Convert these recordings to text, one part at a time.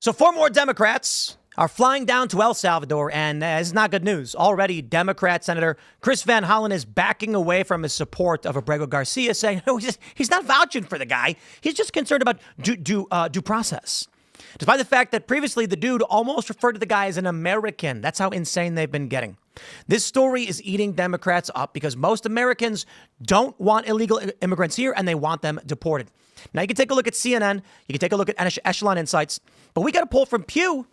So 4 more Democrats are flying down to El Salvador, and it's not good news. Already, Democrat Senator Chris Van Hollen is backing away from his support of Abrego Garcia, saying he's not vouching for the guy. He's just concerned about due process. Despite the fact that previously the dude almost referred to the guy as an American. That's how insane they've been getting. This story is eating Democrats up because most Americans don't want illegal immigrants here, and they want them deported. Now, you can take a look at CNN. You can take a look at Echelon Insights. But we got a poll from Pew.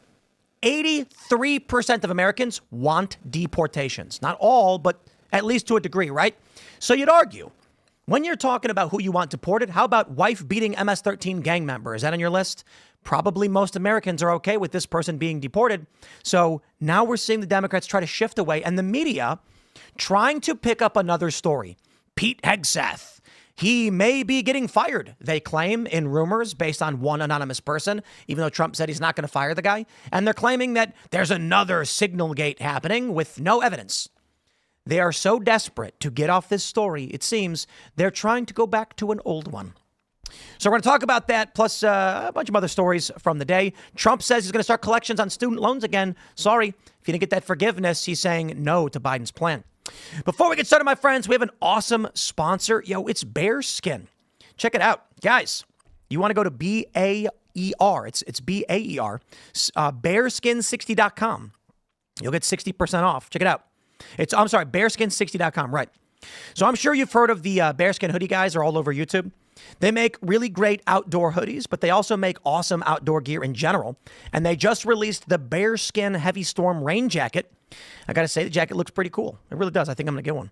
83% of Americans want deportations. Not all, but at least to a degree, right? So you'd argue, when you're talking about who you want deported, how about wife-beating MS-13 gang member? Is that on your list? Probably most Americans are okay with this person being deported. So now we're seeing the Democrats try to shift away, and the media trying to pick up another story. Pete Hegseth. He may be getting fired, they claim, in rumors based on one anonymous person, even though Trump said he's not going to fire the guy. And they're claiming that there's another Signalgate happening with no evidence. They are so desperate to get off this story, it seems they're trying to go back to an old one. So we're going to talk about that, plus a bunch of other stories from the day. Trump says he's going to start collections on student loans again. Sorry, if you didn't get that forgiveness, he's saying no to Biden's plan. Before we get started, my friends, we have an awesome sponsor. It's Bearskin. Check it out. Guys, you want to go to B-A-E-R. It's B-A-E-R. Bearskin60.com. You'll get 60% off. Check it out. Bearskin60.com, right. So I'm sure you've heard of the Bearskin hoodie guys. They're all over YouTube. They make really great outdoor hoodies, but they also make awesome outdoor gear in general. And they just released the Bearskin Heavy Storm Rain Jacket. I got to say, the jacket looks pretty cool. It really does. I think I'm going to get one.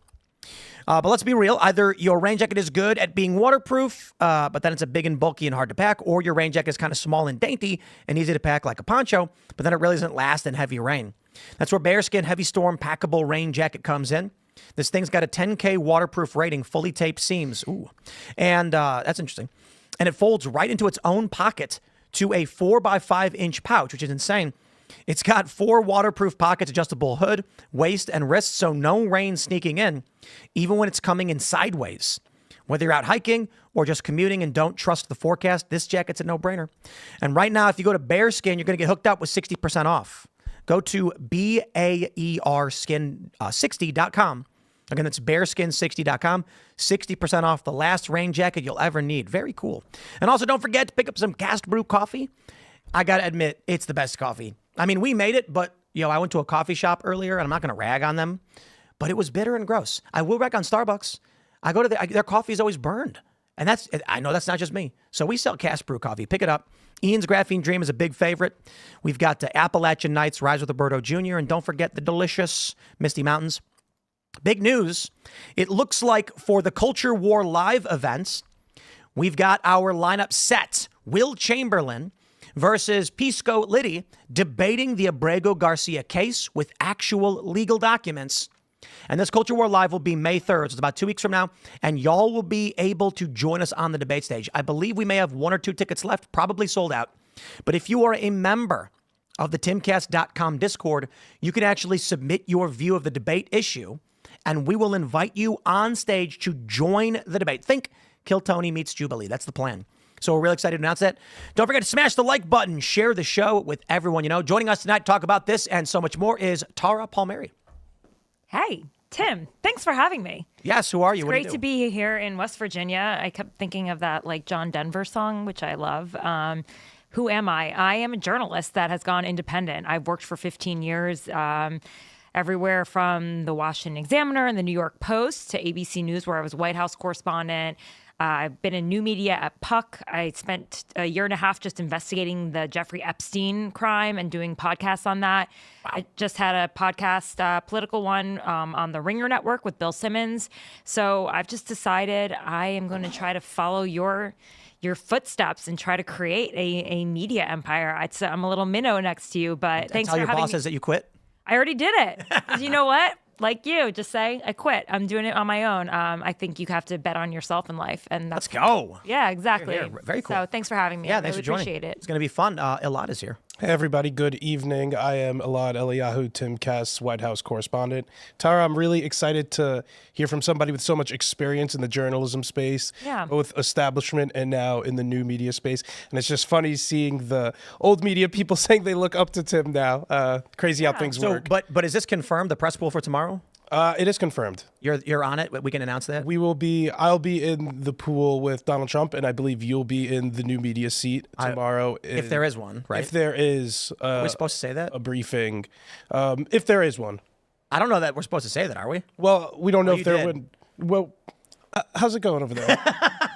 But let's be real. Either your rain jacket is good at being waterproof, but then it's a big and bulky and hard to pack, or your rain jacket is kind of small and dainty and easy to pack like a poncho, but then it really doesn't last in heavy rain. That's where Bearskin Heavy Storm Packable Rain Jacket comes in. This thing's got a 10K waterproof rating, fully taped seams. Ooh. And that's interesting. And it folds right into its own pocket to a 4x5 inch pouch, which is insane. It's got 4 waterproof pockets, adjustable hood, waist, and wrist, so no rain sneaking in, even when it's coming in sideways. Whether you're out hiking or just commuting and don't trust the forecast, this jacket's a no-brainer. And right now, if you go to Bearskin, you're going to get hooked up with 60% off. Go to BAERskin60.com. Again, that's bearskin60.com. 60% off the last rain jacket you'll ever need. Very cool. And also, don't forget to pick up some Cast Brew coffee. I got to admit, it's the best coffee. I mean, we made it, but, I went to a coffee shop earlier, and I'm not going to rag on them, but it was bitter and gross. I will rag on Starbucks. I go to their coffee is always burned. And I know that's not just me. So we sell Cast Brew coffee. Pick it up. Ian's Graphene Dream is a big favorite. We've got Appalachian Nights, Rise with Roberto Jr., and don't forget the delicious Misty Mountains. Big news. It looks like for the Culture War Live events, we've got our lineup set. Will Chamberlain versus Pisco Liddy debating the Abrego Garcia case with actual legal documents. And this Culture War Live will be May 3rd. So it's about 2 weeks from now. And y'all will be able to join us on the debate stage. I believe we may have 1 or 2 tickets left, probably sold out. But if you are a member of the Timcast.com Discord, you can actually submit your view of the debate issue, and we will invite you on stage to join the debate. Think Kill Tony meets Jubilee. That's the plan. So we're really excited to announce that. Don't forget to smash the like button, share the show with everyone you know. Joining us tonight to talk about this and so much more is Tara Palmeri. Hey, Tim, thanks for having me. Yes, who are you? It's great to be here in West Virginia. I kept thinking of that John Denver song, which I love. Who am I? I am a journalist that has gone independent. I've worked for 15 years, everywhere from the Washington Examiner and the New York Post to ABC News, where I was White House correspondent. I've been in new media at Puck. I spent a year and a half just investigating the Jeffrey Epstein crime and doing podcasts on that. Wow. I just had a podcast, political one, on the Ringer Network with Bill Simmons. So I've just decided I am going to try to follow your footsteps and try to create a media empire. I'm a little minnow next to you, but thanks for having me. Tell your bosses that you quit? I already did it. You know what? Like you, just say, I quit. I'm doing it on my own. I think you have to bet on yourself in life. And let's go. Yeah, exactly. Here. Very cool. So thanks for having me. Yeah, thanks really for joining. Appreciate it. It's going to be fun. Elad is here. Hey everybody, good evening. I am Elad Eliyahu, Timcast's White House correspondent. Tara, I'm really excited to hear from somebody with so much experience in the journalism space, both establishment and now in the new media space. And it's just funny seeing the old media people saying they look up to Tim now. Crazy how things work. But is this confirmed, the press pool for tomorrow? It is confirmed. You're on it? We can announce that? I'll be in the pool with Donald Trump, and I believe you'll be in the new media seat tomorrow. If there is one, right? If there is. Are we supposed to say that? A briefing. If there is one. I don't know that we're supposed to say that, are we? Well, we don't know if there would. Well, how's it going over there?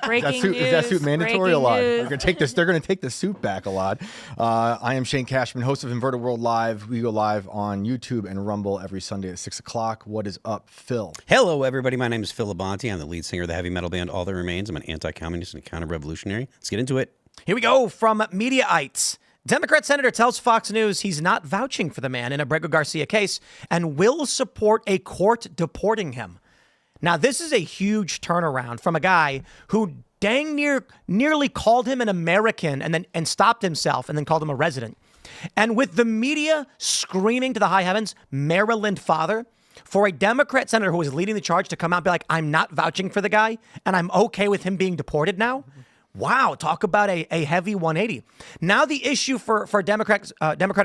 Breaking news. Is that suit mandatory a lot? News. They're going to take the suit back a lot. I am Shane Cashman, host of Inverted World Live. We go live on YouTube and Rumble every Sunday at 6 o'clock. What is up, Phil? Hello, everybody. My name is Phil Labonte. I'm the lead singer of the heavy metal band All That Remains. I'm an anti-communist and counter-revolutionary. Let's get into it. Here we go from Mediaites. Democrat senator tells Fox News he's not vouching for the man in a Abrego Garcia case and will support a court deporting him. Now, this is a huge turnaround from a guy who dang nearly called him an American and stopped himself and then called him a resident. And with the media screaming to the high heavens, Maryland father, for a Democrat senator who was leading the charge to come out and be like, I'm not vouching for the guy and I'm okay with him being deported now. Wow, talk about a heavy 180. Now the issue for Democratic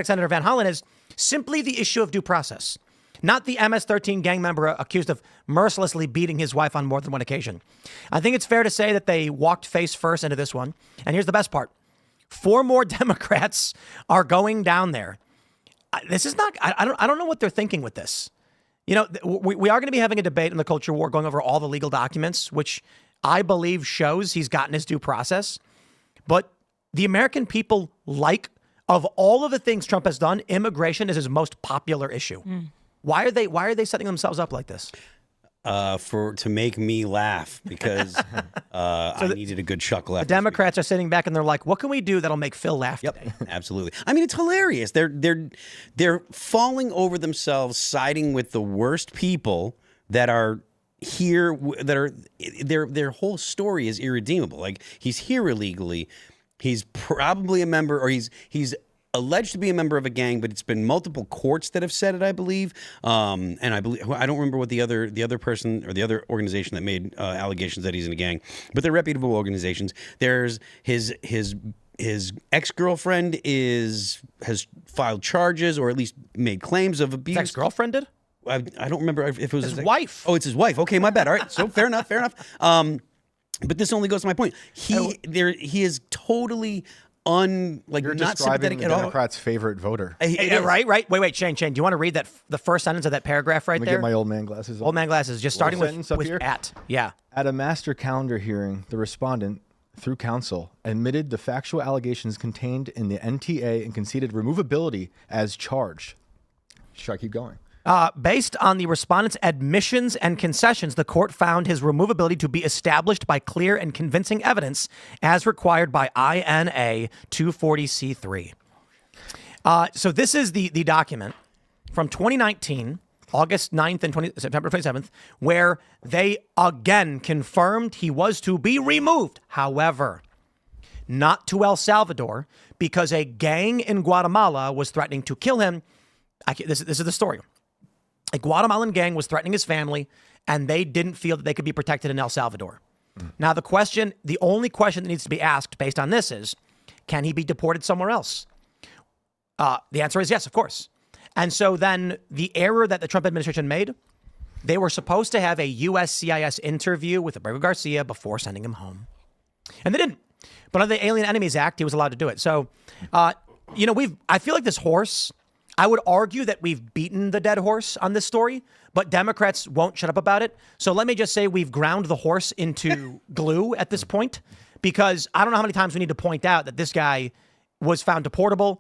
Senator Van Hollen is simply the issue of due process. Not the MS-13 gang member accused of mercilessly beating his wife on more than one occasion. I think it's fair to say that they walked face first into this one. And here's the best part. 4 more Democrats are going down there. This is not, I don't know what they're thinking with this. You know, we are going to be having a debate in the culture war going over all the legal documents, which I believe shows he's gotten his due process. But the American people of all of the things Trump has done, immigration is his most popular issue. Why are they setting themselves up like this? To make me laugh because I needed a good chuckle. The Democrats are sitting back and they're like, "What can we do that'll make Phil laugh today?" Absolutely. I mean, it's hilarious. They're falling over themselves, siding with the worst people that are here. Their whole story is irredeemable. Like he's here illegally. He's probably a member, or he's alleged to be a member of a gang, but it's been multiple courts that have said it, I believe. And I don't remember what the other person or the other organization that made allegations that he's in a gang, but they're reputable organizations. There's his ex-girlfriend has filed charges or at least made claims of abuse. His ex-girlfriend did? I don't remember if it was his wife. Oh, it's his wife. Okay, my bad. All right, so fair enough. But this only goes to my point. He is totally You're not describing sympathetic the at all. Democrats' favorite voter. Right. Wait, Shane. Do you want to read the first sentence of that paragraph right Let me there? get my old man glasses on. Old man glasses. Just starting with here? at. Yeah. At a master calendar hearing, the respondent, through counsel, admitted the factual allegations contained in the NTA and conceded removability as charged. Should I keep going? Based on the respondent's admissions and concessions, the court found his removability to be established by clear and convincing evidence as required by INA 240C3. So this is the document from 2019, August 9th and September 27th, where they again confirmed he was to be removed. However, not to El Salvador because a gang in Guatemala was threatening to kill him. This is the story. A Guatemalan gang was threatening his family, and they didn't feel that they could be protected in El Salvador. Now, the only question that needs to be asked based on this is, can he be deported somewhere else? The answer is yes, of course. And so then the error that the Trump administration made, they were supposed to have a USCIS interview with Abrego Garcia before sending him home. And they didn't. But under the Alien Enemies Act, he was allowed to do it. So, I feel like this horse, I would argue that we've beaten the dead horse on this story, but Democrats won't shut up about it. So let me just say we've ground the horse into glue at this point, because I don't know how many times we need to point out that this guy was found deportable,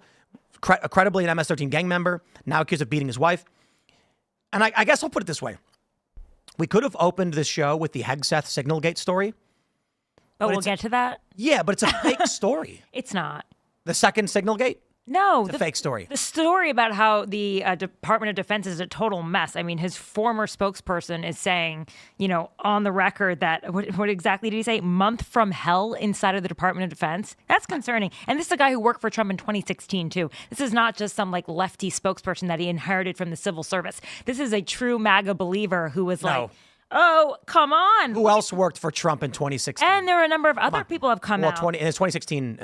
credibly an MS-13 gang member, now accused of beating his wife. And I guess I'll put it this way. We could have opened this show with the Hegseth Signalgate story. But we'll get to that? Yeah, but it's a fake story. It's not. The second Signalgate? No, It's a fake story. The story about how the Department of Defense is a total mess. I mean, his former spokesperson is saying, on the record that, what exactly did he say? Month from hell inside of the Department of Defense? That's concerning. And this is a guy who worked for Trump in 2016, too. This is not just some lefty spokesperson that he inherited from the civil service. This is a true MAGA believer who was oh, come on. Who else worked for Trump in 2016? And there are a number of other people have come out. In his 2016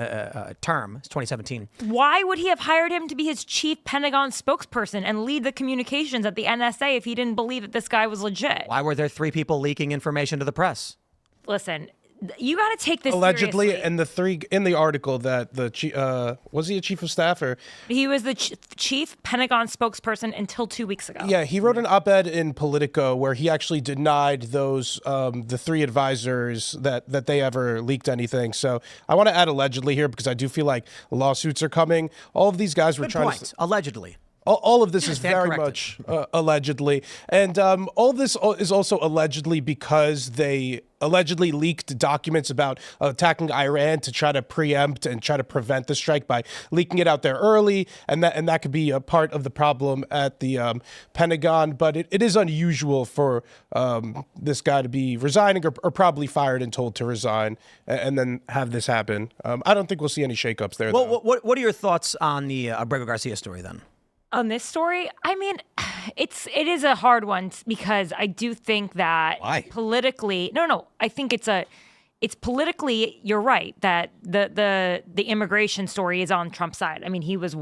term, it's 2017. Why would he have hired him to be his chief Pentagon spokesperson and lead the communications at the NSA if he didn't believe that this guy was legit? Why were there 3 people leaking information to the press? Listen, you got to take this allegedly, seriously. and the 3 in the article that the was he a chief of staff or he was the chief Pentagon spokesperson until 2 weeks ago. Yeah, he wrote an op-ed in Politico where he actually denied those the 3 advisors that they ever leaked anything. So I want to add allegedly here because I do feel like lawsuits are coming. All of these guys were trying to allegedly. All of this is Stand very corrected. much allegedly. And all this is also allegedly because they allegedly leaked documents about attacking Iran to try to preempt and try to prevent the strike by leaking it out there early. And that could be a part of the problem at the Pentagon. But it is unusual for this guy to be resigning or probably fired and told to resign and then have this happen. I don't think we'll see any shakeups there. Well, what are your thoughts on the Abrego Garcia story then? On this story, I mean, it is a hard one because I do think that politically, I think it's politically, you're right, that the immigration story is on Trump's side. I mean, he was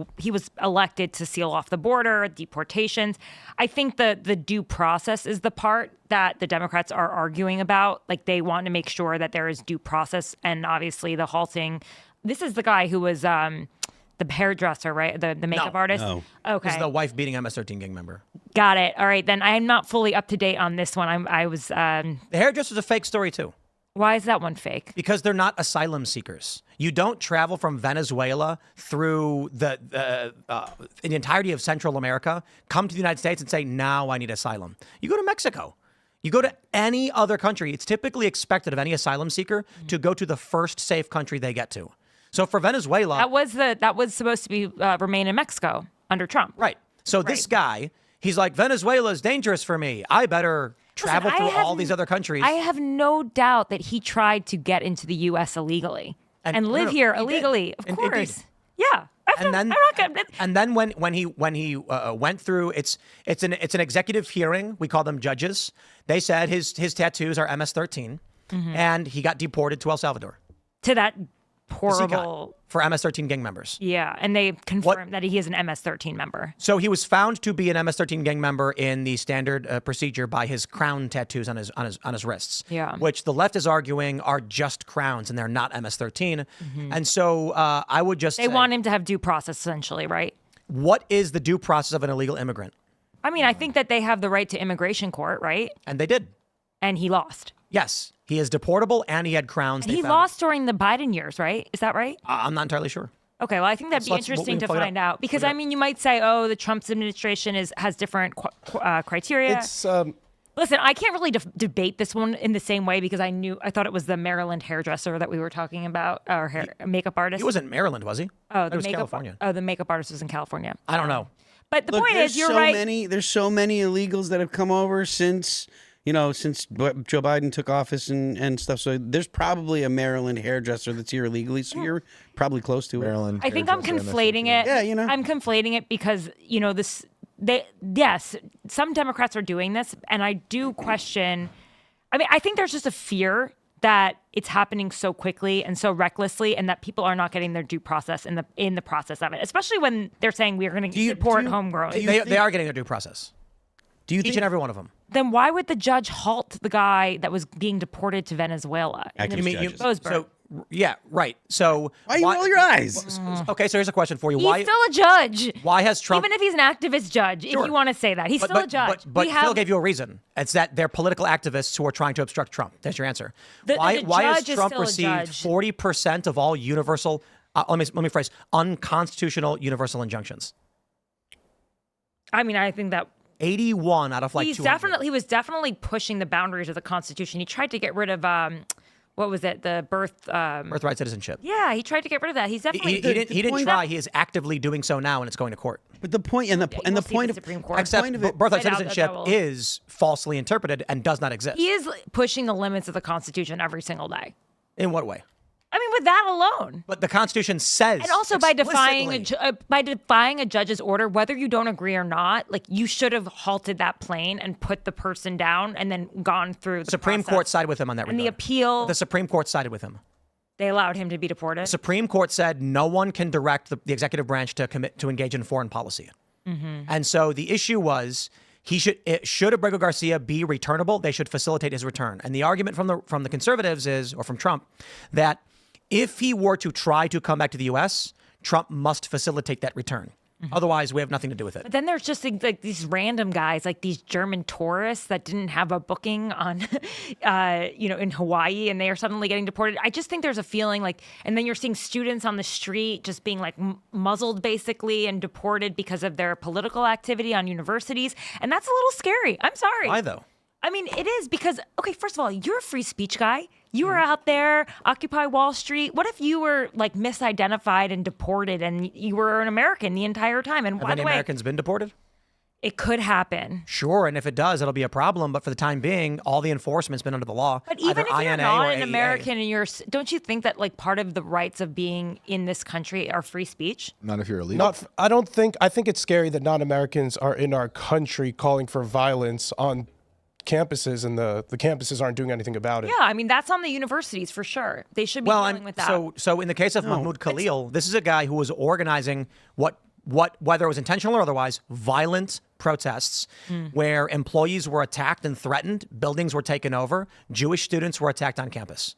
elected to seal off the border, deportations. I think the due process is the part that the Democrats are arguing about. Like, they want to make sure that there is due process, and obviously the halting. This is the guy who was the hairdresser, right? The makeup artist? No. Okay. This is the wife beating MS-13 gang member. Got it. All right. Then I'm not fully up to date on this one. I was... The hairdresser's a fake story, too. Why is that one fake? Because they're not asylum seekers. You don't travel from Venezuela through the entirety of Central America, come to the United States and say, now I need asylum. You go to Mexico. You go to any other country. It's typically expected of any asylum seeker to go to the first safe country they get to. So for Venezuela, that was supposed to be remain in Mexico under Trump. Right. So this guy, he's like, Venezuela is dangerous for me. I better travel through all these other countries. I have no doubt that he tried to get into the U.S. illegally and live here illegally. Of course. Yeah. And then when he went through, it's an executive hearing. We call them judges. They said his tattoos are MS-13, and he got deported to El Salvador. To that horrible for MS-13 gang members. Yeah, and they confirmed that he is an MS-13 member. So he was found to be an MS-13 gang member in the standard procedure by his crown tattoos on his wrists. Yeah, which the left is arguing are just crowns and they're not MS-13. And so I would just say, want him to have due process, essentially, right? What is the due process of an illegal immigrant? I mean, I think that they have the right to immigration court, right? And they did. And he lost. Yes. He is deportable and he had crowns. And he lost during the Biden years, right? Is that right? I'm not entirely sure. Okay, well, I think that'd be interesting to find out. Because, I mean, you might say, oh, the Trump administration has different criteria. Listen, I can't really debate this one in the same way because I thought it was the Maryland hairdresser that we were talking about, or makeup artist. He was in Maryland, was he? Oh, it was California. Oh, the makeup artist was in California. I don't know. But the point is, you're right. There's so many illegals that have come over since Joe Biden took office and stuff. So there's probably a Maryland hairdresser that's here illegally. So you're probably close to Maryland. I think I'm conflating it. Yeah, I'm conflating it because, some Democrats are doing this, and I do question. I mean, I think there's just a fear that it's happening so quickly and so recklessly, and that people are not getting their due process in the process of it, especially when they're saying we're going to deport homegrown. They are getting their due process. Do you think each and every one of them? Then why would the judge halt the guy that was being deported to Venezuela? So, yeah, right. So why you roll your eyes? Okay, so here's a question for you. He's still a judge. Why has Trump? Even if he's an activist judge, if you want to say that, he's still a judge. But Phil gave you a reason. It's that they're political activists who are trying to obstruct Trump. That's your answer. Why has Trump received 40% of all universal? Let me phrase unconstitutional universal injunctions. I mean, I think that 81 out of 200. He was definitely pushing the boundaries of the Constitution. He tried to get rid of what was it? The birthright citizenship. Yeah, he tried to get rid of that. He's definitely He didn't try. He is actively doing so now, and it's going to court. But the point and the point of Supreme Court. Except point of it, birthright I doubt citizenship that will- is falsely interpreted and does not exist. He is pushing the limits of the Constitution every single day. In what way? I mean, with that alone. But the Constitution says, And also by defying explicitly- a judge's order, whether you don't agree or not, like you should have halted that plane and put the person down and then gone through the Supreme process. Court sided with him on that And the regard. appeal, The Supreme Court sided with him. they allowed him to be deported. The Supreme Court said no one can direct the executive branch to engage in foreign policy. And so the issue was should Abrego Garcia be returnable? They should facilitate his return. And the argument from the conservatives is, or from Trump, that if he were to try to come back to the U.S., Trump must facilitate that return. Otherwise, we have nothing to do with it. But then there's just like these random guys, like these German tourists that didn't have a booking on, in Hawaii, and they are suddenly getting deported. I just think there's a feeling like, and then you're seeing students on the street just being like muzzled basically and deported because of their political activity on universities. And that's a little scary. I'm sorry. Why, though? I mean, it is because, okay, first of all, you're a free speech guy. You were out there, Occupy Wall Street. What if you were like misidentified and deported and you were an American the entire time? And Have by any the way, Americans been deported? it could happen. Sure, and if it does, it'll be a problem. But for the time being, all the enforcement's been under the law. But even either if you're INA not or an AEA. American and don't you think that like part of the rights of being in this country are free speech? Not if you're illegal. I think it's scary that non-Americans are in our country calling for violence on campuses, and the campuses aren't doing anything about it. Yeah, I mean that's on the universities for sure. They should be dealing with that. So in the case of Mahmoud Khalil, this is a guy who was organizing whether it was intentional or otherwise, violent protests where employees were attacked and threatened, buildings were taken over, Jewish students were attacked on campus.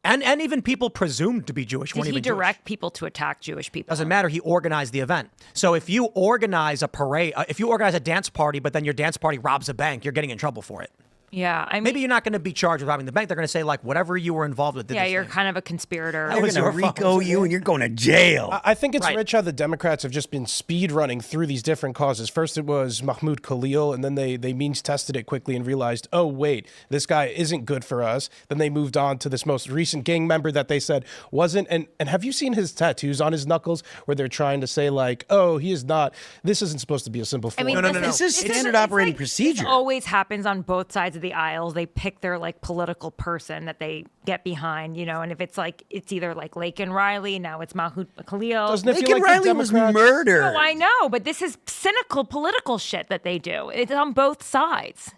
And even people presumed to be Jewish weren't Did he even Jewish. direct people to attack Jewish people? Doesn't matter. He organized the event. So if you organize a parade, if you organize a dance party, but then your dance party robs a bank, you're getting in trouble for it. Yeah, I mean, Maybe you're not going to be charged with robbing the bank. They're going to say, like, whatever you were involved with. yeah, you're kind of a conspirator. they're was going to your fault. RICO you and you're going to jail. I think it's Right. rich how the Democrats have just been speed running through these different causes. First it was Mahmoud Khalil, and then they means tested it quickly and realized, oh wait, this guy isn't good for us. Then they moved on to this most recent gang member that they said wasn't. And have you seen his tattoos on his knuckles where they're trying to say like, oh, he is not. This isn't supposed to be a simple form. I mean, no. listen, This is standard it's operating like, procedure. This always happens on both sides of the aisles. They pick their like political person that they get behind, and if it's like it's either like Laken Riley, now it's Mahmoud Khalil. Doesn't it feel Lincoln like the Riley was Democrats- murdered. No, I know, but this is cynical political shit that they do. It's on both sides.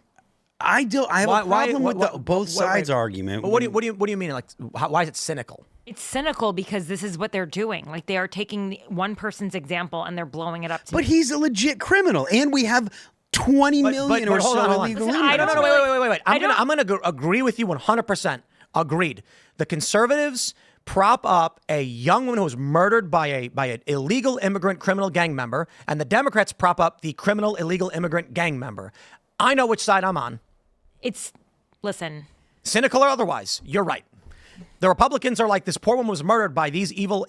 I have a problem with the both wait, sides argument. But what do you mean? Like, why is it cynical? It's cynical because this is what they're doing. Like they are taking one person's example and they're blowing it up to But he's a legit criminal, and we have 20 million or hold so on, hold on. illegal Listen, immigrants. Wait. I'm gonna agree with you 100%. Agreed. The conservatives prop up a young woman who was murdered by an illegal immigrant criminal gang member, and the Democrats prop up the criminal illegal immigrant gang member. I know which side I'm on. Listen. Cynical or otherwise, you're right. The Republicans are like, this poor woman was murdered by these evil,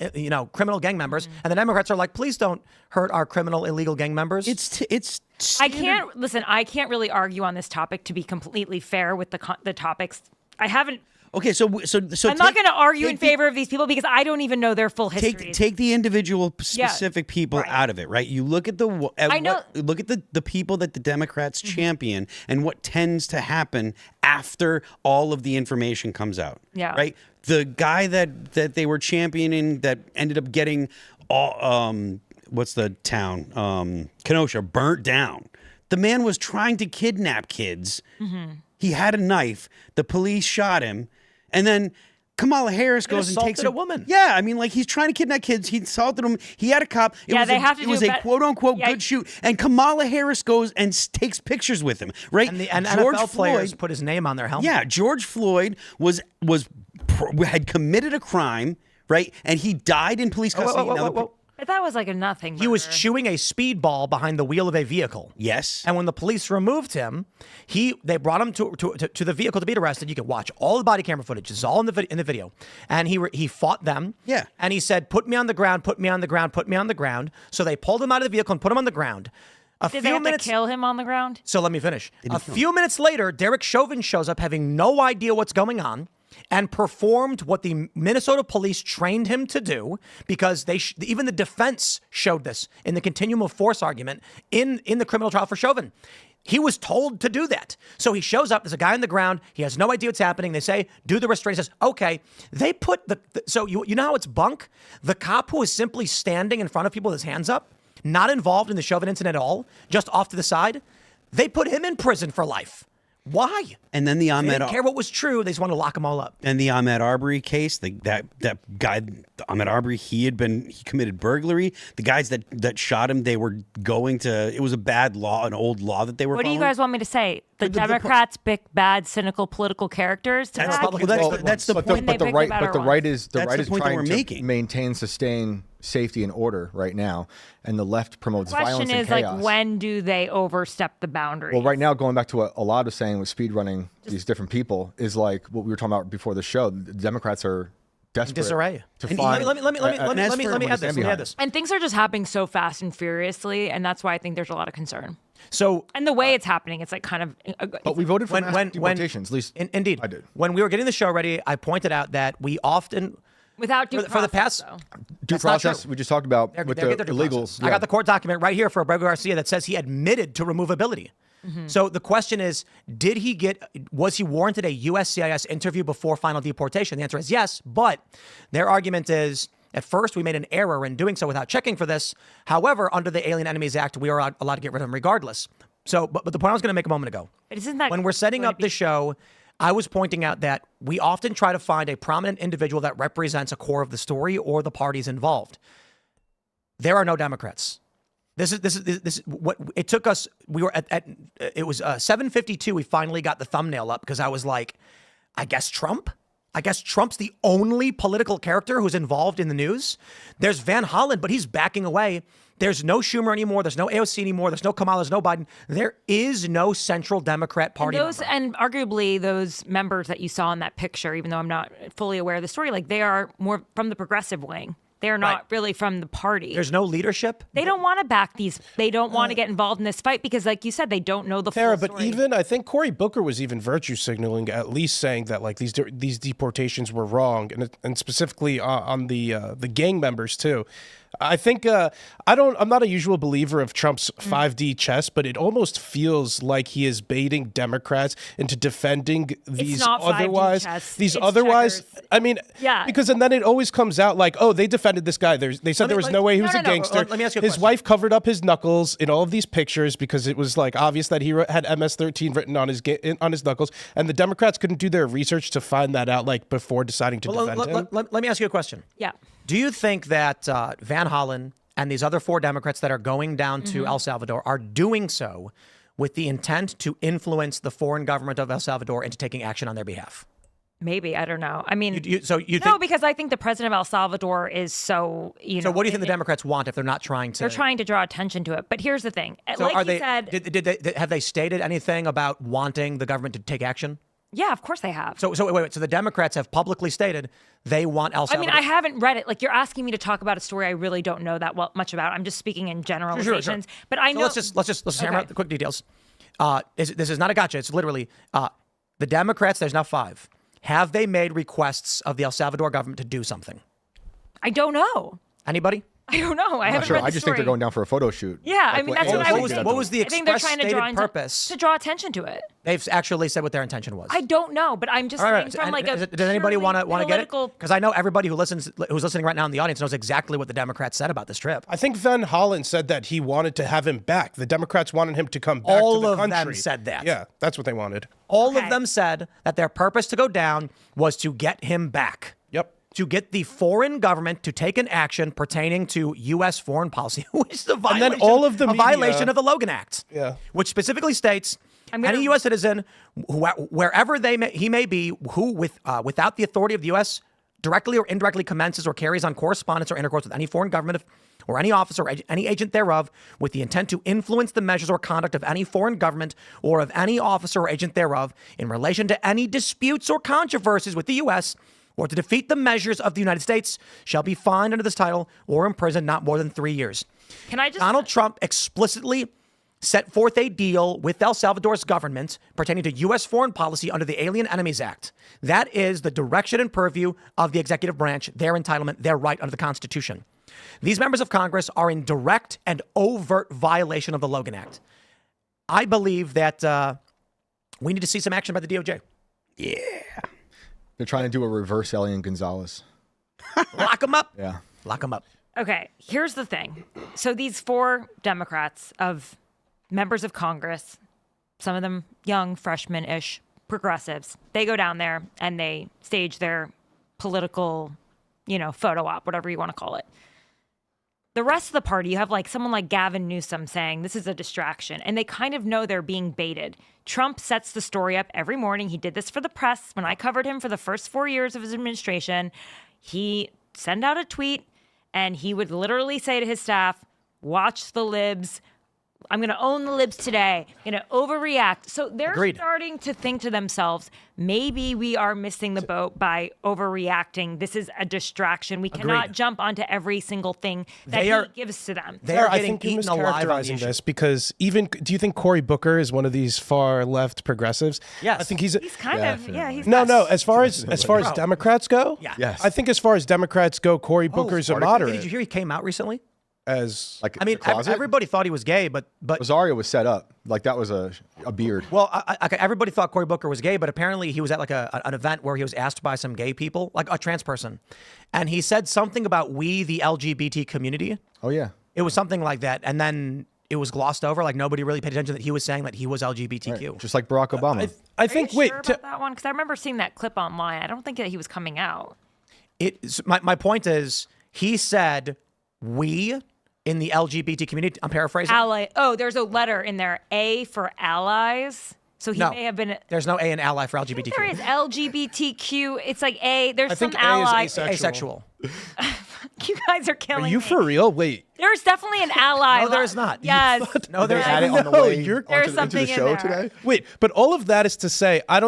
criminal gang members, and the Democrats are like, please don't hurt our criminal illegal gang members. It's I can't really argue on this topic to be completely fair with the topics. I haven't. okay. So I'm not going to argue in favor of these people because I don't even know their full history. Take the individual specific people right. out of it, right? You look at look at the people that the Democrats champion and what tends to happen after all of the information comes out. Yeah. Right. The guy that they were championing that ended up getting all what's the town Kenosha burnt down. The man was trying to kidnap kids. Mm-hmm. He had a knife. The police shot him, and then Kamala Harris goes and takes a woman. Yeah, I mean, like he's trying to kidnap kids. He assaulted them. He had a cop. It was a quote unquote good shoot. And Kamala Harris goes and takes pictures with him. Right. And NFL players put his name on their helmet. Yeah, George Floyd had committed a crime. Right, and he died in police custody. But that was like a nothing. He was chewing a speedball behind the wheel of a vehicle. Yes. And when the police removed him, they brought him to the vehicle to be arrested. You could watch all the body camera footage. It's all in the video. And he fought them. Yeah. And he said, "Put me on the ground. Put me on the ground. Put me on the ground." So they pulled him out of the vehicle and put him on the ground. Did they have to kill him on the ground? So let me finish. A few minutes later, Derek Chauvin shows up having no idea what's going on. and performed what the Minnesota police trained him to do, because even the defense showed this in the continuum of force argument in the criminal trial for Chauvin. He was told to do that. So he shows up, there's a guy on the ground, he has no idea what's happening. They say, do the restraint. He says, okay. They put so you know how it's bunk? The cop who is simply standing in front of people with his hands up, not involved in the Chauvin incident at all, just off to the side, they put him in prison for life. Why? And then the They didn't care what was true. They just wanted to lock them all up. And the Ahmaud Arbery case, that guy, Ahmaud Arbery, he committed burglary. The guys that shot him, they were going to, it was a bad law, an old law that they were What do following. you guys want me to say? The Democrats pick bad, cynical political characters to That's back? that's the point. When they pick the better right is That's the point that trying we're to making. maintain, sustain safety and order right now, and the left promotes The violence question and is, chaos. like, when do they overstep the boundary? Well, right now, going back to what Elad was saying with speed running these different people, is like what we were talking about before the show. The Democrats are desperate Disarray. to And find. let me add this. And things are just happening so fast and furiously, and that's why I think there's a lot of concern. So, And the way it's happening, it's like kind of. But we voted for mass deportations. At least indeed, I did. When we were getting the show ready, I pointed out that we often, Without due for the process, past though. Due That's not process. true. We just talked about They're with getting the their due illegals. process. I got the court document right here for Abrego Garcia that says he admitted to removability. So the question is, was he warranted a USCIS interview before final deportation? The answer is yes, but their argument is, at first we made an error in doing so without checking for this. However, under the Alien Enemies Act, we are allowed to get rid of him regardless. So, but the point I was going to make a moment ago, But isn't that when we're setting going up to be- the show, I was pointing out that we often try to find a prominent individual that represents a core of the story or the parties involved. There are no Democrats. This is what it took us. We were at it was 7:52. We finally got the thumbnail up because I was like, I guess Trump. I guess Trump's the only political character who's involved in the news. There's Van Hollen, but he's backing away. There's no Schumer anymore. There's no AOC anymore. There's no Kamala. There's no Biden. There is no central Democrat Party member. And arguably those members that you saw in that picture, even though I'm not fully aware of the story, like they are more from the progressive wing. They are not Right. really from the party. There's no leadership. They don't want to back these. They don't want to get involved in this fight because, like you said, they don't know the Tara, full but story. even I think Cory Booker was even virtue signaling, at least saying that like these deportations were wrong, and specifically on the gang members too. I think I'm not a usual believer of Trump's 5D chess, but it almost feels like he is baiting Democrats into defending these not 5D otherwise chess. these It's otherwise. checkers. I mean, Yeah. because and then it always comes out like, oh, they defended this guy. They said there was no way he was a gangster. Let me ask you a His question. wife covered up his knuckles in all of these pictures because it was like obvious that he had MS-13 written on his knuckles, and the Democrats couldn't do their research to find that out like before deciding to defend him. Let me ask you a question. Yeah. Do you think that Van Hollen and these other 4 Democrats that are going down to El Salvador are doing so with the intent to influence the foreign government of El Salvador into taking action on their behalf? Maybe. I don't know. I mean, You no, think? because I think the president of El Salvador is so, So what do you think the Democrats want if they're not trying to? They're trying to draw attention to it. But here's the thing. So like are you they? said, Have they stated anything about wanting the government to take action? yeah, of course they have. So wait. So the Democrats have publicly stated they want El I Salvador. mean, I haven't read it. Like, you're asking me to talk about a story I really don't know that much about. I'm just speaking in generalizations. But I So know. let's just hammer out the quick details. This is not a gotcha. It's literally the Democrats. There's now 5. Have they made requests of the El Salvador government to do something? I don't know. Anybody? I don't know. I I'm not haven't sure. read the I just think they're story. going down for a photo shoot. Yeah, I Like mean, that's what I AOC was did thinking. at What was the I think they're express trying to stated draw purpose? to draw attention to it. They've actually said what their intention was. I don't know, but I'm just All saying right. from And like a does anybody want to get it? political- Because I know everybody who's listening right now in the audience knows exactly what the Democrats said about this trip. I think Van Hollen said that he wanted to have him back. The Democrats wanted him to come back All to the of them country. said that. Yeah, that's what they wanted. All Okay. of them said that their purpose to go down was to get him back. Yep. To get the foreign government to take an action pertaining to U.S. foreign policy, which is a violation, then all of the media- violation of the Logan Act, which specifically states any U.S. citizen, wherever he may be, who without the authority of the U.S. directly or indirectly commences or carries on correspondence or intercourse with any foreign government or any officer or any agent thereof with the intent to influence the measures or conduct of any foreign government or of any officer or agent thereof in relation to any disputes or controversies with the U.S., or to defeat the measures of the United States shall be fined under this title or imprisoned not more than 3 years. Can I just Donald Trump explicitly set forth a deal with El Salvador's government pertaining to U.S. foreign policy under the Alien Enemies Act. That is the direction and purview of the executive branch, their entitlement, their right under the Constitution. These members of Congress are in direct and overt violation of the Logan Act. I believe that we need to see some action by the DOJ. Yeah. They're trying to do a reverse Elian Gonzalez. Lock them up. Yeah. Lock them up. Okay, here's the thing. So these 4 Democrats of members of Congress, some of them young, freshman-ish, progressives, they go down there and they stage their political, photo op, whatever you want to call it. The rest of the party, you have someone like Gavin Newsom saying this is a distraction, and they kind of know they're being baited. Trump sets the story up every morning. He did this for the press. When I covered him for the first 4 years of his administration, he sent out a tweet, and he would literally say to his staff, watch the libs. I'm going to own the libs today. I'm going to overreact. So they're starting to think to themselves, maybe we are missing the boat by overreacting. This is a distraction. We cannot jump onto every single thing that he gives to them. They are I getting think you're eaten alive on the mischaracterizing issue. this because do you think Cory Booker is one of these far left progressives? Yes. I think he's Kind of, yeah. He's No, as far as Democrats go, Yeah. Yes. I think as far as Democrats go, Cory Booker's a Did moderate. you hear he came out recently? As Like I mean, the closet? everybody thought he was gay, but Rosario was set up. Like that was a beard. well, everybody thought Cory Booker was gay, but apparently he was at an event where he was asked by some gay people, like a trans person, and he said something about we, the LGBT community. Oh, yeah. It was something like that, and then it was glossed over. Like nobody really paid attention that he was saying that he was LGBTQ. Right. Just like Barack Obama. I think, Are you sure about that one? Because I remember seeing that clip online. I don't think that he was coming out. My point is, he said we in the LGBT community. I'm paraphrasing. Ally. Oh, there's a letter in there. A for allies. So he No, may have been. there's no A in ally for LGBTQ. There is LGBTQ. It's like A. There's I some think A ally. is asexual. You guys are killing Are you me. for real? Wait. There's definitely an ally. No, there's not. Yes. No, They there's had it on the No, way you're- There's into something the in show there. today. Wait, but all of that is to say, I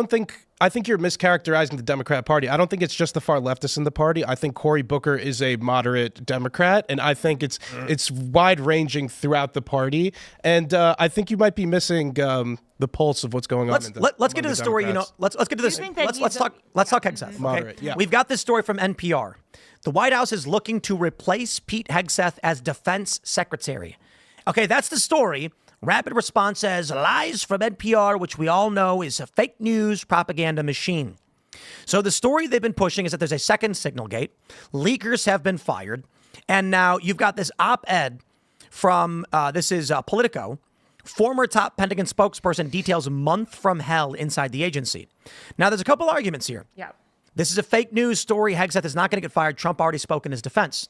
think you're mischaracterizing the Democrat Party. I don't think it's just the far leftists in the party. I think Cory Booker is a moderate Democrat, and I think it's wide ranging throughout the party. And I think you might be missing the pulse of what's going on. Let's get to the story. Let's get to this. think that Let's talk Hegseth. Okay? Moderate, yeah. We've got this story from NPR. The White House is looking to replace Pete Hegseth as defense secretary. Okay, that's the story. Rapid response says lies from NPR, which we all know is a fake news propaganda machine. So the story they've been pushing is that there's a second Signalgate. Leakers have been fired. And now you've got this op-ed from, this is Politico. Former top Pentagon spokesperson details a month from hell inside the agency. Now, there's a couple arguments here. Yeah. This is a fake news story. Hegseth is not going to get fired. Trump already spoke in his defense.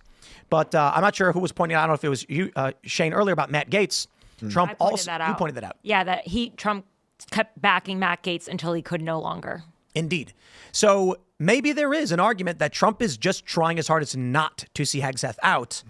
But I'm not sure who was pointing out. I don't know if it was you, Shane, earlier about Matt Gaetz. Trump also, you pointed that out. Yeah, that Trump kept backing Matt Gaetz until he could no longer. Indeed. So maybe there is an argument that Trump is just trying his hardest not to see Hegseth out.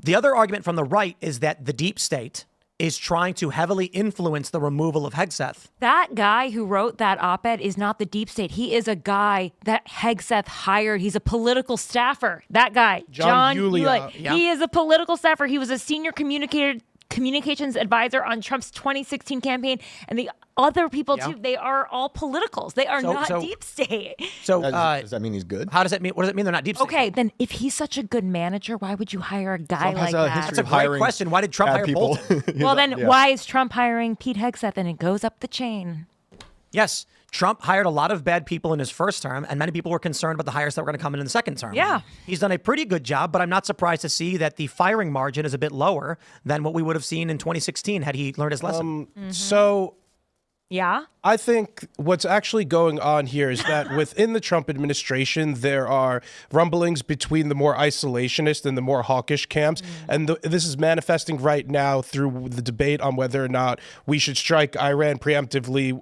The other argument from the right is that the deep state is trying to heavily influence the removal of Hegseth. That guy who wrote that op-ed is not the deep state. He is a guy that Hegseth hired. He's a political staffer. That guy, John Yulia. Yeah. He is a political staffer. He was a senior communications advisor on Trump's 2016 campaign, and the other people too. They are all politicals. They are not deep state. So Does that mean he's good? how does that mean? What does it mean they're not deep state? Okay, then if he's such a good manager, why would you hire a guy Trump like has a that? history That's a of great hiring question. Why did Trump bad hire people. Bolton? Well, then why is Trump hiring Pete Hegseth? And it goes up the chain. Yes, Trump hired a lot of bad people in his first term, and many people were concerned about the hires that were going to come in the second term. Yeah. He's done a pretty good job, but I'm not surprised to see that the firing margin is a bit lower than what we would have seen in 2016 had he learned his lesson. So Yeah. I think what's actually going on here is that within the Trump administration, there are rumblings between the more isolationist and the more hawkish camps. And this is manifesting right now through the debate on whether or not we should strike Iran preemptively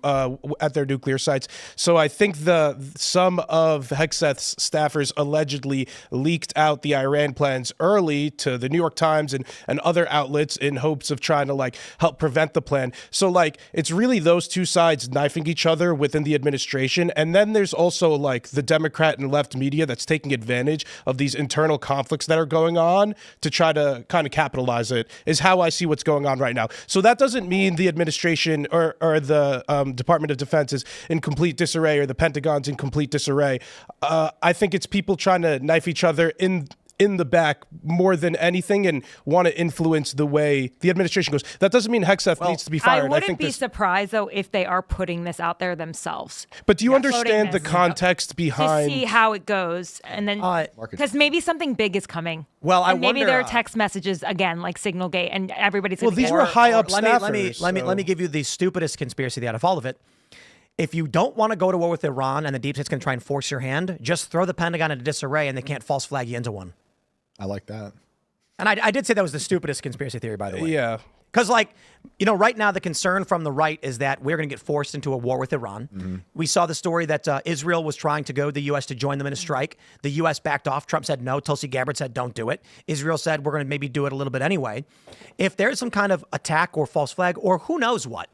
at their nuclear sites. So I think some of Hegseth's staffers allegedly leaked out the Iran plans early to the New York Times and other outlets in hopes of trying to help prevent the plan. So it's really those two two sides knifing each other within the administration. And then there's also like the Democrat and left media that's taking advantage of these internal conflicts that are going on to try to kind of capitalize it, is how I see what's going on right now. So that doesn't mean the administration or the Department of Defense is in complete disarray or the Pentagon's in complete disarray. I think it's people trying to knife each other in the back more than anything and want to influence the way the administration goes. That doesn't mean Hegseth needs to be fired. I wouldn't be surprised, though, if they are putting this out there themselves. But do you understand the context behind... To see how it goes, and then... Because maybe something big is coming. Well, I maybe wonder, there are text messages, again, like Signalgate, and everybody's going to these were high-up staffers. Let me give you the stupidest conspiracy out of all of it. If you don't want to go to war with Iran and the deep state's going to try and force your hand, just throw the Pentagon into disarray and they can't false flag you into one. I like that. And I did say that was the stupidest conspiracy theory, by the way. Yeah. Because, like, you know, right now the concern from the right is that we're going to get forced into a war with Iran. Mm-hmm. We saw the story that Israel was trying to go to the U.S. to join them in a strike. The U.S. backed off. Trump said no. Tulsi Gabbard said don't do it. Israel said we're going to maybe do it a little bit anyway. If there's some kind of attack or false flag or who knows what,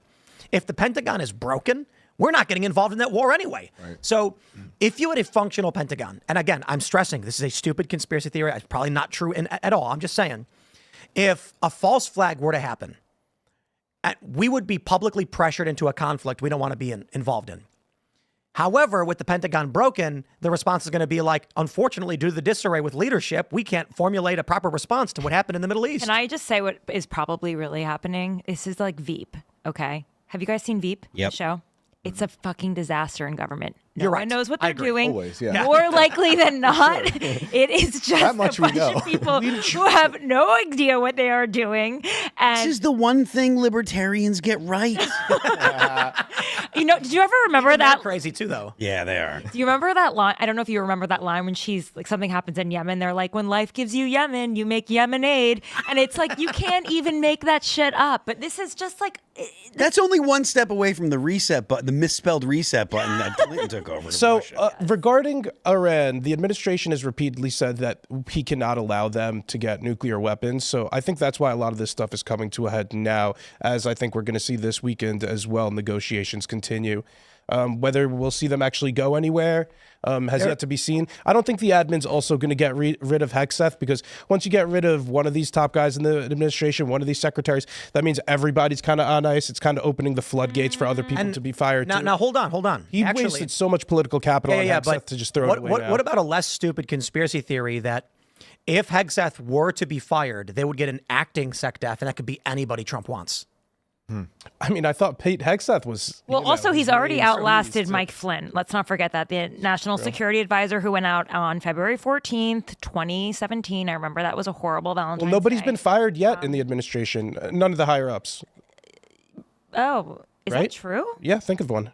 if the Pentagon is broken, we're not getting involved in that war anyway. Right. So if you had a functional Pentagon, and again, I'm stressing this is a stupid conspiracy theory. It's probably not true at all. I'm just saying, if a false flag were to happen, we would be publicly pressured into a conflict we don't want to be involved in. However, with the Pentagon broken, the response is going to be like, unfortunately, due to the disarray with leadership, we can't formulate a proper response to what happened in the Middle East. Can I just say what is probably really happening? This is like Veep, okay? Have you guys seen Veep? Yep. The show? It's a fucking disaster in government. No You're right. one knows what they're doing. Always, yeah. More likely than not, it is just That much a we bunch know. of people who have no idea what they are doing. And This is the one thing libertarians get right. you know, did you ever remember They're that? crazy too, though. Yeah, they are. Do you remember that line? I don't know if you remember that line when she's like, something happens in Yemen. They're like, when life gives you Yemen, you make Yemenade. And it's like, you can't even make that shit up. But this is just like... That's only one step away from the reset button, the misspelled reset button that Clinton took over. So Russia. regarding Iran, the administration has repeatedly said that he cannot allow them to get nuclear weapons. So I think that's why a lot of this stuff is coming to a head now, as I think we're going to see this weekend as well. Negotiations continue. Whether we'll see them actually go anywhere has yet to be seen. I don't think the admin's also going to get rid of Hegseth, because once you get rid of one of these top guys in the administration, one of these secretaries, that means everybody's kind of on ice. It's kind of opening the floodgates for other people to be fired too. Now, hold on. He wasted so much political capital on Hegseth to just throw it away now. What about a less stupid conspiracy theory that if Hegseth were to be fired, they would get an acting SecDef, and that could be anybody Trump wants? I mean, I thought Pete Hegseth was... Well, also, he's already outlasted Mike Flynn. Let's not forget that. The National Security Advisor who went out on February 14th, 2017. I remember that was a horrible Valentine's Well, nobody's Day. been fired yet in the administration. None of the higher-ups. Oh, is that true? Yeah, think of one.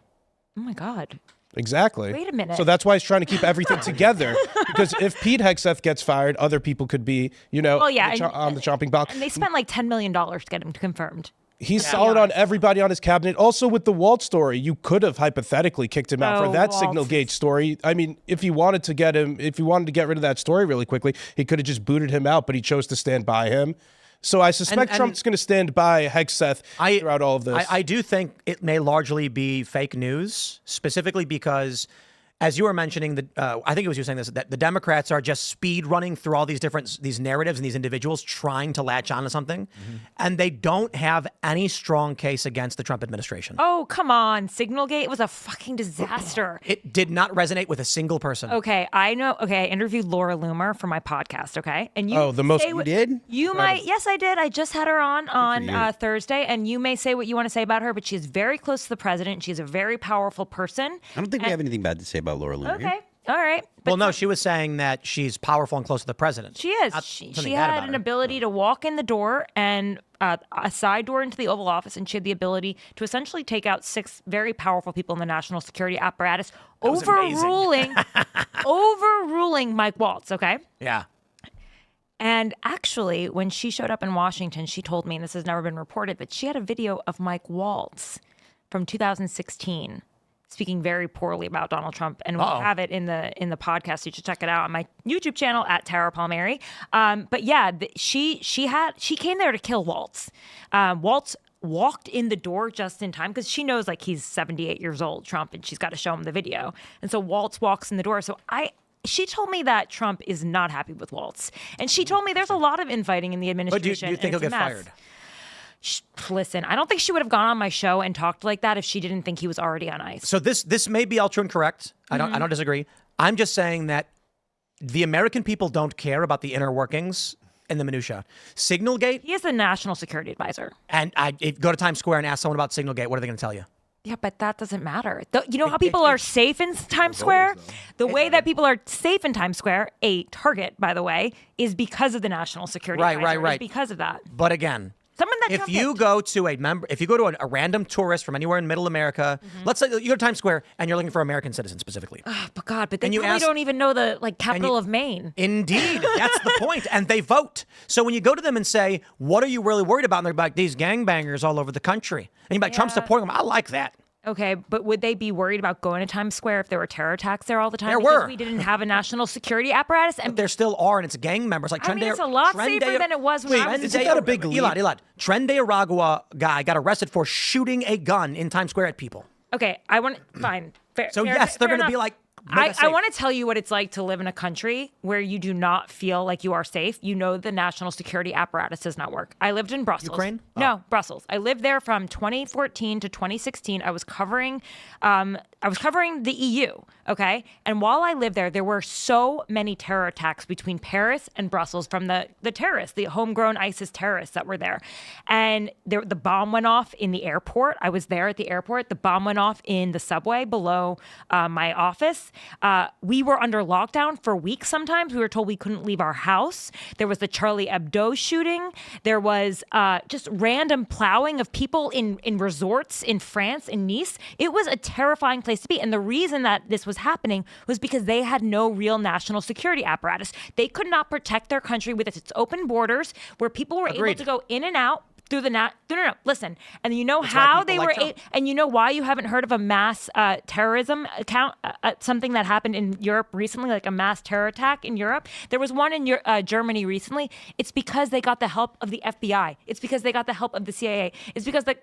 Oh, my God. Exactly. Wait a minute. So that's why he's trying to keep everything together. Because if Pete Hegseth gets fired, other people could be, on the chopping block. And they spent like $10 million to get him confirmed. He's solid on everybody on his cabinet. Also, with the Walt story, you could have hypothetically kicked him out for that Signalgate story. I mean, if you wanted to get rid of that story really quickly, he could have just booted him out, but he chose to stand by him. So I suspect Trump's going to stand by Hegseth throughout all of this. I do think it may largely be fake news, specifically because, as you were mentioning, I think it was you saying this, that the Democrats are just speed running through all these narratives and these individuals trying to latch onto something, and they don't have any strong case against the Trump administration. Oh, come on. Signalgate was a fucking disaster. It did not resonate with a single person. Okay, I know. Okay, I interviewed Laura Loomer for my podcast, okay? And you did? You might. Yes, I did. I just had her on Thursday, and you may say what you want to say about her, but she is very close to the president. She's a very powerful person. I don't think we have anything bad to say about Laura Loomer. Okay. All right. Well, no, she was saying that she's powerful and close to the president. She is. She had an ability to walk in the door and a side door into the Oval Office, and she had the ability to essentially take out 6 very powerful people in the national security apparatus, overruling Mike Waltz, okay? Yeah. And actually, when she showed up in Washington, she told me, and this has never been reported, but she had a video of Mike Waltz from 2016 speaking very poorly about Donald Trump, and we'll have it in the podcast. You should check it out on my YouTube channel at Tara Palmeri. But yeah, she came there to kill Waltz. Waltz walked in the door just in time because she knows like he's 78 years old, Trump, and she's got to show him the video. And so Waltz walks in the door. So she told me that Trump is not happy with Waltz. And she told me there's a lot of infighting in the administration. But do you think he'll get fired? Listen, I don't think she would have gone on my show and talked like that if she didn't think he was already on ice. So this may be all true and correct. I don't disagree. I'm just saying that the American people don't care about the inner workings and the minutia. Signalgate. He is the national security advisor. And go to Times Square and ask someone about Signalgate. What are they going to tell you? Yeah, but that doesn't matter. You know how people are safe in Times Square? The way that people are safe in Times Square, a target, by the way, is because of the national security advisor. Right. It's because of that. But again, someone that if you go to a random tourist from anywhere in Middle America, let's say you go to Times Square and you're looking for American citizens specifically. Oh, but they probably don't even know the capital of Maine. Indeed, that's the point. And they vote. So when you go to them and say, "What are you really worried about?" and they're like, "These gangbangers all over the country," and you're like, "Trump's supporting them." I like that. Okay, but would they be worried about going to Times Square if there were terror attacks there all the time? There because were. We didn't have a national security apparatus. And but there still are, and it's gang members. Like it's a lot safer than it was when I was Isn't that a big leap? Elad. Trende Aragua guy got arrested for shooting a gun in Times Square at people. Okay, fine. So yes, they're going to be like, I want to tell you what it's like to live in a country where you do not feel like you are safe. You know the national security apparatus does not work. I lived in Brussels. Ukraine? No, Brussels. I lived there from 2014 to 2016. I was covering the EU, okay? And while I lived there were so many terror attacks between Paris and Brussels from the terrorists, the homegrown ISIS terrorists that were there. And the bomb went off in the airport. I was there at the airport. The bomb went off in the subway below my office. We were under lockdown for weeks sometimes. We were told we couldn't leave our house. There was the Charlie Hebdo shooting. There was just random plowing of people in resorts in France, in Nice. It was a terrifying place to be. And the reason that this was happening was because they had no real national security apparatus. They could not protect their country with its open borders where people were able to go in and out through the No, listen. And you know how they were, and you know why you haven't heard of a mass terrorism account, something that happened in Europe recently, like a mass terror attack in Europe. There was one in Germany recently. It's because they got the help of the FBI. It's because they got the help of the CIA. It's because they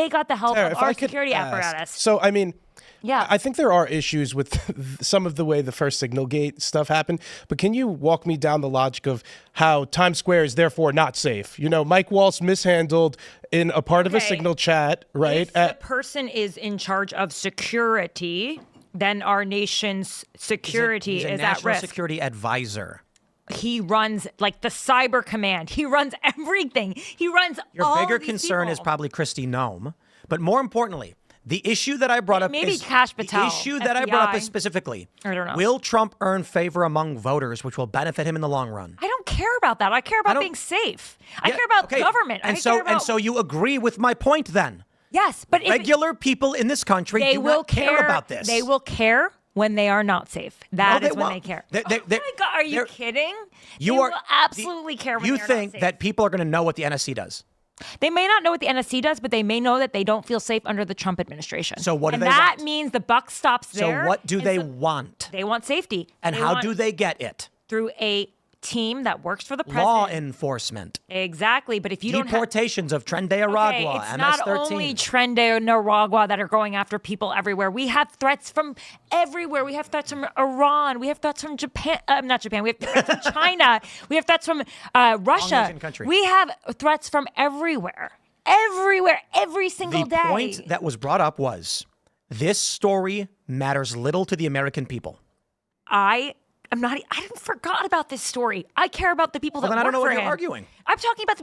got the help of our security apparatus. So, I mean, yeah, I think there are issues with some of the way the first Signalgate stuff happened, but can you walk me down the logic of how Times Square is therefore not safe? You know, Mike Waltz mishandled in a part of a Signal chat, right? If the person is in charge of security, then our nation's security he's a is at national risk. security advisor. He runs like the cyber command. He runs everything. He runs Your all bigger these concern is people. probably Kristi Noem, but more importantly, the issue that I brought up Maybe is Kash Patel, the issue that I brought up is FBI. specifically, I don't know. will Trump earn favor among voters, which will benefit him in the long run? I don't care about that. I care about being safe. I care about government. And care about... so you agree with my point then? Yes, but regular people in this country do not care about this. They will care when they are not safe. That is when won't. they care. They- Oh my God, are you kidding? They will absolutely care when You they're not think safe. that people are going to know what the NSC does? They may not know what the NSC does, but they may know that they don't feel safe under the Trump administration. So what do and they that want? means the buck stops there. So what do and they so want? They want safety. And how do they get it? Through a team that works for the president. Law enforcement. Exactly, but if you don't have... Deportations of Trende Aragua, it's MS-13. not only Trende Aragua that are going after people everywhere. We have threats from everywhere. We have threats from Iran. We have threats from Japan. Not Japan. We have threats from China. We have threats from Russia. Asian country. We have threats from everywhere. Everywhere. Every single day. The point that was brought up was this story matters little to the American people. I didn't forgot about this story. I care about the people that then work I don't know for what you're him. arguing. I'm talking about.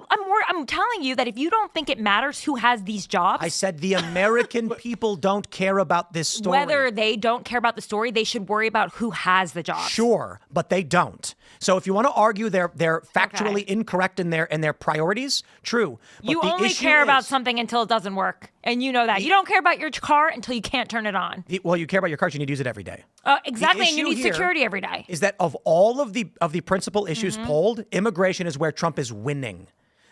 I'm telling you that if you don't think it matters who has these jobs, I said the American people don't care about this story. whether they don't care about the story, they should worry about who has the jobs. Sure, but they don't. So if you want to argue they're factually incorrect in their priorities, true. But You the only issue care about is- something until it doesn't work, and you know that. You don't care about your car until you can't turn it on. Well, you care about your car, you need to use it every day. Exactly, and you issue need here security every day. Is that of all of the principal issues polled, immigration is where Trump is winning.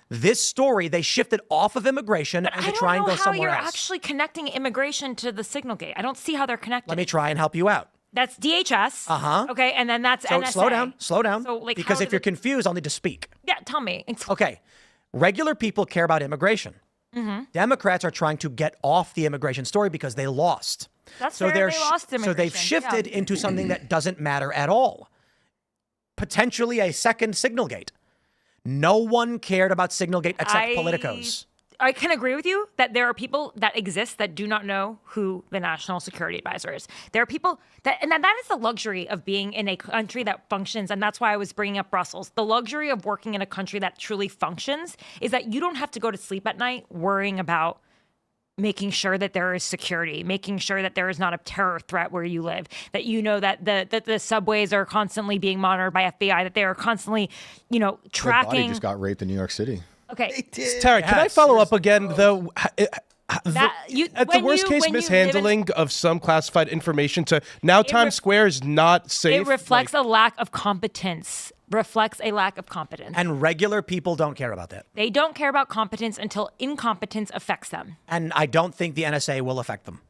This story, they shifted off of immigration and to try and go I don't know how somewhere you're else. actually connecting immigration to the Signalgate. I don't see how they're connected. Let me try and help you out. That's DHS. Okay, and then that's So NSA. slow down. So, like, because how if did you're it- confused, I'll need to speak. Yeah, tell me. Okay. Regular people care about immigration. Democrats are trying to get off the immigration story because they lost. That's fair. They lost So immigration. they've shifted into something that doesn't matter at all. Potentially a second Signalgate. No one cared about Signalgate except politicos. I can agree with you that there are people that exist that do not know who the National Security Advisor is. There are people that is the luxury of being in a country that functions. And that's why I was bringing up Brussels. The luxury of working in a country that truly functions is that you don't have to go to sleep at night worrying about making sure that there is security, making sure that there is not a terror threat where you live, that you know that the subways are constantly being monitored by FBI, that they are constantly, tracking. Body just got raped in New York City. Okay. Tara, can I follow up again, though? At the worst case mishandling of some classified information to now Times Square is not safe. It reflects a lack of competence. And regular people don't care about that. They don't care about competence until incompetence affects them. And I don't think the NSA will affect them.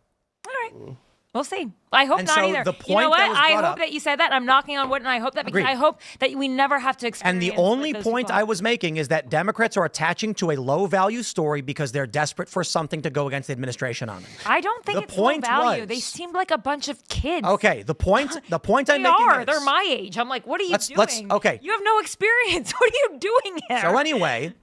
All right. We'll see. I hope And not so either. the point you know what? that was I brought hope up- that you said that. I'm knocking on wood, and I hope that because Agreed. I hope that we never have to experience. And the what only those point people I have. was making is that Democrats are attaching to a low-value story because they're desperate for something to go against the administration on. I don't think The it's point low value. was- They seemed like a bunch of kids. Okay, the point I'm They making are. is... They're my age. I'm like, what are you doing? Okay. You have no experience. What are you doing here? So anyway,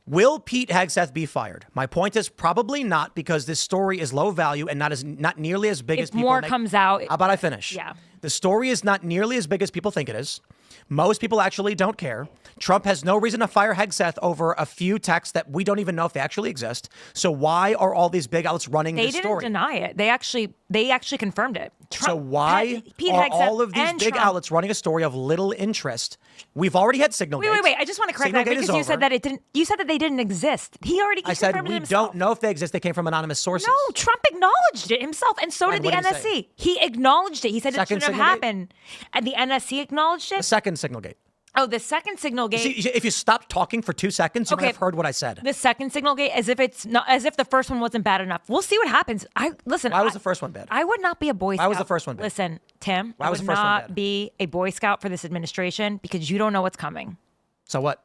will Pete Hegseth be fired? My point is probably not, because this story is low value and not nearly as big as if people more make. comes out. How about I finish? Yeah. The story is not nearly as big as people think it is. Most people actually don't care. Trump has no reason to fire Hegseth over a few texts that we don't even know if they actually exist. So why are all these big outlets running They this didn't story? deny it. They actually confirmed it. So why Pete are Hegseth all of these and big Trump- outlets running a story of little interest? We've already had Signalgate. Wait. I just want to correct that Signalgate is because you said over. that it didn't. You said that they didn't exist. He said confirmed it we himself. don't know if they exist. They came from anonymous sources. No, Trump acknowledged it himself, and so And did the what did he say? NSC. He acknowledged it. He said Second it shouldn't Signalgate? have happened, and the NSC acknowledged The it. second Signalgate. Oh, the second Signalgate. See, if you stop talking for 2 seconds, you might have heard what I said. The second Signalgate, as if the first one wasn't bad enough. We'll see what happens. Why was the first one bad? I would not be a Boy Scout. Why was the first one bad? Listen, Tim, Why I was would the first one not bad? be a Boy Scout for this administration because you don't know what's coming. So what?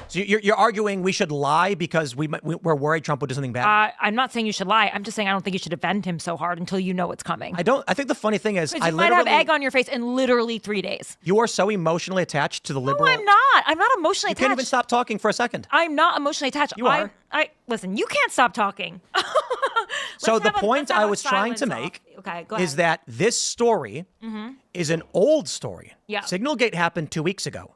So you're arguing we should lie because we're worried Trump would do something bad? I'm not saying you should lie. I'm just saying I don't think you should defend him so hard until you know what's coming. I think the funny thing is, Because you might have egg on your face in literally 3 days. You are so emotionally attached to the liberal. No, I'm not. I'm not emotionally You attached. can't even stop talking for a second. I'm not emotionally attached. You are. Listen, you can't stop talking. So the point let's have I a was trying to silence make off. Okay, go ahead. is that this story is an old story. Yeah. Signalgate happened 2 weeks ago.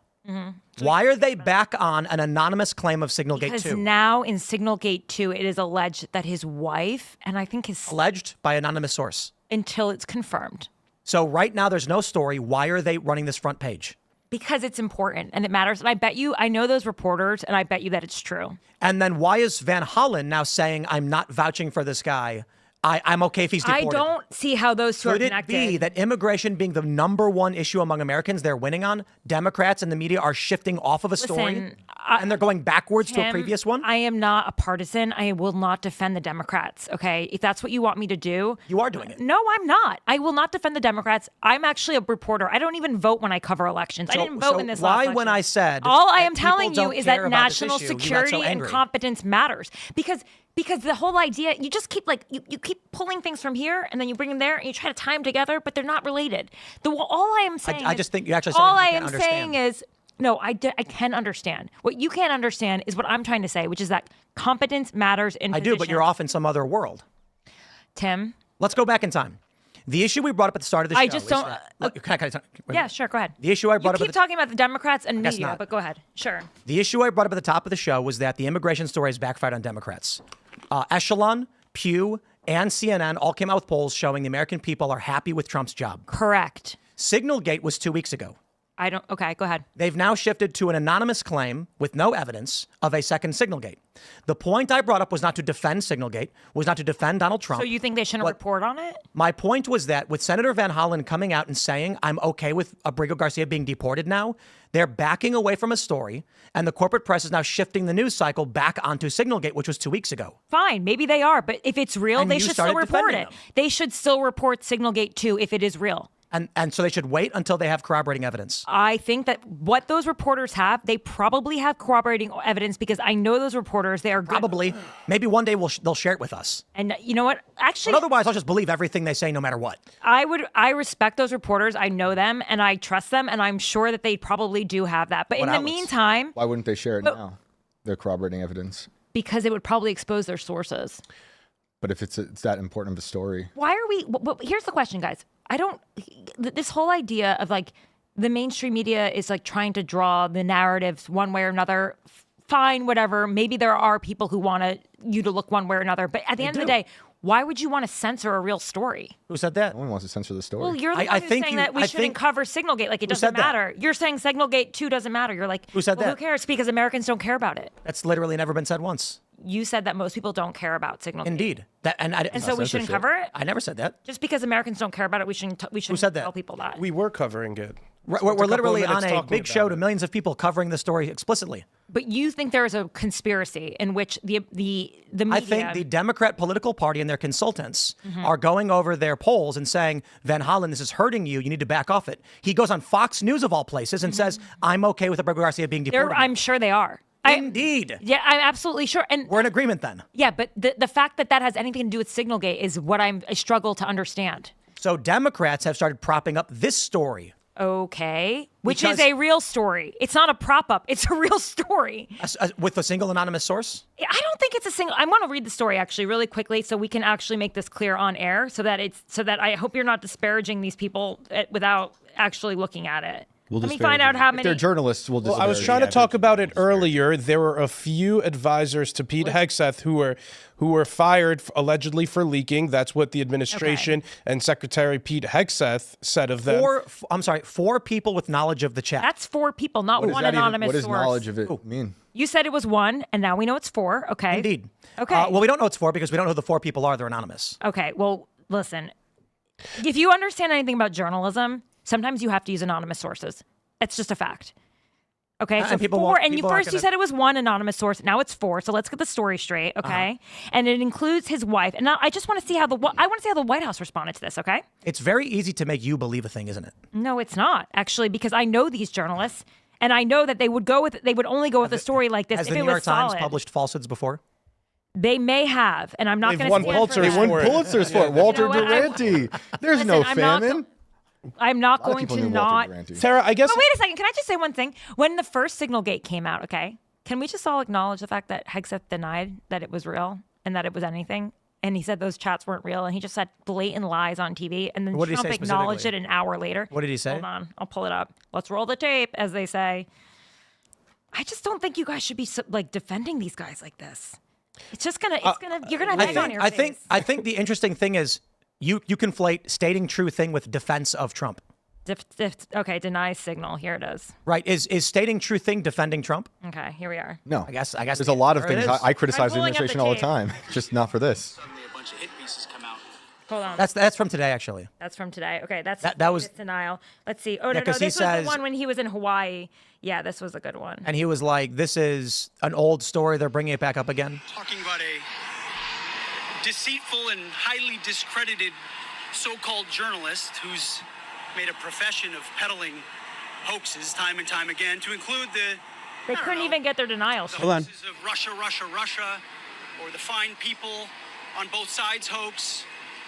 Why are they back on an anonymous claim of Signalgate Because 2? now in Signalgate 2, it is alleged that his wife, and I think his... Alleged by anonymous source. Until it's confirmed. So right now there's no story. Why are they running this front page? Because it's important and it matters. And I know those reporters, and I bet you that it's true. And then why is Van Hollen now saying, I'm not vouching for this guy? I'm okay if he's deported. I don't see how those two are Could it connected. be that immigration being the number one issue among Americans they're winning on, Democrats and the media are shifting off of a story Listen, and they're going backwards to a Tim, previous one? I am not a partisan. I will not defend the Democrats, okay? If that's what you want me to do. You are doing it. No, I'm not. I will not defend the Democrats. I'm actually a reporter. I don't even vote when I cover elections. I didn't vote in this last election. Why when I said all I that am telling people you don't is care that about this national issue, you got so security and angry? competence matters. Because the whole idea, you just keep you keep pulling things from here and then you bring them there and you try to tie them together, but they're not related. All I am saying I just think you actually said all you I can't am understand. saying is no, I can understand. What you can't understand is what I'm trying to say, which is that competence matters in I do, but you're off in some other world. Tim. Let's go back in time. The issue we brought up at the start of the show. I just don't. Yeah, sure. Go ahead. The issue I brought You up. keep talking about the Democrats and guess media, not. but go ahead. Sure. The issue I brought up at the top of the show was that the immigration story has backfired on Democrats. Echelon, Pew, and CNN all came out with polls showing the American people are happy with Trump's job. Correct. Signalgate was 2 weeks ago. Okay, go ahead. They've now shifted to an anonymous claim with no evidence of a second Signalgate. The point I brought up was not to defend Signalgate, was not to defend Donald Trump. So you think they shouldn't report on it? My point was that with Senator Van Hollen coming out and saying, I'm okay with Abrigo Garcia being deported now, they're backing away from a story, and the corporate press is now shifting the news cycle back onto Signalgate, which was 2 weeks ago. Fine, maybe they are, but if it's real, And they you should started still report defending it. them. They should still report Signalgate 2 if it is real. And so they should wait until they have corroborating evidence. I think that what those reporters have, they probably have corroborating evidence because I know those reporters, they are good. Probably. Maybe one day they'll share it with us. And you know what? Actually, But otherwise, I'll just believe everything they say no matter what. I respect those reporters. I know them and I trust them. And I'm sure that they probably do have that. But What in the outlets? meantime, Why wouldn't they share it now? Their corroborating evidence. because it would probably expose their sources. But if it's that important of a story, Why are we? Here's the question, guys. This whole idea of like the mainstream media is like trying to draw the narratives one way or another. Fine, whatever. Maybe there are people who want you to look one way or another. But at the end of the day, why would you want to censor a real story? Who said that? no one wants to censor the story. Well, you're the I one who's think saying you- that we I shouldn't think- cover Signalgate. Like, it Who doesn't said that? matter. You're saying Signalgate 2 doesn't matter. You're like, Who said well, that? who cares? Because Americans don't care about it. That's literally never been said once. You said that most people don't care about Signalgate. Indeed. And so we shouldn't censorship. cover it? I never said that. Just because Americans don't care about it, we shouldn't said that? tell people that. We were covering it. We're Spent a couple of literally minutes on a talking big about show to it. millions of people covering the story explicitly. But you think there is a conspiracy in which the media... I think the Democrat political party and their consultants are going over their polls and saying, Van Hollen, this is hurting you. You need to back off it. He goes on Fox News of all places and says, I'm okay with Abrego Garcia being deported. I'm sure they are. Indeed. Yeah, I'm absolutely sure. And We're in agreement then. yeah, but the fact that has anything to do with Signalgate is what I struggle to understand. So Democrats have started propping up this story. Okay. Which Because- is a real story. It's not a prop up. It's a real story. With a single anonymous source? I don't think it's a single. I want to read the story actually really quickly so we can actually make this clear on air so that I hope you're not disparaging these people without actually looking at it. Let me find out how if they're many. journalists, we'll just. Well, I was trying to talk about it earlier. There were a few advisors to Pete Hegseth who were fired allegedly for leaking. That's what the administration and Secretary Pete Hegseth said of them. Four people with knowledge of the chat. That's 4 people, not one anonymous What does source. knowledge of it mean? You said it was 1, and now we know it's 4. Okay. Indeed. Okay. Well, we don't know it's 4 because we don't know who the 4 people are. They're anonymous. Okay. Well, listen. If you understand anything about journalism, sometimes you have to use anonymous sources. It's just a fact. Okay, so and people 4, won't- and you people aren't first you gonna- said it was 1 anonymous source. Now it's 4. So let's get the story straight, okay? And it includes his wife. And now I just want to see how the White House responded to this. Okay? It's very easy to make you believe a thing, isn't it? No, it's not actually because I know these journalists, and I know that they would only go with a story like this Has if the it New was York Times solid. published falsehoods before? They may have, and I'm not They've going to won stand Pulitzers for They that. won for it. Pulitzers for it. Walter You know what? Durante. There's Listen, no I'm not famine. I'm not A lot of going people to knew not. Walter Durante. Tara, I guess. But wait a second. Can I just say one thing? When the first Signalgate came out, okay, can we just all acknowledge the fact that Hegseth denied that it was real and that it was anything? And he said those chats weren't real, and he just said blatant lies on TV. And then What did he Trump say acknowledged it specifically? an hour later. What did he say? Hold on, I'll pull it up. Let's roll the tape, as they say. I just don't think you guys should be like defending these guys like this. It's just gonna. You're gonna have egg on your face. I think the interesting thing is you conflate stating true thing with defense of Trump. Okay, deny signal. Here it is. Right? Is stating true thing defending Trump? Okay, here we are. No. I guess There's a lot of there it things is. I criticize the I'm pulling up the administration all the tape. time. Just not for this. Suddenly a bunch of hit pieces come out. Hold on. That's from today, actually. That's from today. Okay, that's That was- denial. Let's see. Oh no, 'cause no, he this was the says- one when he was in Hawaii. Yeah, this was a good one. And he was like, "This is an old story. They're bringing it back up again." Talking about a deceitful and highly discredited so-called journalist who's made a profession of peddling hoaxes time and time again, to include the They couldn't even get their denial. the straight. hoaxes of Russia, Russia, Russia, or the fine people on both sides hoax,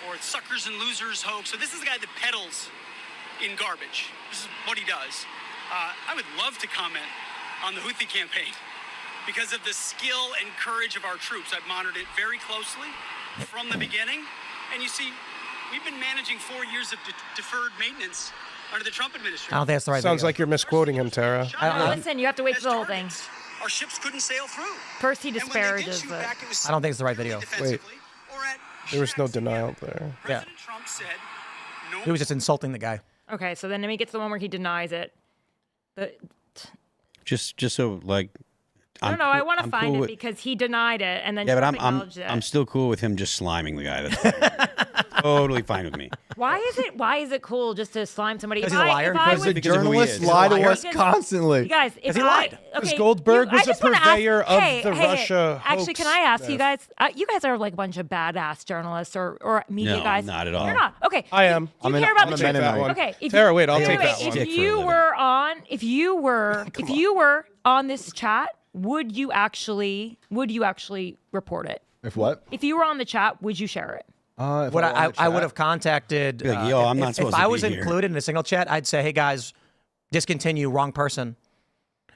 or suckers and losers hoax. So this is the guy that peddles in garbage. This is what he does. I would love to comment on the Houthi campaign because of the skill and courage of our troops. I've monitored it very closely from the beginning. And you see, we've been managing 4 years of deferred maintenance under the Trump administration. I don't think that's the right. Sounds video. like you're misquoting him, Tara. No, listen, you have to wait As for the whole thing. targets, our ships couldn't sail through. First, he And when they did disparages shoot it. back, it was I don't think it's the right video. defensively or at There was no Shaq's denial end. there. Yeah. President Trump said, no He was just insulting the guy. Okay, so then let me get to the one where he denies it. Just so like. No, I want to I'm find cool it with- because he denied it, and then Yeah, but Trump I'm acknowledged it. still cool with him just sliming the guy. That's totally fine with me. Why is it cool just to slime somebody? Because he's a liar? Because the Because of who he journalists is. lie to Liar. us constantly. You guys, if he lied. Because Goldberg was a purveyor of the Russia Actually, hoax can I ask you myth. guys? You guys are like a bunch of badass journalists or media No, guys. not at all. You're not. Okay. I am. Do you I'm care about I'm the a truth? Mennonite. one. Okay. If Tara, wait, I'll wait, take wait, that one. If Dick for a you living. were on, if you were on this chat, would you actually report it? If what? If you were on the chat, would you share it? If What were on the I would chat? have contacted. Be like, yo, I'm not supposed if to I be was here. included in a single chat, I'd say, hey guys, discontinue, wrong person.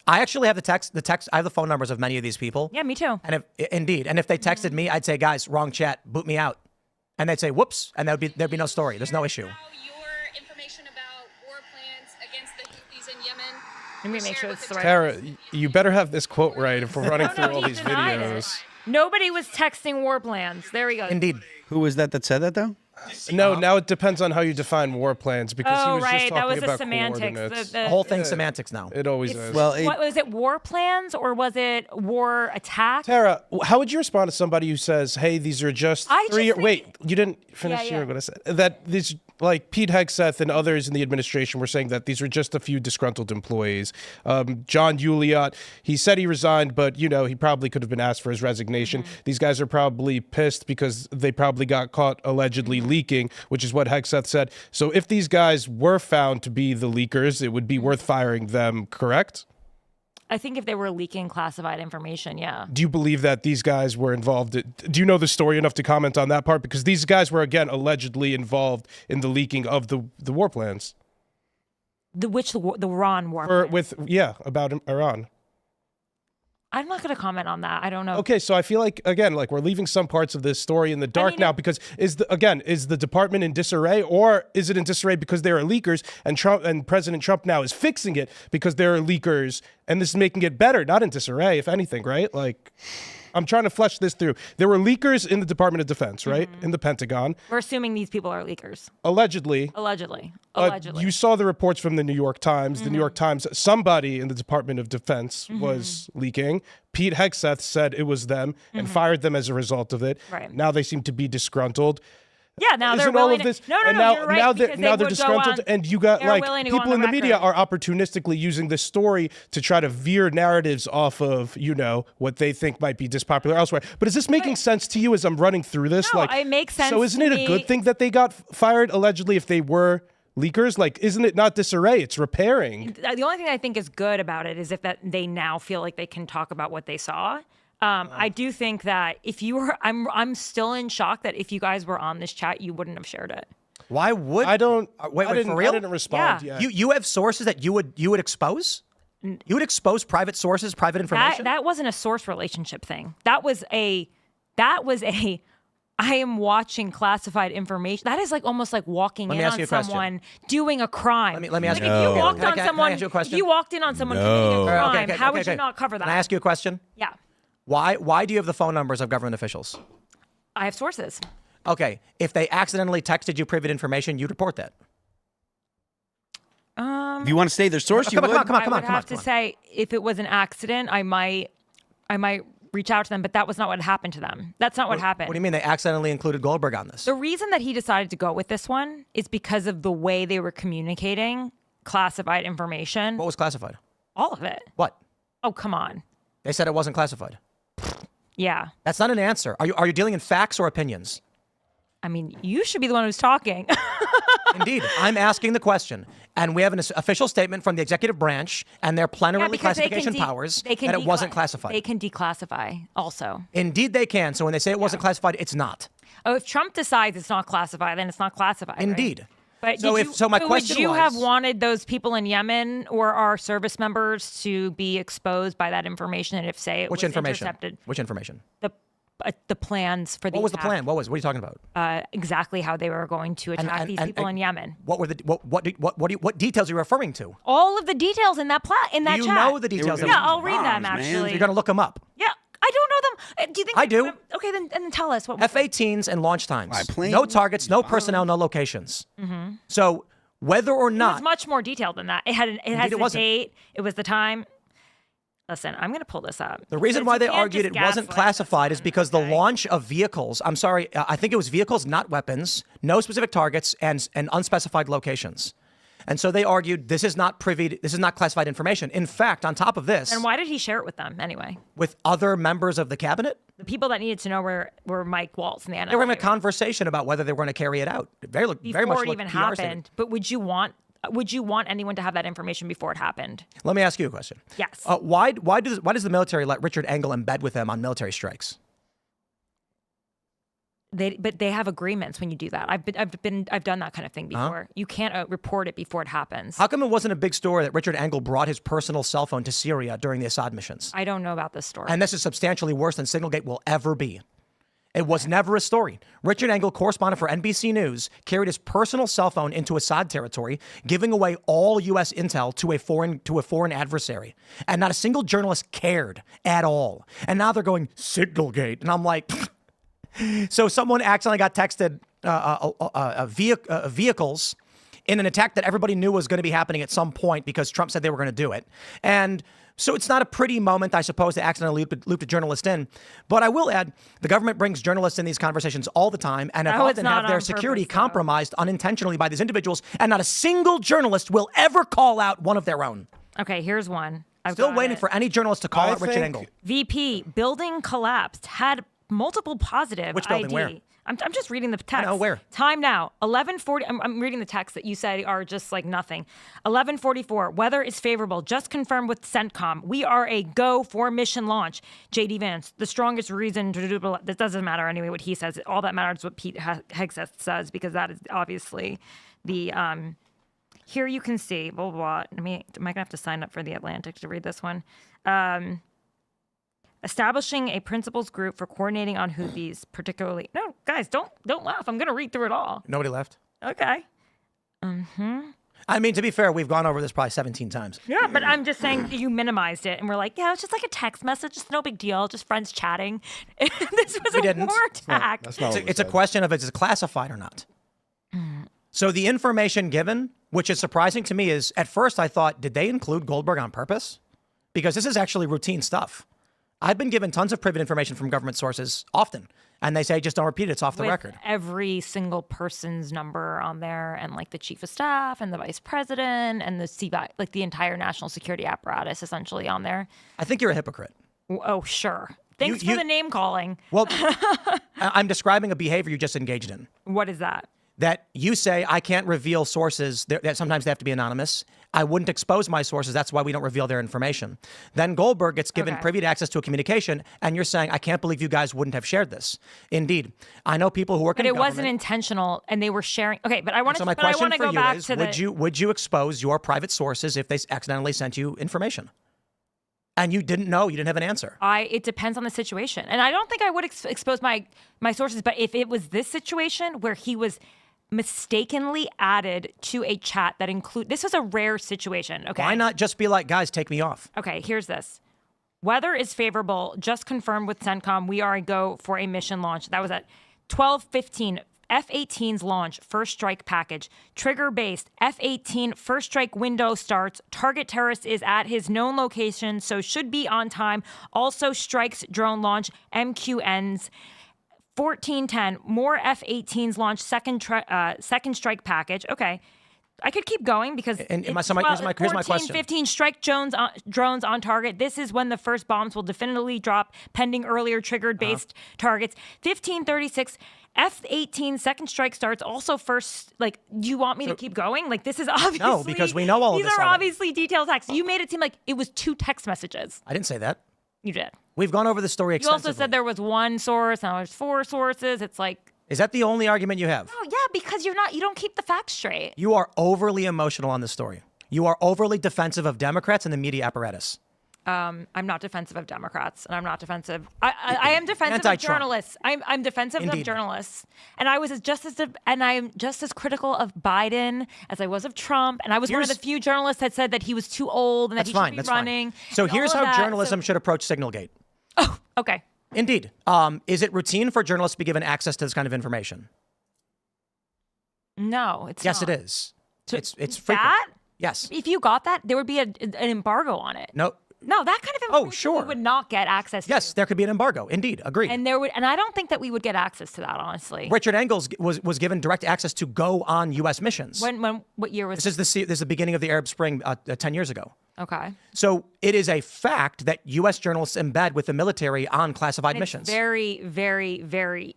I actually have the text. I have the phone numbers of many of these people. Yeah, me too. And if they texted me, I'd say, guys, wrong chat, boot me out. And they'd say, whoops, and there'd be no story. There's no issue. Your information about war plans against the Houthis in Yemen. Let me make sure it's the right. Tara, you better have this quote right if we're running No, through all he these denied videos. it. Nobody was texting war plans. There we go. Indeed. Who was that said that though? No, now it depends on how you define war plans because he Oh, was just right. talking That was the about semantics. coordinates. The whole thing's semantics now. It always is. Well, What was it? War plans or was it war attack? Tara, how would you respond to somebody who says, "Hey, these are just I three"? just think- Wait, you didn't finish Yeah, hearing yeah. what I said. That these, like Pete Hegseth and others in the administration, were saying that these are just a few disgruntled employees. John Uliot, he said he resigned, but he probably could have been asked for his resignation. Mm-hmm. These guys are probably pissed because they probably got caught allegedly leaking, which is what Hegseth said. So if these guys were found to be the leakers, it would be worth firing them. Correct? I think if they were leaking classified information, yeah. Do you believe that these guys were involved? Do you know the story enough to comment on that part? Because these guys were, again, allegedly involved in the leaking of the war plans. The Iran war plans. About Iran. I'm not going to comment on that. I don't know. Okay, so I feel like, again, like we're leaving some parts of this story in the dark now because is the department in disarray, or is it in disarray because there are leakers and President Trump now is fixing it because there are leakers and this is making it better, not in disarray, if anything, right? Like, I'm trying to flesh this through. There were leakers in the Department of Defense, right? In the Pentagon. We're assuming these people are leakers. Allegedly. Allegedly. You saw the reports from the New York Times. The New York Times, somebody in the Department of Defense was leaking. Pete Hegseth said it was them and fired them as a result of it. Right. Now they seem to be disgruntled. Yeah, now they're Isn't willing all of this, to... No, and now, you're right, now because they're they would disgruntled, go on, and you got they're like willing to go people on in the media record. are opportunistically using this story to try to veer narratives off of what they think might be dispopular elsewhere. But is this making sense to you as I'm running through this? No, like, it makes sense So isn't to it a me. good thing that they got fired allegedly if they were leakers? Like, isn't it not disarray? It's repairing. The only thing I think is good about it is if that they now feel like they can talk about what they saw. I do think that if you were, I'm still in shock that if you guys were on this chat, you wouldn't have shared it. Why would I don't. wait I didn't, for real? I didn't respond Yeah. yet. You have sources that you would expose? You would expose private sources, private information? That wasn't a source relationship thing. That was a I am watching classified information. That is like almost like walking Let me in ask on you a question. someone doing a crime. Let me ask like you- if you No. walked Can I- on can I someone, ask you a question? if you walked in on someone committing a crime, how would you not cover that? Can I ask you a question? Yeah, Why do you have the phone numbers of government officials? I have sources. Okay, if they accidentally texted you private information, you'd report that. If you want to stay their source, you would. I would have to say if it was an accident, I might reach out to them, but that was not what happened to them. That's not what happened. What do you mean they accidentally included Goldberg on this? The reason that he decided to go with this one is because of the way they were communicating classified information. What was classified? All of it. What? Oh, come on. They said it wasn't classified. Yeah. That's not an answer. Are you dealing in facts or opinions? I mean, you should be the one who's talking. Indeed. I'm asking the question. And we have an official statement from the executive branch and their plenary because they can classification powers they can that it wasn't classified. They can declassify also. Indeed, they can. So when they say it wasn't classified, it's not. Oh, if Trump decides it's not classified, then it's not classified. right? Indeed. But So my question would you was- have wanted those people in Yemen or our service members to be exposed by that information? And if say it Which was information? intercepted, Which information? the plans for the What was the attack, plan? What are you talking about? exactly how they were going to attack these people in Yemen. What were what details are you referring to? All of the details in that in that You chat. know the details. Yeah, I'll read them Bombs, man. actually. You're going to look them up. Yeah, I don't know them. Do you think I do. Okay, then tell us what. F-18s and launch times. Right, planes, no targets, no personnel, no locations. So whether or It not was much more detailed than that. It had the wasn't. date. It was the time. Listen, I'm going to pull this up. The reason why they argued it wasn't classified is because the launch of vehicles, I think it was vehicles, not weapons, no specific targets, and unspecified locations. And so they argued this is not classified information. In fact, on top of this. And why did he share it with them anyway? With other members of the cabinet? The people that needed to know were Mike Waltz and the NSA. They were having a conversation about whether they were going to carry it out. Very much before it even happened. But would you want anyone to have that information before it happened? Let me ask you a question. Yes. Why does the military let Richard Engel embed with them on military strikes? But they have agreements when you do that. I've done that kind of thing before. You can't report it before it happens. How come it wasn't a big story that Richard Engel brought his personal cell phone to Syria during the Assad missions? I don't know about this story. And this is substantially worse than Signalgate will ever be. It was never a story. Richard Engel, correspondent for NBC News, carried his personal cell phone into Assad territory, giving away all U.S. intel to a foreign adversary. And not a single journalist cared at all. And now they're going, Signalgate. And I'm like, so someone accidentally got texted vehicles in an attack that everybody knew was going to be happening at some point because Trump said they were going to do it. And so it's not a pretty moment, I suppose, to accidentally loop a journalist in. But I will add, the government brings journalists in these conversations all the time and often have their security compromised unintentionally by these individuals. And not a single journalist will ever call out one of their own. Okay, here's one. Still waiting for any journalist to call out Richard Engel. VP, building collapsed, had multiple positive Which building, ID. where? I'm just reading the text. I know, where? Time now, 11:40. I'm reading the text that you said are just like nothing. 11:44. Weather is favorable. Just confirmed with CENTCOM. We are a go for mission launch. JD Vance. The strongest reason to do that doesn't matter anyway. What he says. All that matters is what Pete Hegseth says, because that is obviously the. Here you can see. Blah blah blah. Am I gonna have to sign up for the Atlantic to read this one? Establishing a principals group for coordinating on Houthis, particularly. No, guys, don't laugh. I'm going to read through it all. Nobody left. Okay. I mean, to be fair, we've gone over this probably 17 times. Yeah, but I'm just saying you minimized it, and we're like, yeah, it's just like a text message. It's no big deal. Just friends chatting. This was a war attack. It's a question of is it classified or not. So the information given, which is surprising to me, is at first I thought, did they include Goldberg on purpose? Because this is actually routine stuff. I've been given tons of private information from government sources often, and they say just don't repeat it. It's off the record. Every single person's number on there, and like the chief of staff and the vice president and the CBI, like the entire national security apparatus, essentially on there. I think you're a hypocrite. Oh, sure. Thanks for the name calling. Well, I'm describing a behavior you just engaged in. What is that? That you say I can't reveal sources. That sometimes they have to be anonymous. I wouldn't expose my sources. That's why we don't reveal their information. Then Goldberg gets given privy access to a communication, and you're saying, I can't believe you guys wouldn't have shared this. Indeed. I know people who work in government. But it wasn't intentional, and they were sharing. Okay, but I want to go back to would you expose your private sources if they accidentally sent you information? And you didn't know, you didn't have an answer. It depends on the situation. And I don't think I would expose my sources, but if it was this situation where he was mistakenly added to a chat that this was a rare situation, okay? Why not just be like, guys, take me off? Okay, here's this. Weather is favorable, just confirmed with CENTCOM. We are a go for a mission launch. That was at 12:15. F-18's launch, first strike package. Trigger-based, F-18 first strike window starts. Target terrorist is at his known location, so should be on time. Also strikes drone launch, MQ ends. 14:10, more F-18s launch, second strike package. Okay. I could keep going because here's my question. 15 strike drones on target. This is when the first bombs will definitively drop, pending earlier triggered based targets. 15:36, F-18 second strike starts. Also first, like, do you want me to keep going? Like, this is obviously... No, because we know all of this These are already. obviously detailed texts. You made it seem like it was 2 text messages. I didn't say that. You did. We've gone over the story extensively. You also said there was 1 source, now there's 4 sources. It's like... Is that the only argument you have? Oh, yeah, because you don't keep the facts straight. You are overly emotional on this story. You are overly defensive of Democrats and the media apparatus. I'm not defensive of Democrats, and I'm not defensive. I am defensive of journalists. I'm defensive of journalists, and I am just as critical of Biden as I was of Trump. And I was one of the few journalists that said that he was too old and that he should be running. So here's how journalism should approach Signalgate. Oh, okay. Indeed. Is it routine for journalists to be given access to this kind of information? No, it's yes, not. it is. It's frequent. That? Yes. If you got that, there would be an embargo on it. No, No, that kind of information sure. we would not get access to. Yes, there could be an embargo. Indeed, agreed. And I don't think that we would get access to that, honestly. Richard Engels was given direct access to go on U.S. missions. What year was this? This is the beginning of the Arab Spring 10 years ago. Okay. So it is a fact that U.S. journalists embed with the military on classified missions. Very, very, very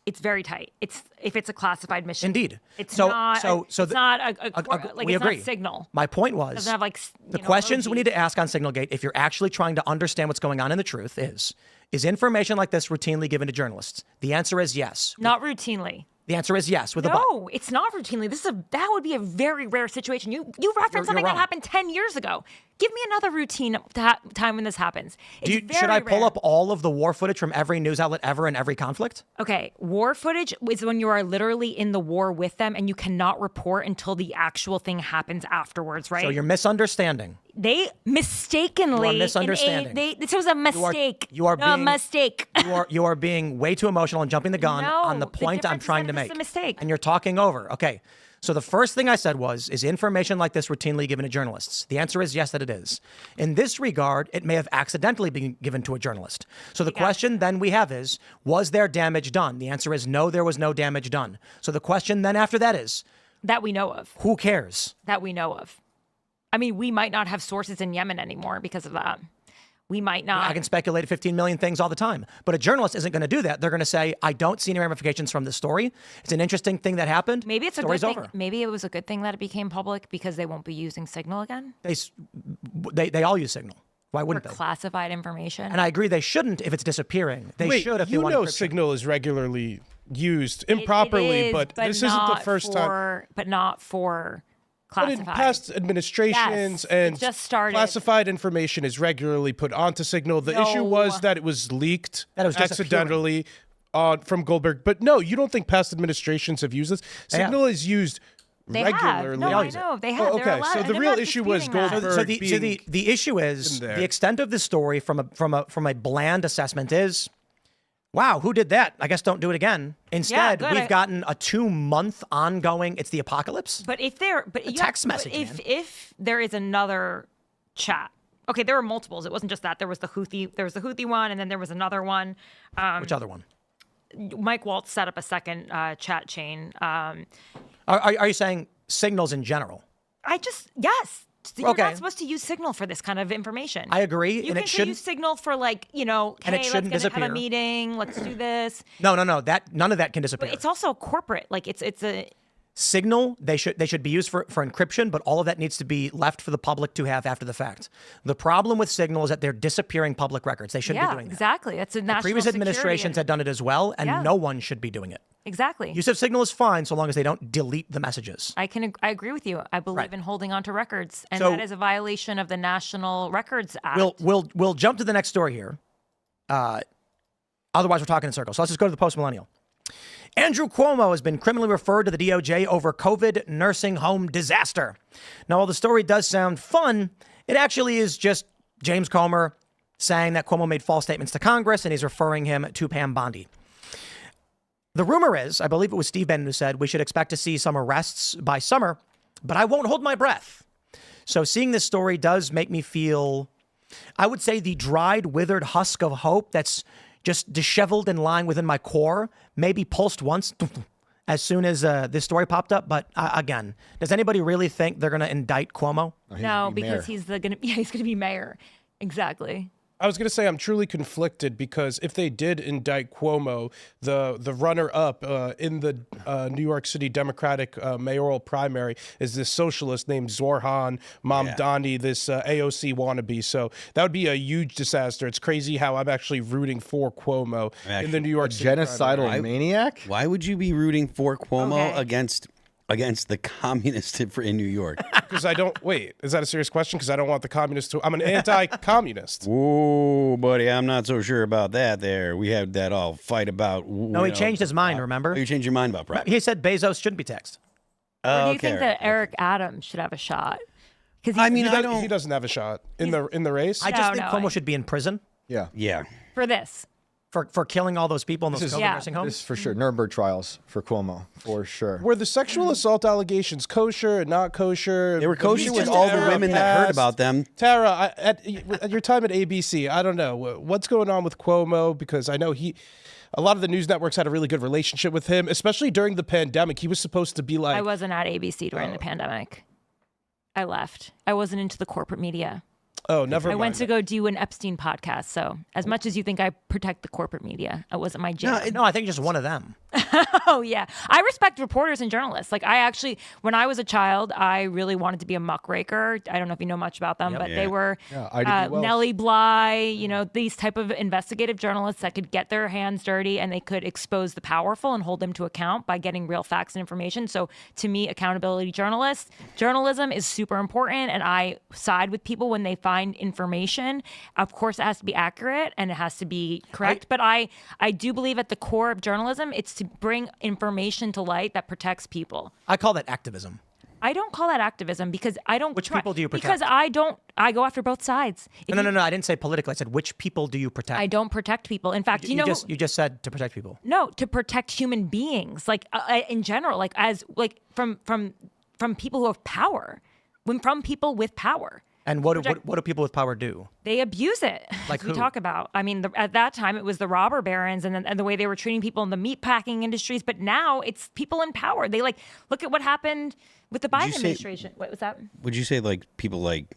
it's very tight. If it's a classified mission. Indeed. It's not we agree. not Signal. My point was, Doesn't have the questions we need to ask on Signalgate, if you're actually trying to understand what's going on in the truth, is information like this routinely given to journalists? The answer is yes. Not routinely. The answer is yes. No, it's not routinely. That would be a very rare situation. You referenced something that happened 10 years ago. Give me another routine time when this happens. Should I pull up all of the war footage from every news outlet ever in every conflict? Okay, war footage is when you are literally in the war with them and you cannot report until the actual thing happens afterwards, right? So you're misunderstanding. They mistakenly. You are misunderstanding. This was a mistake. You are being a mistake. You are being way too emotional and jumping the gun on the point I'm trying to make. It's a mistake. And you're talking over. Okay. So the first thing I said is information like this routinely given to journalists? The answer is yes, that it is. In this regard, it may have accidentally been given to a journalist. So the question then we have is, was there damage done? The answer is no, there was no damage done. So the question then after that is, that we know of. Who cares? That we know of. I mean, we might not have sources in Yemen anymore because of that. We might not. I can speculate 15 million things all the time, but a journalist isn't going to do that. They're going to say, I don't see any ramifications from this story. It's an interesting thing that happened. Maybe it's a Story's good thing. over. Maybe it was a good thing that it became public because they won't be using Signal again. They all use Signal. Why wouldn't they? Classified information. And I agree they shouldn't if it's disappearing. They should if they want encryption. Signal is regularly used improperly, but this isn't the first time. But not for classified. But in past administrations and just started. Classified information is regularly put onto Signal. The issue was that it was leaked accidentally from Goldberg. But no, you don't think past administrations have used this? Signal is used regularly. No, I know. They have. Okay, so the real issue was Goldberg. So the issue is the extent of the story from a bland assessment is, wow, who did that? I guess don't do it again. Instead, we've gotten a 2-month ongoing. It's the apocalypse. But if text message, if there is another chat, okay, there were multiples. It wasn't just that. There was the Houthi one, and then there was another one. Which other one? Mike Waltz set up a second chat chain. Are you saying Signals in general? Yes. You're not supposed to use Signal for this kind of information. I agree. You can use Signal for and it shouldn't let's disappear. have a meeting. Let's do this. No. None of that can disappear. But it's also corporate. Like it's a Signal. They should be used for encryption, but all of that needs to be left for the public to have after the fact. The problem with Signal is that they're disappearing public records. They shouldn't be doing that. Exactly. That's a national previous administrations had done it as well, and no one should be doing it. Exactly. Use of Signal is fine so long as they don't delete the messages. I agree with you. I believe in holding on to records, and that is a violation of the National Records Act. We'll jump to the next story here. Otherwise, we're talking in circles. So let's just go to the post-millennial. Andrew Cuomo has been criminally referred to the DOJ over COVID nursing home disaster. Now, while the story does sound fun, it actually is just James Comer saying that Cuomo made false statements to Congress, and he's referring him to Pam Bondi. The rumor is, I believe it was Steve Bannon who said, we should expect to see some arrests by summer, but I won't hold my breath. So seeing this story does make me feel, I would say, the dried, withered husk of hope that's just disheveled and lying within my core, maybe pulsed once as soon as this story popped up. But again, does anybody really think they're going to indict Cuomo? No, because he's going to be mayor. Exactly. I was going to say I'm truly conflicted because if they did indict Cuomo, the runner-up in the New York City Democratic mayoral primary is this socialist named Zorhan Mamdani, this AOC wannabe. So that would be a huge disaster. It's crazy how I'm actually rooting for Cuomo in the New York City genocidal maniac. Why would you be rooting for Cuomo against the communists in New York? Because I don't wait. Is that a serious question? Because I don't want the communists to. I'm an anti-communist. Whoa, buddy, I'm not so sure about that. There, we had that all fight about. No, he changed his mind. Remember? Oh, you changed your mind about prop. He said Bezos shouldn't be taxed. Or do you think that Eric Adams should have a shot? Because he doesn't have a shot in the race. I just think Cuomo should be in prison. Yeah. For this. for killing all those people in those COVID nursing homes? This is for sure. Nuremberg trials for Cuomo, for sure. Were the sexual assault allegations kosher and not kosher? They were kosher with all the women that heard about them. Tara, at your time at ABC, I don't know what's going on with Cuomo, because I know a lot of the news networks had a really good relationship with him, especially during the pandemic. He was supposed to be like... I wasn't at ABC during the pandemic. I left. I wasn't into the corporate media. Oh, never mind. I went to go do an Epstein podcast. So as much as you think I protect the corporate media, it wasn't my jam. No, I think just one of them. Oh, yeah. I respect reporters and journalists. Like, I actually, when I was a child, I really wanted to be a muckraker. I don't know if you know much about them, but they were Nellie Bly, these type of investigative journalists that could get their hands dirty and they could expose the powerful and hold them to account by getting real facts and information. So to me, accountability journalism is super important. And I side with people when they find information. Of course, it has to be accurate and it has to be correct. But I do believe at the core of journalism, it's to bring information to light that protects people. I call that activism. I don't call that activism because I don't. Which people do you protect? Because I go after both sides. No. I didn't say politically. I said which people do you protect? I don't protect people. In fact, you just said to protect people. No, to protect human beings, like in general, like from people who have power, from people with power. And what do people with power do? They abuse it. Like we talk about. I mean, at that time, it was the robber barons and the way they were treating people in the meatpacking industries. But now it's people in power. They look at what happened with the Biden administration. What was that? Would you say people like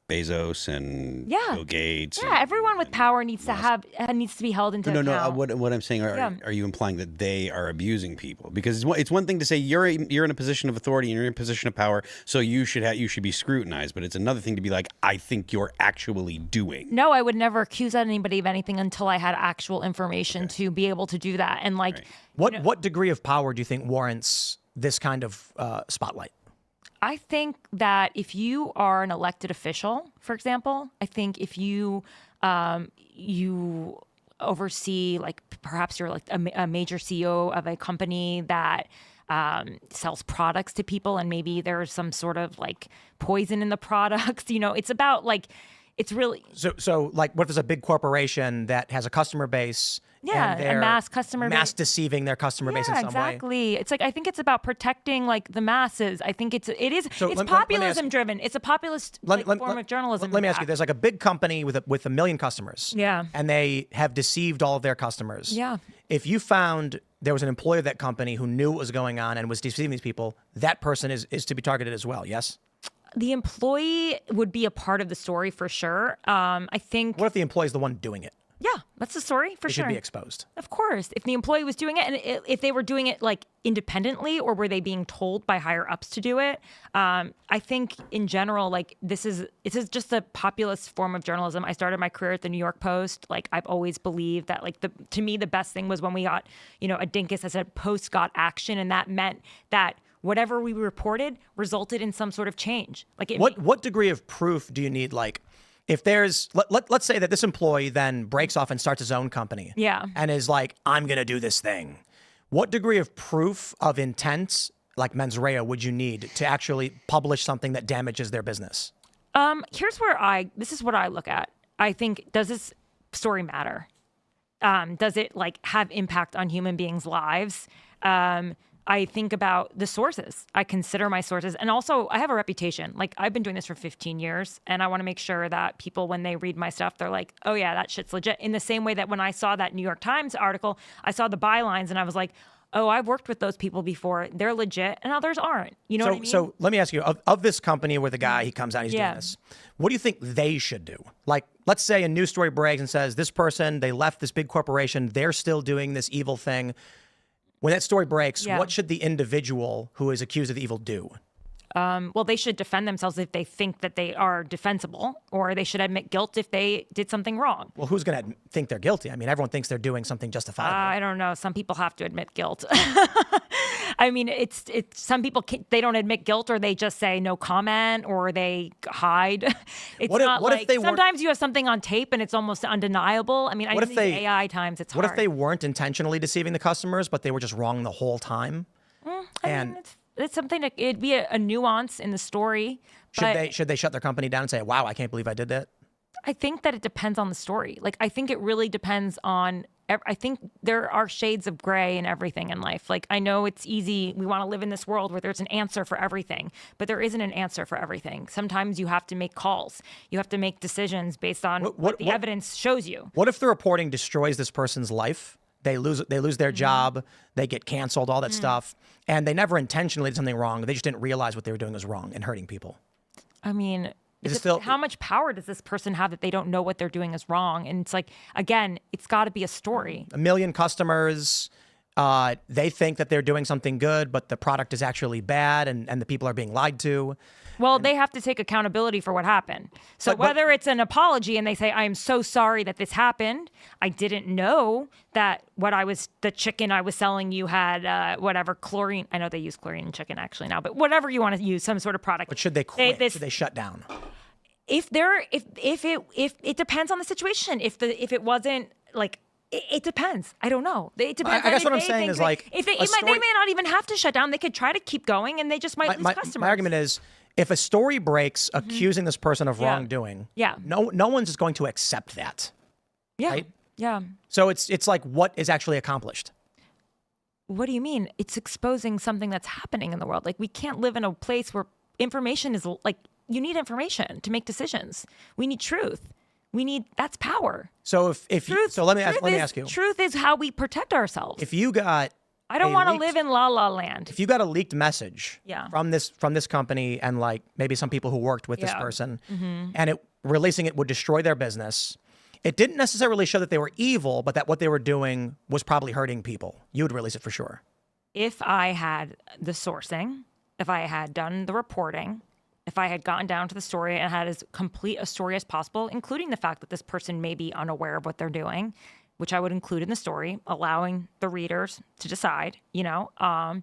Bezos and Bill Gates? Yeah, everyone with power needs to be held into account. No. What I'm saying, are you implying that they are abusing people? Because it's one thing to say you're in a position of authority and you're in a position of power, so you should be scrutinized. But it's another thing to be like, I think you're actually doing. No, I would never accuse anybody of anything until I had actual information to be able to do that. And what degree of power do you think warrants this kind of spotlight? I think that if you are an elected official, for example, I think if you oversee, perhaps you're a major CEO of a company that sells products to people, and maybe there's some sort of poison in the products. It's about it's really so what if there's a big corporation that has a customer base? Yeah, and a mass customer base. Mass deceiving their customer base in some way. Yeah, exactly. It's I think it's about protecting the masses. I think it's populism driven. It's a populist form of journalism. Let me ask you, there's a big company with a million customers. Yeah. And they have deceived all of their customers. Yeah. If you found there was an employee of that company who knew what was going on and was deceiving these people, that person is to be targeted as well, yes? The employee would be a part of the story for sure. I think. What if the employee is the one doing it? Yeah, that's the story for sure. They should be exposed. Of course. If the employee was doing it, and if they were doing it independently, or were they being told by higher ups to do it, I think in general, this is just a populist form of journalism. I started my career at the New York Post. I've always believed that to me the best thing was when we got a dinkus that said Post got action, and that meant that whatever we reported resulted in some sort of change. What degree of proof do you need? If there's, let's say that this employee then breaks off and starts his own company. Yeah. And is I'm going to do this thing. What degree of proof of intent, mens rea, would you need to actually publish something that damages their business? This is what I look at. I think, does this story matter? Does it have impact on human beings' lives? I think about the sources. I consider my sources. And also, I have a reputation. I've been doing this for 15 years, and I want to make sure that people, when they read my stuff, they're like, oh, yeah, that shit's legit. In the same way that when I saw that New York Times article, I saw the bylines, and I was like, oh, I've worked with those people before. They're legit, and others aren't. You know what I mean? So let me ask you, of this company where the guy, he comes out, he's doing this, what do you think they should do? Let's say a news story breaks and says, this person, they left this big corporation, they're still doing this evil thing. When that story breaks, what should the individual who is accused of the evil do? Well, they should defend themselves if they think that they are defensible, or they should admit guilt if they did something wrong. Well, who's going to think they're guilty? I mean, everyone thinks they're doing something justifiable. I don't know. Some people have to admit guilt. I mean, it's some people they don't admit guilt, or they just say no comment, or they hide. It's not if they sometimes you have something on tape and it's almost undeniable. I mean, in these AI times, it's hard. What if they weren't intentionally deceiving the customers, but they were just wrong the whole time? I mean, it's something it'd be a nuance in the story. Should they shut their company down and say, wow, I can't believe I did that? I think that it depends on the story. Like, I think it really depends on, I think there are shades of gray in everything in life. Like, I know it's easy. We want to live in this world where there's an answer for everything, but there isn't an answer for everything. Sometimes you have to make calls. You have to make decisions based on what the evidence shows you. What if the reporting destroys this person's life? They lose their job, they get canceled, all that stuff, and they never intentionally did something wrong. They just didn't realize what they were doing was wrong and hurting people. I mean, Still, how much power does this person have that they don't know what they're doing is wrong? And it's like, again, it's got to be a story. 1 million customers, they think that they're doing something good, but the product is actually bad, and the people are being lied to. Well, they have to take accountability for what happened. So whether it's an apology and they say, I am so sorry that this happened. I didn't know that the chicken I was selling you had whatever chlorine. I know they use chlorine in chicken actually now, but whatever you want to use, some sort of product. But should they quit? Should they shut down? If it depends on the situation. If it wasn't like, it depends. I don't know. It depends. I guess what I'm saying is like, they may not even have to shut down. They could try to keep going, and they just might lose customers. My argument is, if a story breaks accusing this person of wrongdoing, no one's just going to accept that. Yeah. Right? Yeah. So it's like, what is actually accomplished? What do you mean? It's exposing something that's happening in the world. Like, we can't live in a place where information is like, you need information to make decisions. We need truth. That's power. So let me ask you. Truth is how we protect ourselves. If you got I don't want to live in la la land. If you got a leaked message from this company and like maybe some people who worked with this person, and releasing it would destroy their business, it didn't necessarily show that they were evil, but that what they were doing was probably hurting people. You would release it for sure. If I had the sourcing, if I had done the reporting, if I had gotten down to the story and had as complete a story as possible, including the fact that this person may be unaware of what they're doing, which I would include in the story, allowing the readers to decide, I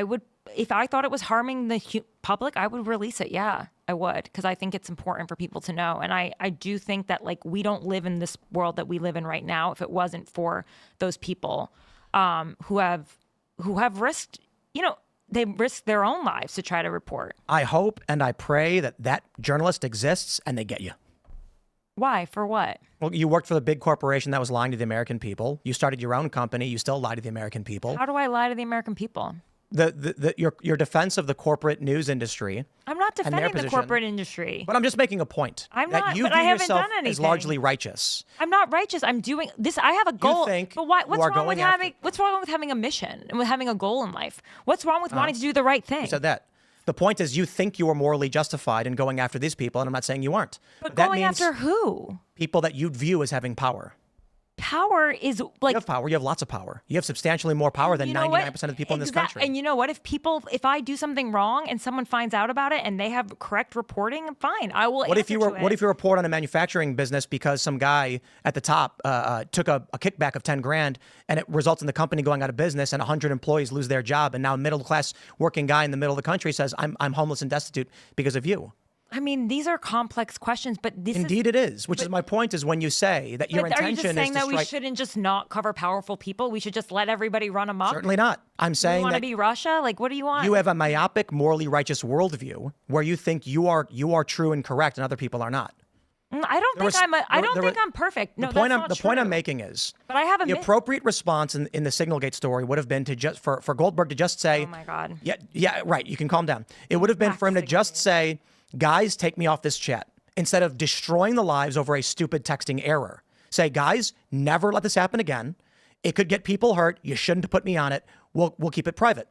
would, if I thought it was harming the public, I would release it. Yeah, I would, because I think it's important for people to know. And I do think that, like, we don't live in this world that we live in right now if it wasn't for those people who have risked, they risk their own lives to try to report. I hope and I pray that journalist exists and they get you. Why? For what? Well, you worked for the big corporation that was lying to the American people. You started your own company. You still lie to the American people. How do I lie to the American people? Your defense of the corporate news industry. I'm not defending the corporate industry. But I'm just making a point. I'm that not. You but view I haven't yourself done anything. as largely righteous. I'm not righteous. I'm doing this. I have a goal. You think but what's you are wrong with going after- having? What's wrong with having a mission and with having a goal in life? What's wrong with wanting to do the right thing? You said that. The point is, you think you are morally justified in going after these people, and I'm not saying you aren't. But that going means after who? People that you'd view as having power. Power is like... You have power. You have lots of power. You have substantially more power than 99% of the people in this country. And you know what? If I do something wrong and someone finds out about it and they have correct reporting, fine, I will What if you report on a manufacturing business because some guy at the top took a kickback of 10 grand and it results in the company going out of business and 100 employees lose their job, and now a middle class working guy in the middle of the country says, I'm homeless and destitute because of you? I mean, these are complex questions, but Indeed it is, which is my point, is when you say that your intention is to strike... Are you just saying that we shouldn't just not cover powerful people? We should just let everybody run amok? Certainly not. I'm saying you want to be Russia? Like, what do you want? You have a myopic, morally righteous worldview where you think you are true and correct and other people are not. I don't think I'm perfect. No, the point I'm making is, but I have the appropriate response in the Signalgate story would have been to just for Goldberg to just say, "Oh my God." Yeah, right. You can calm down. It would have been for him to just say, "Guys, take me off this chat," instead of destroying the lives over a stupid texting error. Say, "Guys, never let this happen again. It could get people hurt. You shouldn't have put me on it. We'll keep it private."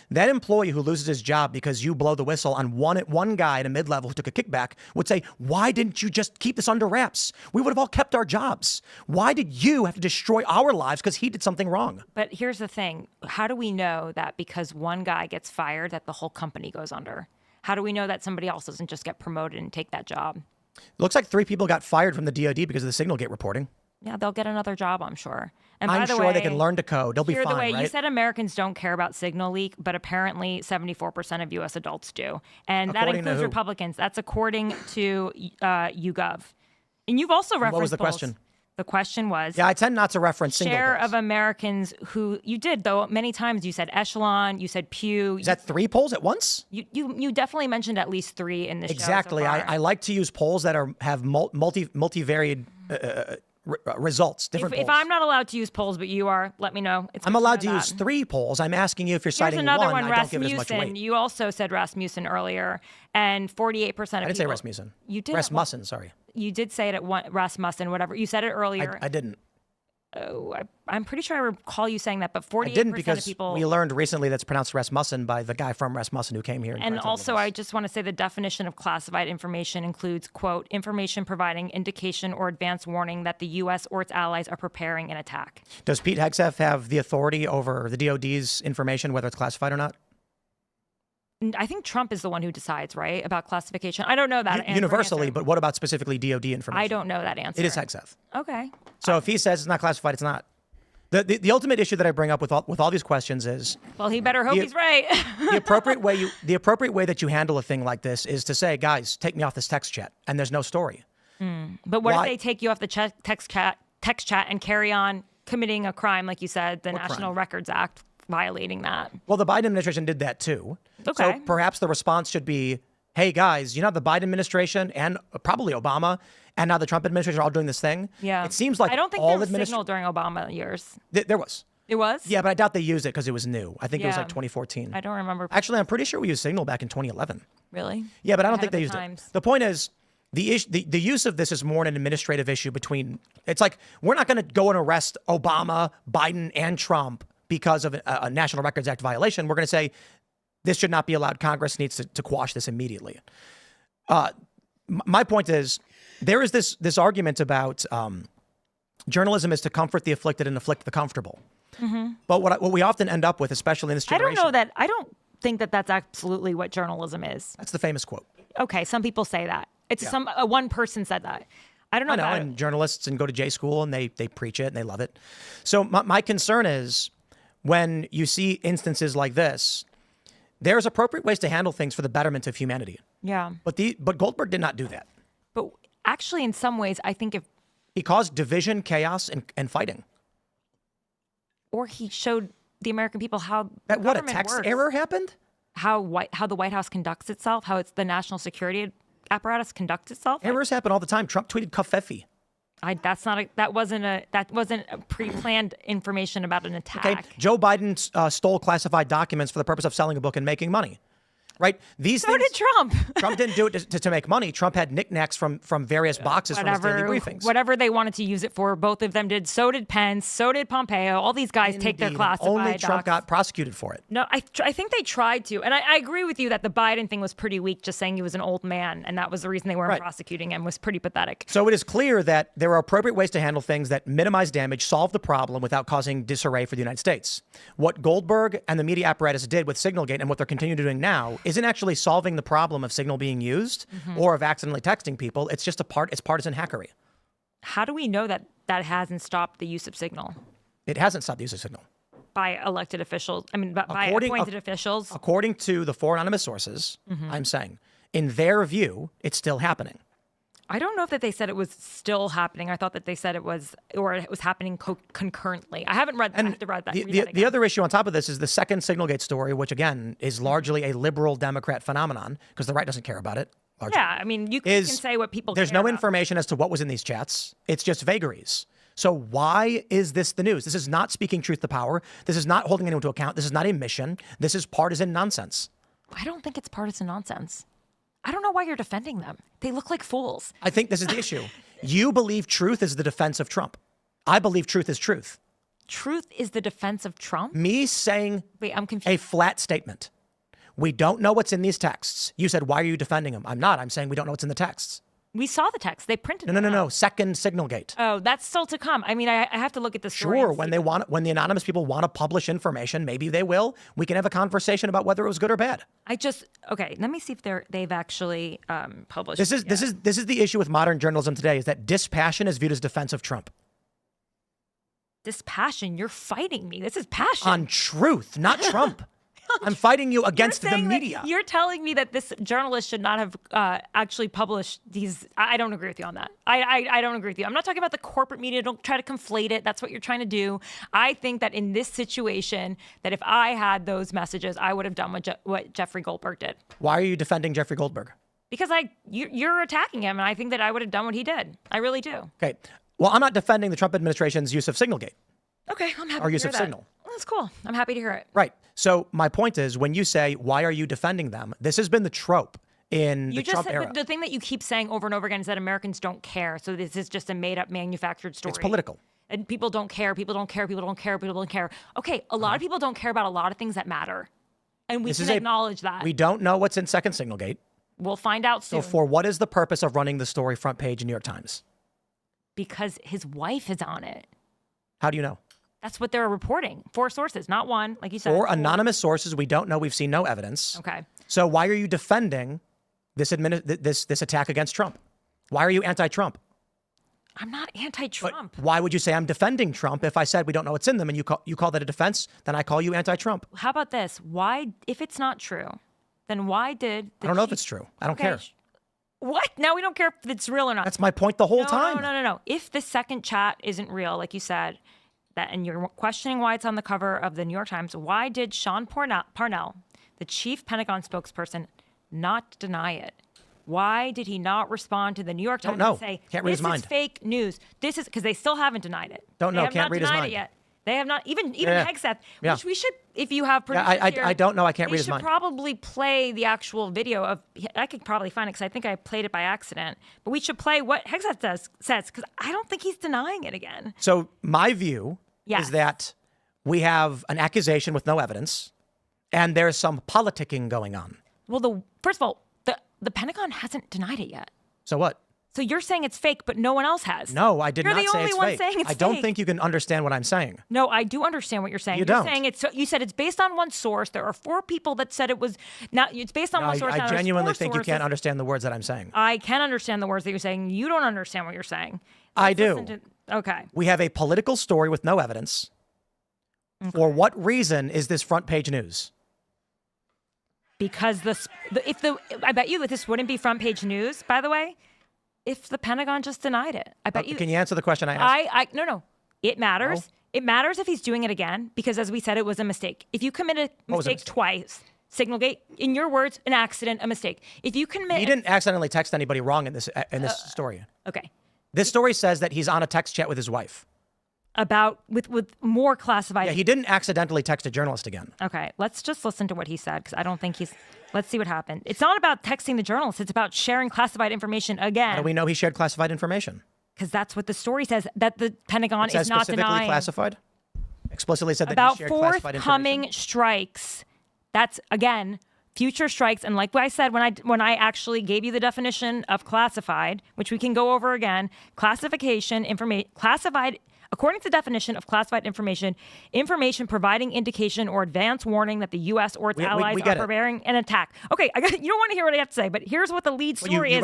That employee who loses his job because you blow the whistle on one guy at a mid-level who took a kickback would say, "Why didn't you just keep this under wraps? We would have all kept our jobs. Why did you have to destroy our lives because he did something wrong?" But here's the thing. How do we know that because one guy gets fired that the whole company goes under? How do we know that somebody else doesn't just get promoted and take that job? It looks like 3 people got fired from the DoD because of the Signalgate reporting. Yeah, they'll get another job, I'm sure. And I'm by the sure way, they can learn to code. They'll be fine, right? You said Americans don't care about Signal leak, but apparently 74% of U.S. adults do. And that includes Republicans. That's according to YouGov. And you've also referenced What was the polls. question? The question was, Yeah, I tend not to reference single share polls. of Americans who you did, though, many times you said Echelon, you said Pew. Is that 3 polls at once? You definitely mentioned at least 3 in this Exactly. show so far. I like to use polls that have multivariate results, different polls. If I'm not allowed to use polls, but you are, let me know. I'm allowed to use 3 polls. I'm asking you if you're Here's citing another one, one, I don't give it as much Rasmussen. weight. You also said Rasmussen earlier, and 48% of people. I didn't say Rasmussen. You did. Rasmussen, sorry. You did say it at one, Rasmussen, whatever. You said it earlier. I didn't. Oh, I'm pretty sure I recall you saying that, but 48% I didn't of because people. we learned recently that's pronounced Rasmussen by the guy from Rasmussen who came here. And also, I just want to say the definition of classified information includes, quote, information providing indication or advance warning that the U.S. or its allies are preparing an attack. Does Pete Hegseth have the authority over the DOD's information, whether it's classified or not? I think Trump is the one who decides, right, about classification. I don't know that Universally, answer. but what about specifically DOD information? I don't know that answer. It is Hegseth. Okay. So if he says it's not classified, it's not. The ultimate issue that I bring up with all these questions is, Well, he better hope he's right. the appropriate way that you handle a thing like this is to say, guys, take me off this text chat, and there's no story. But what Why? if they take you off the text chat and carry on committing a crime, like you said, the National crime? Records Act, violating that? Well, the Biden administration did that too. Okay. So perhaps the response should be, hey, guys, the Biden administration and probably Obama and now the Trump administration are all doing this thing. Yeah. It seems like I don't think all there was administrations. signal during Obama years. There was. It was? Yeah, but I doubt they used it because it was new. I think it was Yeah. like 2014. I don't remember. Actually, I'm pretty sure we used Signal back in 2011. Really? Yeah, but I don't Ahead think of they the used times. it. The point is, the use of this is more an administrative issue between. It's like we're not going to go and arrest Obama, Biden, and Trump because of a National Records Act violation. We're going to say this should not be allowed. Congress needs to quash this immediately. My point is, there is this argument about journalism is to comfort the afflicted and afflict the comfortable. Mm-hmm. But what we often end up with, especially in this generation, I don't think that that's absolutely what journalism is. That's the famous quote. Okay, some people say that. It's one person said that. I don't know. I know, about and journalists and go to J school and they preach it and they love it. So my concern is when you see instances like this, there's appropriate ways to handle things for the betterment of humanity. Yeah. But Goldberg did not do that. But actually, in some ways, I think He caused division, chaos, and fighting. or he showed the American people how That what, a government text works. error happened? How the White House conducts itself, how it's the national security apparatus conducts itself. Errors happen all the time. Trump tweeted "Kafefi." That wasn't a pre-planned information about an attack. Okay, Joe Biden stole classified documents for the purpose of selling a book and making money. Right? So did Trump. Trump didn't do it to make money. Trump had knickknacks from various boxes from his daily briefings. Whatever they wanted to use it for, both of them did. So did Pence. So did Pompeo. All these guys take their Indeed. classified Only Trump docs. got prosecuted for it. No, I think they tried to. And I agree with you that the Biden thing was pretty weak, just saying he was an old man. And that was the reason they weren't Right. prosecuting him, was pretty pathetic. So it is clear that there are appropriate ways to handle things that minimize damage, solve the problem without causing disarray for the United States. What Goldberg and the media apparatus did with Signalgate and what they're continuing doing now isn't actually solving the problem of Signal being used or of accidentally texting people. It's just it's partisan hackery. How do we know that that hasn't stopped the use of Signal It hasn't stopped the use of Signal. by elected officials? I mean, by appointed officials? According to the 4 anonymous sources, I'm saying, in their view, it's still happening. I don't know that they said it was still happening. I thought that they said it was happening concurrently. I haven't read that. I have to read that. read that The again. other issue on top of this is the second Signalgate story, which again is largely a liberal Democrat phenomenon because the right doesn't care about it. Largely. Yeah, I mean, you can say what people There's care no about. information as to what was in these chats. It's just vagaries. So why is this the news? This is not speaking truth to power. This is not holding anyone to account. This is not a mission. This is partisan nonsense. I don't think it's partisan nonsense. I don't know why you're defending them. They look like fools. I think this is the issue. You believe truth is the defense of Trump. I believe truth is truth. Truth is the defense of Trump? Me saying Wait, I'm a confused. flat statement. We don't know what's in these texts. You said, why are you defending them? I'm not. I'm saying we don't know what's in the texts. We saw the text. They printed it. No. Second Signalgate. Oh, that's still to come. I mean, I have to look at the story. Sure, and see. when the anonymous people want to publish information, maybe they will. We can have a conversation about whether it was good or bad. Okay, let me see if they've actually published. This is the issue with modern journalism today: is that dispassion is viewed as defense of Trump This passion. You're fighting me. This is passion. on truth, not Trump. I'm fighting you against the saying that- media. You're telling me that this journalist should not have actually published these. I don't agree with you on that. I don't agree with you. I'm not talking about the corporate media. Don't try to conflate it. That's what you're trying to do. I think that in this situation, that if I had those messages, I would have done what Jeffrey Goldberg did. Why are you defending Jeffrey Goldberg? Because you're attacking him, and I think that I would have done what he did. I really do. Okay. Well, I'm not defending the Trump administration's use of Signalgate. Okay, I'm happy Or to use hear of that. Signal. Well, that's cool. I'm happy to hear it. Right. So my point is, when you say, why are you defending them? This has been the trope in the Trump era. The thing that you keep saying over and over again is that Americans don't care. So this is just a made-up, manufactured story. It's political. And people don't care. People don't care. People don't care. People don't care. Okay, a lot of people don't care about a lot of things that matter. And we can acknowledge that. We don't know what's in second Signalgate. We'll find out soon. So for what is the purpose of running the story front page in New York Times? Because his wife is on it. How do you know? That's what they're reporting. 4 sources, not one, like you said. 4 anonymous sources. We don't know. We've seen no evidence. Okay. So why are you defending this attack against Trump? Why are you anti-Trump? I'm not anti-Trump. But why would you say I'm defending Trump if I said we don't know what's in them and you call that a defense? Then I call you anti-Trump. How about this? Why, if it's not true, then why did I don't know if it's true. I don't care. What? Now we don't care if it's real or not. That's my point the whole time. No. If the second chat isn't real, like you said, and you're questioning why it's on the cover of the New York Times, why did Sean Parnell, the chief Pentagon spokesperson, not deny it? Why did he not respond to the New York Times and say, Can't read his mind. This is fake news. This is because they still haven't denied it. Don't know. They have Can't not read his denied mind. it yet. They have not, even Hegseth, which we should, if you have producers here, I don't know. I can't read his mind. We should probably play the actual video of, I could probably find it because I think I played it by accident, but we should play what Hegseth says because I don't think he's denying it again. So my view is that we have an accusation with no evidence and there's some politicking going on. Well, first of all, the Pentagon hasn't denied it yet. So what? So you're saying it's fake, but no one else has. No, I did not say it's fake. You're the only one saying it's I don't fake. think you can understand what I'm saying. No, I do understand what you're saying. You're saying you said it's based on one source. There are 4 people that said it was. Now it's based on one source. I genuinely think you can't understand the words that I'm saying. I can understand the words that you're saying. You don't understand what you're saying. I do. Okay. We have a political story with no evidence. Okay. For what reason is this front page news? Because I bet you that this wouldn't be front page news, by the way, if the Pentagon just denied it. I bet you. Can you answer the question I asked? No. It matters. No? It matters if he's doing it again, because as we said, it was a mistake. If you commit a mistake twice, Signalgate, in your words, an accident, a mistake. If you commit, he didn't accidentally text anybody wrong in this story. Okay. This story says that he's on a text chat with his wife. With more classified. Yeah, he didn't accidentally text a journalist again. Okay, let's just listen to what he said, because I don't think let's see what happened. It's not about texting the journalist. It's about sharing classified information again. How do we know he shared classified information? Because that's what the story says, that the Pentagon is not denying. Classified? Explicitly said that he shared classified information? About forthcoming strikes. That's, again, future strikes. And like I said, when I actually gave you the definition of classified, which we can go over again, classified, according to the definition of classified information providing indication or advance warning that the U.S. or its allies are preparing an attack. Okay, you don't want to hear what I have to say, but here's what the lead story is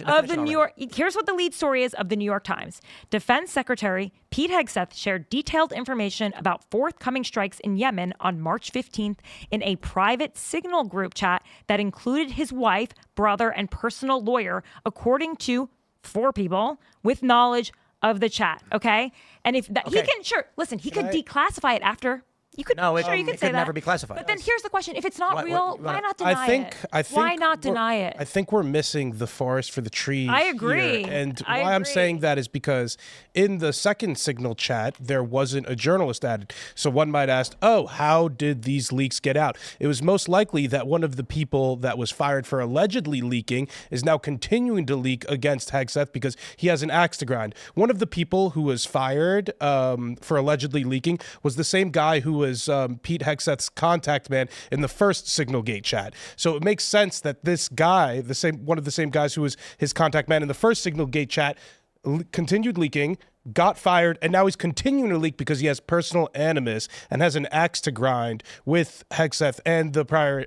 of the New York. Here's what the lead story is of the New York Times. Defense Secretary Pete Hegseth shared detailed information about forthcoming strikes in Yemen on March 15th in a private Signal group chat that included his wife, brother, and personal lawyer, according to 4 people with knowledge of the chat, okay? And if that, he can, he could declassify it after. You could, you could say that. Never be classified. But then here's the question: if it's not real, why not deny it? I think why not deny it? I think we're missing the forest for the trees. I agree. Here. And why I'm saying that is because in the second Signal chat, there wasn't a journalist added. So one might ask, oh, how did these leaks get out? It was most likely that one of the people that was fired for allegedly leaking is now continuing to leak against Hegseth because he has an axe to grind. One of the people who was fired for allegedly leaking was the same guy who was Pete Hegseth's contact man in the first Signalgate chat. So it makes sense that this guy, one of the same guys who was his contact man in the first Signalgate chat, continued leaking, got fired, and now he's continuing to leak because he has personal animus and has an axe to grind with Hegseth and the prior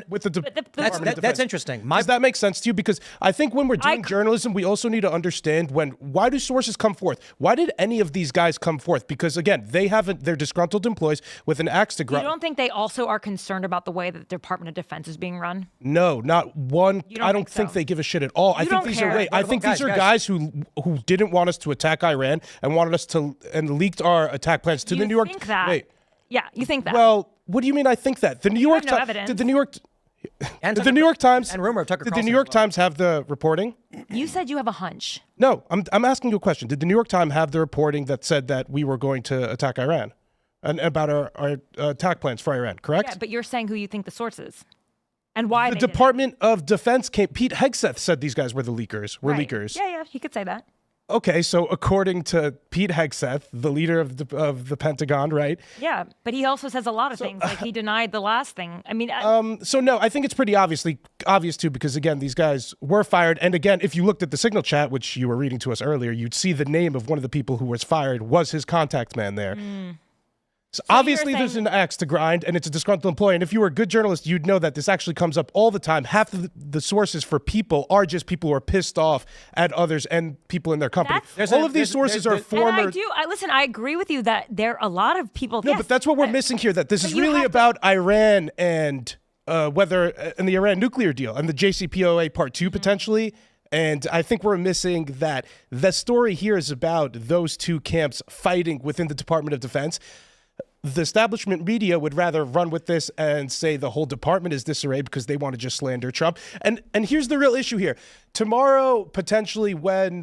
with the Department of Defense. That's interesting. Does that make sense to you? Because I think when we're doing journalism, we also need to understand why do sources come forth? Why did any of these guys come forth? Because again, they're disgruntled employees with an axe to grind. You don't think they also are concerned about the way that the Department of Defense is being run? No, not one. You don't I don't think so? they give a shit at all. I think don't these care. I think these are guys who didn't want us to attack Iran and wanted us to and leaked our attack plans to the New York. You think that? Wait. Yeah, you think that? Well, what do you mean? I think that the New York have no evidence. Did the New York And did the New York Times and rumor of Tucker did the Carlson New York as well. Times have the reporting? You said you have a hunch. No, I'm asking you a question. Did the New York Times have the reporting that said that we were going to attack Iran and about our attack plans for Iran? Correct. Yeah, but you're saying who you think the source is and why. The they did it. Department of Defense Pete Hegseth said these guys were the leakers. Right. Leakers. Yeah, he could say that. Okay, so according to Pete Hegseth, the leader of the Pentagon, right? Yeah, but he also says a lot of things. Like he denied the last thing. I mean, So no, I think it's pretty obvious too, because again, these guys were fired. And again, if you looked at the signal chat, which you were reading to us earlier, you'd see the name of one of the people who was fired was his contact man there. So obviously there's an axe to grind and it's a disgruntled employee. And if you were a good journalist, you'd know that this actually comes up all the time. Half of the sources for people are just people who are pissed off at others and people in their company. All of these sources are former. And I agree with you that there are a lot of people. No, but that's what we're missing here, that this is really about Iran and and the Iran nuclear deal and the JCPOA Part 2 potentially. And I think we're missing that the story here is about those two camps fighting within the Department of Defense. The establishment media would rather run with this and say the whole department is disarray because they want to just slander Trump. And here's the real issue here. Tomorrow, potentially, when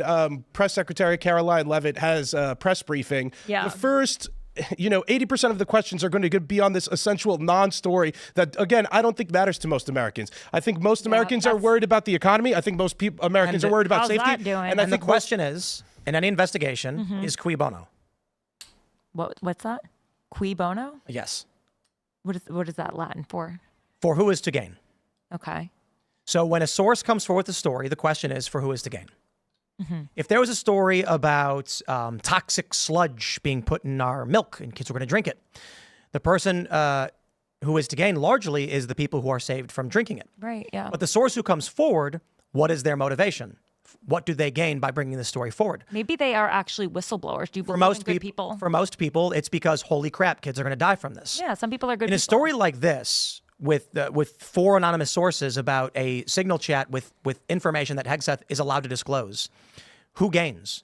Press Secretary Caroline Leavitt has a press briefing, the first 80% of the questions are going to be on this essential non-story that, again, I don't think matters to most Americans. I think most Americans are worried about the economy. I think most Americans are worried about safety. And I think the question is, in any investigation, is cui bono? What's that? Cui bono? Yes. What is that Latin for? For who is to gain. Okay. So when a source comes forward with a story, the question is for who is to gain. If there was a story about toxic sludge being put in our milk and kids were going to drink it, the person who is to gain largely is the people who are saved from drinking it. Right, yeah. But the source who comes forward, what is their motivation? What do they gain by bringing this story forward? Maybe they are actually whistleblowers. Do you believe in good people? For most people, it's because, holy crap, kids are going to die from this. Yeah, some people are good In people. a story like this, with 4 anonymous sources about a signal chat with information that Hegseth is allowed to disclose, who gains?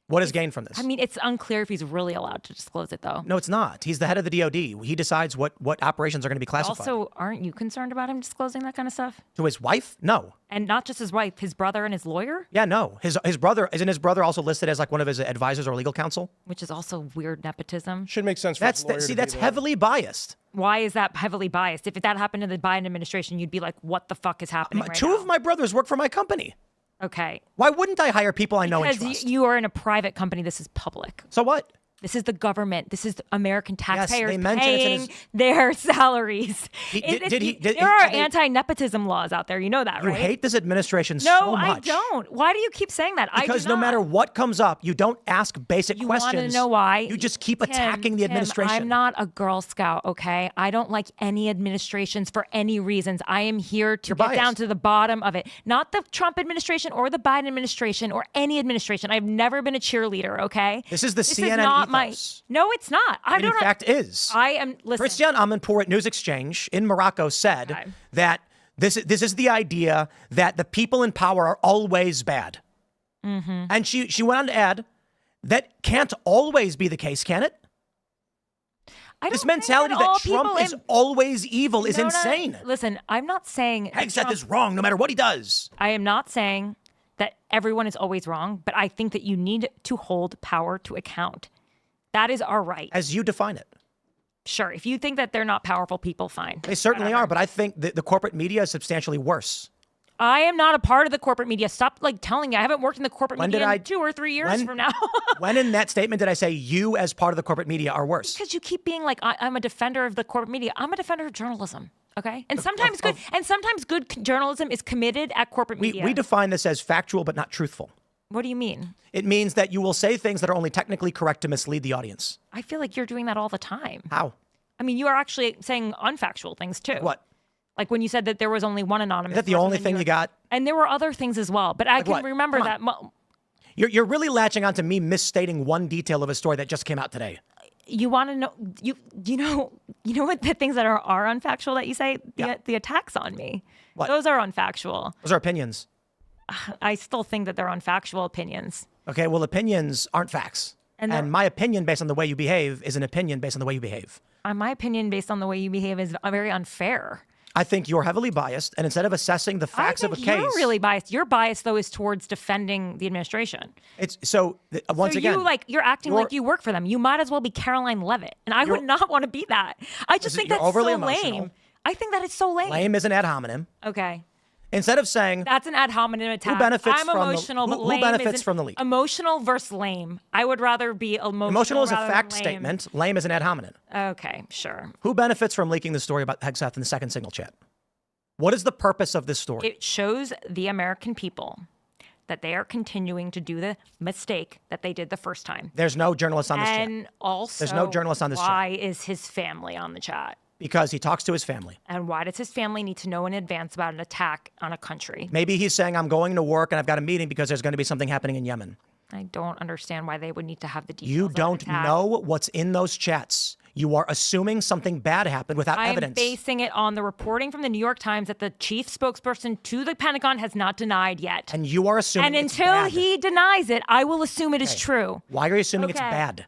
What is gained from this? I mean, it's unclear if he's really allowed to disclose it, though. No, it's not. He's the head of the DOD. He decides what operations are going to be classified. Also, aren't you concerned about him disclosing that kind of stuff? To his wife? No. And not just his wife, his brother and his lawyer? Yeah, no. His brother, isn't his brother also listed as like one of his advisors or legal counsel? Which is also weird nepotism. Should make sense for his lawyer to be that's there. heavily biased. Why is that heavily biased? If that happened in the Biden administration, you'd be like, what the fuck is happening right Two now? of my brothers work for my company. Okay. Why wouldn't I hire people I know and Because trust? you are in a private company. This is public. So what? This is the government. This is American taxpayers they mention it's in paying his- their salaries. There are did they- anti-nepotism laws out there. You know that, You right? hate this administration No, so much. I don't. Why do you keep saying that? Because I do no matter what comes up, you don't ask basic You questions. want to know why? You just keep Tim, attacking the administration. I'm not a Girl Scout, okay? I don't like any administrations for any reasons. I am here to You're get biased. down to the bottom of it. Not the Trump administration or the Biden administration or any administration. I've never been a cheerleader, okay? This is the This CNN is not ethos. No, it's not. I It don't in fact is. I am listen. Christian Amanpour at News Exchange in Morocco said Okay. that this is the idea that the people in power are always bad. And she went on to add that can't always be the case, can it? I This don't think mentality all that Trump people is in- always evil is No, no, insane. Listen, I'm not saying Hegseth Trump- is wrong no matter what he does. I am not saying that everyone is always wrong, but I think that you need to hold power to account. That is our right. As you define it. Sure, if you think that they're not powerful people, fine. They certainly are, but I think the corporate media is substantially worse. I am not a part of the corporate media. Stop telling me I haven't worked in the corporate When media did in 2 or 3 years when- from now. When in that statement did I say you as part of the corporate media are worse? Because you keep being like, I'm a defender of the corporate media. I'm a defender of journalism. Okay, and sometimes good journalism is committed at corporate media. We define this as factual but not truthful. What do you mean? It means that you will say things that are only technically correct to mislead the audience. I feel like you're doing that all the time. How? I mean, you are actually saying unfactual things too. What? Like when you said that there was only one anonymous. Is that the only thing you got? And there were other things as well. But I can what? remember Come that. on. You're really latching onto me misstating one detail of a story that just came out today. You want to know? You know what the things that are unfactual that you say? The attacks on me. What? Those are unfactual. Those are opinions. I still think that they're unfactual opinions. Okay, well, opinions aren't facts. And my opinion based on the way you behave is an opinion based on the way you behave. My opinion based on the way you behave is very unfair. I think you're heavily biased, and instead of assessing the facts of a case, you're really biased. Your bias, though, is towards defending the administration. It's once again, you're acting like you work for them. You might as well be Caroline Leavitt, and I would not want to be that. I just think that's so lame. I think that is so lame. Lame is an ad hominem. Okay. Instead of saying that's an ad hominem attack. Who benefits I'm from emotional, the, but who lame benefits from the leak? Emotional versus lame. I would rather be emotional. Emotional is a rather fact than lame. statement. Lame is an ad hominem. Okay, sure. Who benefits from leaking the story about Hegseth in the second signal chat? What is the purpose of this story? It shows the American people that they are continuing to do the mistake that they did the first time. There's no journalist on this chat. And also, there's no journalist on this chat. Why is his family on the chat? Because he talks to his family. And why does his family need to know in advance about an attack on a country? Maybe he's saying, I'm going to work and I've got a meeting because there's going to be something happening in Yemen. I don't understand why they would need to have the details. You don't know what's in those chats. You are assuming something bad happened without evidence. I'm basing it on the reporting from the New York Times that the chief spokesperson to the Pentagon has not denied yet. And you are assuming it's bad. And until he denies it, I will assume it is true. Why are you assuming it's bad?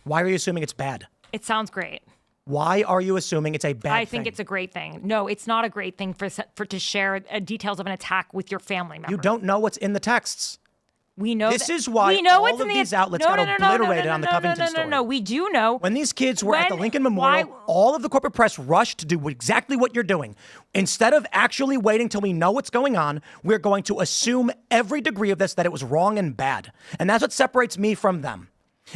Why are you assuming it's bad? It sounds great. Why are you assuming it's a bad thing? I think it's a great thing. No, it's not a great thing for to share details of an attack with your family members. You don't know what's in the texts. We know this is why we know all of these outlets got obliterated on the Covington story. No, we do know. When these kids were at the Lincoln Memorial, all of the corporate press rushed to do exactly what you're doing. Instead of actually waiting till we know what's going on, we're going to assume every degree of this that it was wrong and bad. And that's what separates me from them.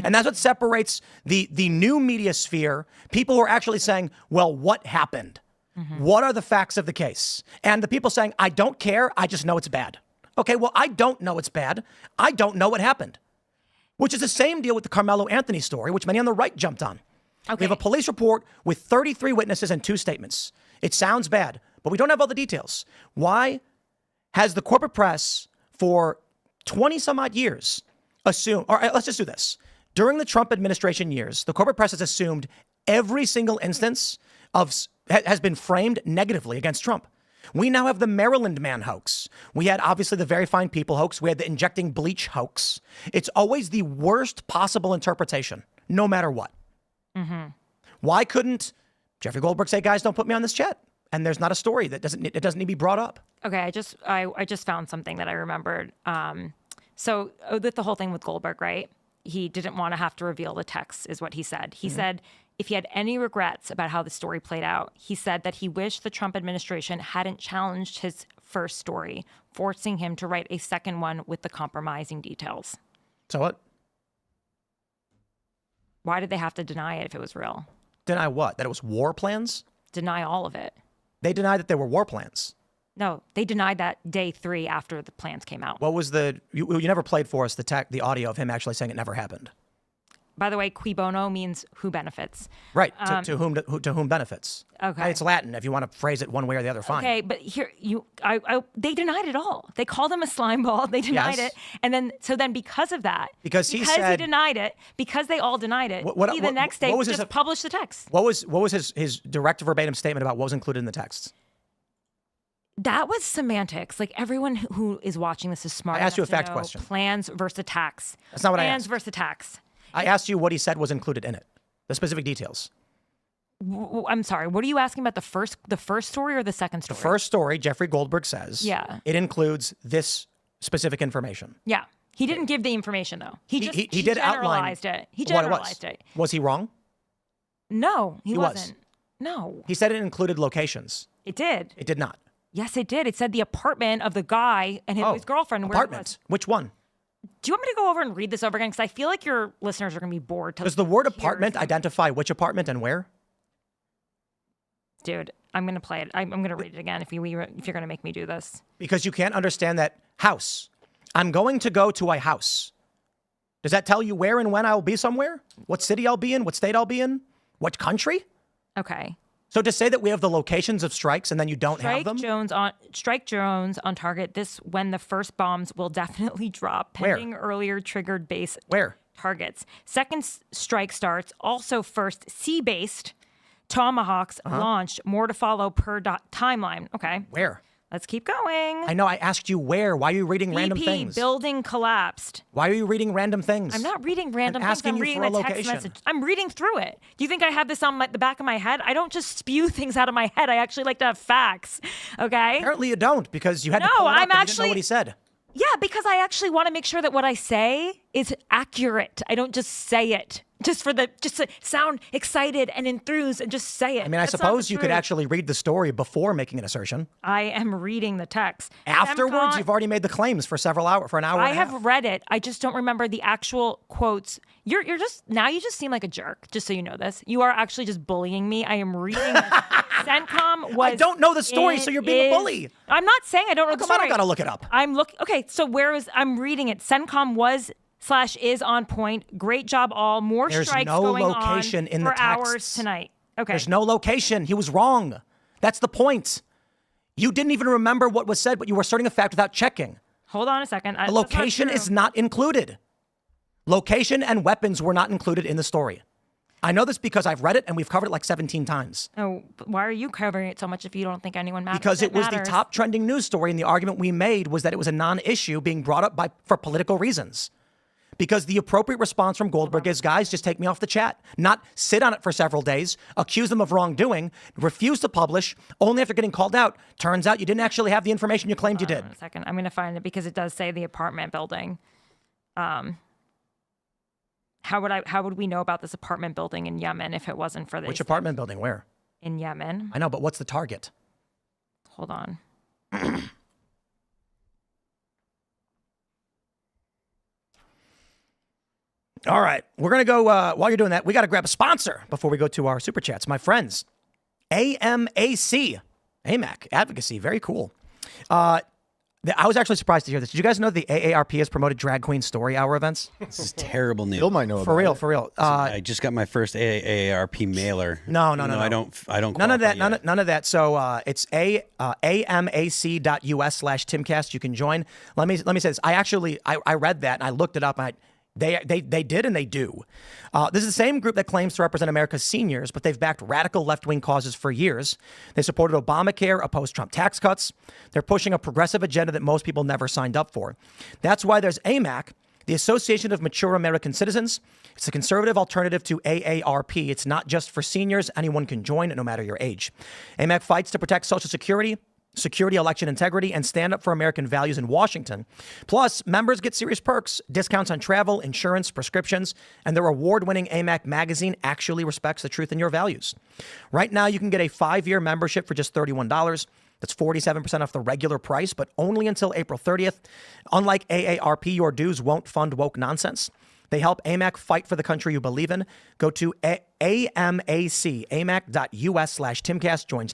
And that's what separates the new media sphere, people who are actually saying, well, what happened? Mm-hmm. What are the facts of the case? And the people saying, I don't care, I just know it's bad. Okay, well, I don't know it's bad. I don't know what happened. Which is the same deal with the Carmelo Anthony story, which many on the right jumped on. Okay. We have a police report with 33 witnesses and 2 statements. It sounds bad, but we don't have all the details. Why has the corporate press for 20 some odd years assumed, or let's just do this. During the Trump administration years, the corporate press has assumed every single instance has been framed negatively against Trump. We now have the Maryland man hoax. We had obviously the Very Fine People hoax. We had the injecting bleach hoax. It's always the worst possible interpretation, no matter what. Mm-hmm. Why couldn't Jeffrey Goldberg say, guys, don't put me on this chat? And there's not a story that doesn't need to be brought up. Okay, I just found something that I remembered. So with the whole thing with Goldberg, right? He didn't want to have to reveal the text, is what he said. He said if he had any regrets about how the story played out, he said that he wished the Trump administration hadn't challenged his first story, forcing him to write a second one with the compromising details. So what? Why did they have to deny it if it was real? Deny what? That it was war plans? Deny all of it. They denied that there were war plans. No, they denied that day 3 after the plans came out. What was you never played for us the audio of him actually saying it never happened. By the way, qui bono means who benefits. Right, to whom benefits. Okay. It's Latin. If you want to phrase it one way or the other, fine. Okay, but here they denied it all. They called him a slime ball. They denied it, and then because of that, because he denied it, because they all denied it, the next day just published the text. What was his direct verbatim statement about what was included in the text? That was semantics. Like everyone who is watching this is smart. I asked you a fact question. Plans versus attacks. That's not what I asked. Plans versus attacks. I asked you what he said was included in it, the specific details. I'm sorry. What are you asking about, the first story or the second story? The first story, Jeffrey Goldberg says, it includes this specific information. Yeah. He didn't give the information, though. He did outline it. He generalized it. Was he wrong? No, he wasn't. No. He said it included locations. It did. It did not. Yes, it did. It said the apartment of the guy and his girlfriend. Apartment. Which one? Do you want me to go over and read this over again? Because I feel like your listeners are going to be bored. Does the word apartment identify which apartment and where? Dude, I'm going to play it. I'm going to read it again if you're going to make me do this. Because you can't understand that house. I'm going to go to a house. Does that tell you where and when I will be somewhere? What city I'll be in? What state I'll be in? What country? Okay. So to say that we have the locations of strikes and then you don't have them? Strike drones on target. This when the first bombs will definitely drop. Pending earlier triggered base targets. Second strike starts. Also first sea-based Tomahawks launched. More to follow per timeline. Okay. Where? Let's keep going. I know. I asked you where. Why are you reading random things? Building collapsed. Why are you reading random things? I'm not reading random things. Asking I'm you reading for a the text location. message. I'm reading through it. Do you think I have this on the back of my head? I don't just spew things out of my head. I actually like to have facts. Okay? Apparently you don't, because you had to No, pull it up I'm and you didn't actually- know what he said. Yeah, because I actually want to make sure that what I say is accurate. I don't just say it just to sound excited and enthused and just say it. I mean, I That's not suppose the you could truth. actually read the story before making an assertion. I am reading the text. Afterwards, you've already made the claims for an hour and a I half. have read it. I just don't remember the actual quotes. You're just now. You just seem like a jerk. Just so you know this, you are actually just bullying me. I am reading. CENTCOM was. I don't know the story, so you're being a bully. I'm not saying I don't know the Come story. on, I gotta look it up. Okay, so I'm reading it. CENTCOM was/is on point. Great job, all. More There's strikes no going location on in for the texts. hours tonight. Okay. There's no location. He was wrong. That's the point. You didn't even remember what was said, but you were asserting a fact without checking. Hold on a second. The location is not included. Location and weapons were not included in the story. I know this because I've read it and we've covered it like 17 times. Oh, but why are you covering it so much if you don't think anyone matters? Because it was the top trending news story, and the argument we made was that it was a non-issue being brought up for political reasons. Because the appropriate response from Goldberg is, guys, just take me off the chat. Not sit on it for several days, accuse them of wrongdoing, refuse to publish, only after getting called out. Turns out you didn't actually have the information you claimed you did. Hold on a second. I'm going to find it because it does say the apartment building. How would we know about this apartment building in Yemen if it wasn't for this? Which apartment building? Where? In Yemen. I know, but what's the target? Hold on. All right. We're going to go, while you're doing that, we got to grab a sponsor before we go to our super chats. My friends, AMAC, AMAC, advocacy, very cool. I was actually surprised to hear this. Did you guys know the AARP has promoted Drag Queen Story Hour events? This is terrible news. Bill might know For real, for real. I just got my first AARP mailer. No. I don't. None of that. None of that. So it's amac.us/Timcast. You can join. Let me say this. I read that and I looked it up. And they did and they do. This is the same group that claims to represent America's seniors, but they've backed radical left-wing causes for years. They supported Obamacare, opposed Trump tax cuts. They're pushing a progressive agenda that most people never signed up for. That's why there's AMAC, the Association of Mature American Citizens. It's a conservative alternative to AARP. It's not just for seniors. Anyone can join, no matter your age. AMAC fights to protect Social Security, election integrity, and stand up for American values in Washington. Plus, members get serious perks, discounts on travel, insurance, prescriptions, and their award-winning AMAC magazine actually respects the truth in your values. Right now, you can get a 5-year membership for just $31. That's 47% off the regular price, but only until April 30th. Unlike AARP, your dues won't fund woke nonsense. They help AMAC fight for the country you believe in. Go to amac.us/Timcast. Join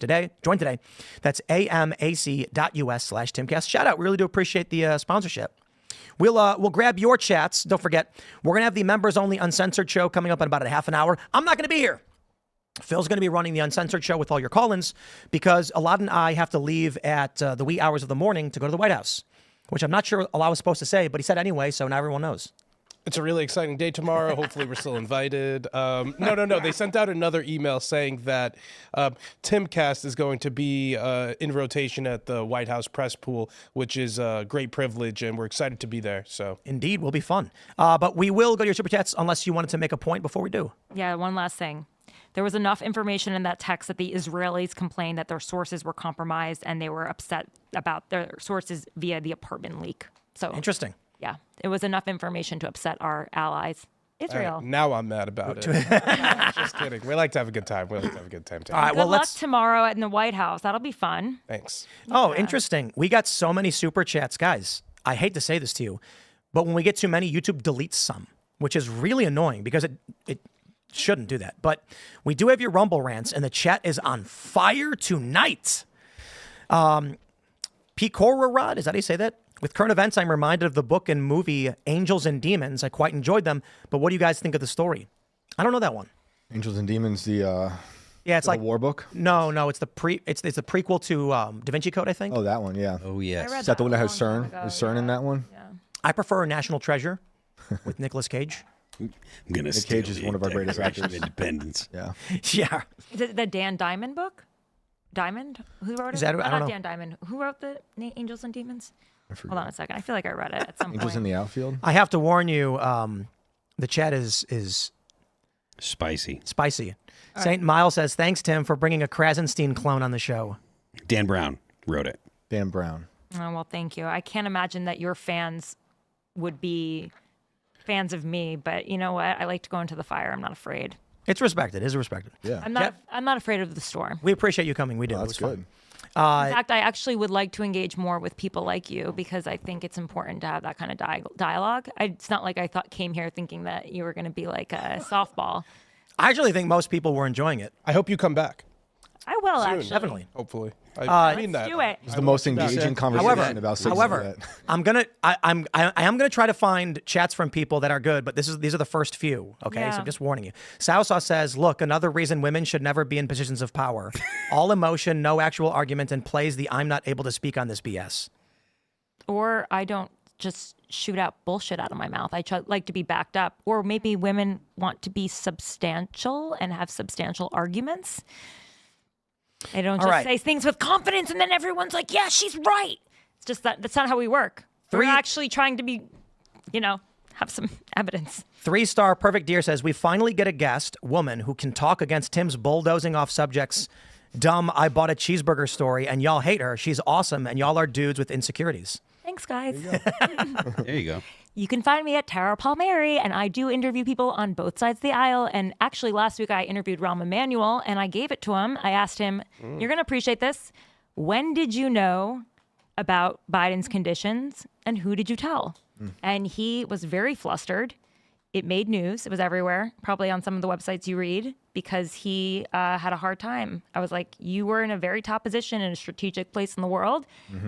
today. That's amac.us/Timcast. Shout out. We really do appreciate the sponsorship. We'll grab your chats. Don't forget, we're going to have the members only uncensored show coming up in about a half an hour. I'm not going to be here. Phil's going to be running the uncensored show with all your call-ins because Elad and I have to leave at the wee hours of the morning to go to the White House, which I'm not sure Elad was supposed to say, but he said anyway, so now everyone knows. It's a really exciting day tomorrow. Hopefully we're still invited. No. They sent out another email saying that Timcast is going to be in rotation at the White House press pool, which is a great privilege, and we're excited to be there. So indeed, will be fun. But we will go to your super chats unless you wanted to make a point before we do. Yeah, one last thing. There was enough information in that text that the Israelis complained that their sources were compromised and they were upset about their sources via the apartment leak. So interesting. Yeah, it was enough information to upset our allies. Israel. Now I'm mad about it. Just kidding. We like to have a good time. All right. Good luck tomorrow in the White House. That'll be fun. Thanks. Oh, interesting. We got so many super chats, guys. I hate to say this to you, but when we get too many, YouTube deletes some, which is really annoying because shouldn't do that. But we do have your Rumble rants, and the chat is on fire tonight. Picorarod, is that how you say that? With current events, I'm reminded of the book and movie Angels and Demons. I quite enjoyed them, but what do you guys think of the story? I don't know that one. Angels and Demons, the it's like war book. No, it's the prequel to Da Vinci Code, I think. Oh, that one, yeah. Oh yes. Is that the one that has CERN? Is CERN in that one? Yeah. I prefer National Treasure with Nicolas Cage. I'm gonna. Nick Cage is one of our greatest Declaration actors. of Independence. Yeah. Yeah. Is it the Dan Diamond book? Diamond? Who wrote it? Is that- I don't Not know. Dan Diamond. Who wrote the Angels and Demons? Hold on a second. I feel like I read it at some Angels point. in the Outfield. I have to warn you, the chat is Spicy. spicy. St. Miles says, thanks, Tim, for bringing a Krasenstein clone on the show. Dan Brown wrote it. Dan Brown. Oh, well, thank you. I can't imagine that your fans would be fans of me, but you know what? I like to go into the fire. I'm not afraid. It's respected. It is respected. Yeah. I'm not afraid of the storm. We appreciate you coming. We do. Oh, It that's was good. fun. In fact, I actually would like to engage more with people like you because I think it's important to have that kind of dialogue. It's not like I came here thinking that you were going to be like a softball. I actually think most people were enjoying it. I hope you come back. I will Soon. actually. Definitely. Hopefully. I mean that. Let's do it. It's the most engaging conversation about season However, yet. I am gonna try to find chats from people that are good, but these are the first few. Okay, Yeah. so just warning you. Sausa says, look, another reason women should never be in positions of power. All emotion, no actual argument, and plays the I'm not able to speak on this BS. Or I don't just shoot out bullshit out of my mouth. I like to be backed up. Or maybe women want to be substantial and have substantial arguments. They don't just say things with confidence and then everyone's like, yeah, she's right. It's just that's not how we work. We're actually trying to be, have some evidence. 3-star Perfect Deer says, we finally get a guest woman who can talk against Tim's bulldozing off subjects. Dumb, I bought a cheeseburger story, and y'all hate her. She's awesome, and y'all are dudes with insecurities. Thanks, guys. There you go. You can find me at Tara Palmeri, and I do interview people on both sides of the aisle. And actually, last week I interviewed Rahm Emanuel, and I gave it to him. I asked him, you're going to appreciate this. When did you know about Biden's conditions, and who did you tell? And he was very flustered. It made news. It was everywhere, probably on some of the websites you read, because he had a hard time. I was like, you were in a very top position in a strategic place in the world.